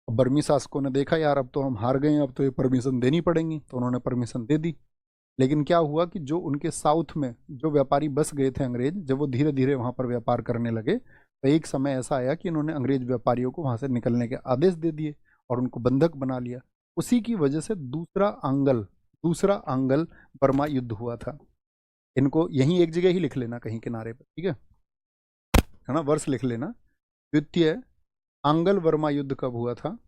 बर्मी शासकों ने देखा यार अब तो हम हार गए, अब तो ये परमिशन देनी पड़ेगी, तो उन्होंने परमिशन दे दी। लेकिन क्या हुआ कि जो उनके साउथ में जो व्यापारी बस गए थे अंग्रेज, जब वो धीरे धीरे वहां पर व्यापार करने लगे, तो एक समय ऐसा आया कि इन्होंने अंग्रेज व्यापारियों को वहां से निकलने के आदेश दे दिए और उनको बंधक बना लिया। उसी की वजह से दूसरा आंग्ल बर्मा युद्ध हुआ था। इनको यहीं एक जगह ही लिख लेना कहीं किनारे पर, ठीक है ना, वर्ष लिख लेना। द्वितीय आंग्ल बर्मा युद्ध कब हुआ था?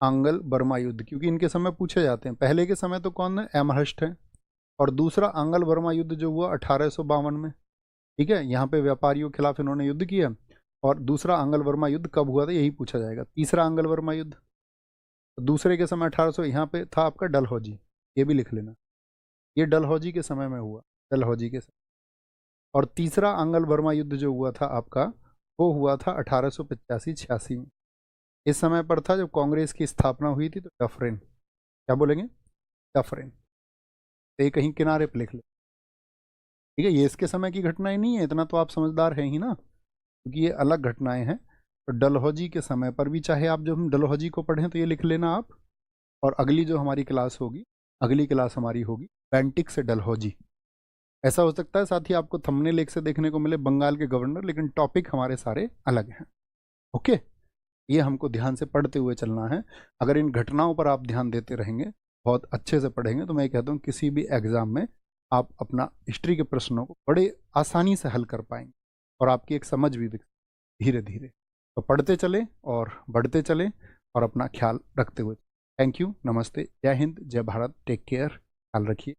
आंग्ल बर्मा युद्ध, क्योंकि इनके समय पूछे जाते हैं। पहले के समय तो कौन है? एमहर्स्ट है। और दूसरा आंग्ल बर्मा युद्ध जो हुआ 1852 में, ठीक है, यहाँ पे व्यापारियों के खिलाफ इन्होंने युद्ध किया। और दूसरा आंग्ल बर्मा युद्ध कब हुआ था यही पूछा जाएगा। तीसरा आंग्ल बर्मा युद्ध दूसरे के समय 1800, यहाँ पे था आपका डलहौजी, ये भी लिख लेना, ये डलहौजी के समय में हुआ, डलहौजी के समय। और तीसरा आंग्ल बर्मा युद्ध जो हुआ था आपका, वो हुआ था 1885-86 में। इस समय पर था जब कांग्रेस की स्थापना हुई थी। तो डफरेन, क्या बोलेंगे? डफरेन। तो ये कहीं किनारे पे लिख ले, ठीक है। ये इसके समय की घटनाएं नहीं है, इतना तो आप समझदार हैं ही ना, क्योंकि ये अलग घटनाएं हैं। तो डलहौजी के समय पर भी, चाहे आप जब हम डलहौजी को पढ़ें तो ये लिख लेना आप। और अगली जो हमारी क्लास होगी, अगली क्लास हमारी होगी बेंटिक से डलहौजी। ऐसा हो सकता है साथ ही आपको थंबनेल एक से देखने को मिले बंगाल के गवर्नर, लेकिन टॉपिक हमारे सारे अलग हैं। ओके, ये हमको ध्यान से पढ़ते हुए चलना है। अगर इन घटनाओं पर आप ध्यान देते रहेंगे, बहुत अच्छे से पढ़ेंगे, तो मैं कहता हूँ किसी भी एग्जाम में आप अपना हिस्ट्री के प्रश्नों को बड़े आसानी से हल कर पाएंगे और आपकी एक समझ भी धीरे धीरे। तो पढ़ते चले और बढ़ते चले और अपना ख्याल रखते हुए। थैंक यू, नमस्ते, जय हिंद, जय भारत, टेक केयर, ख्याल रखिए।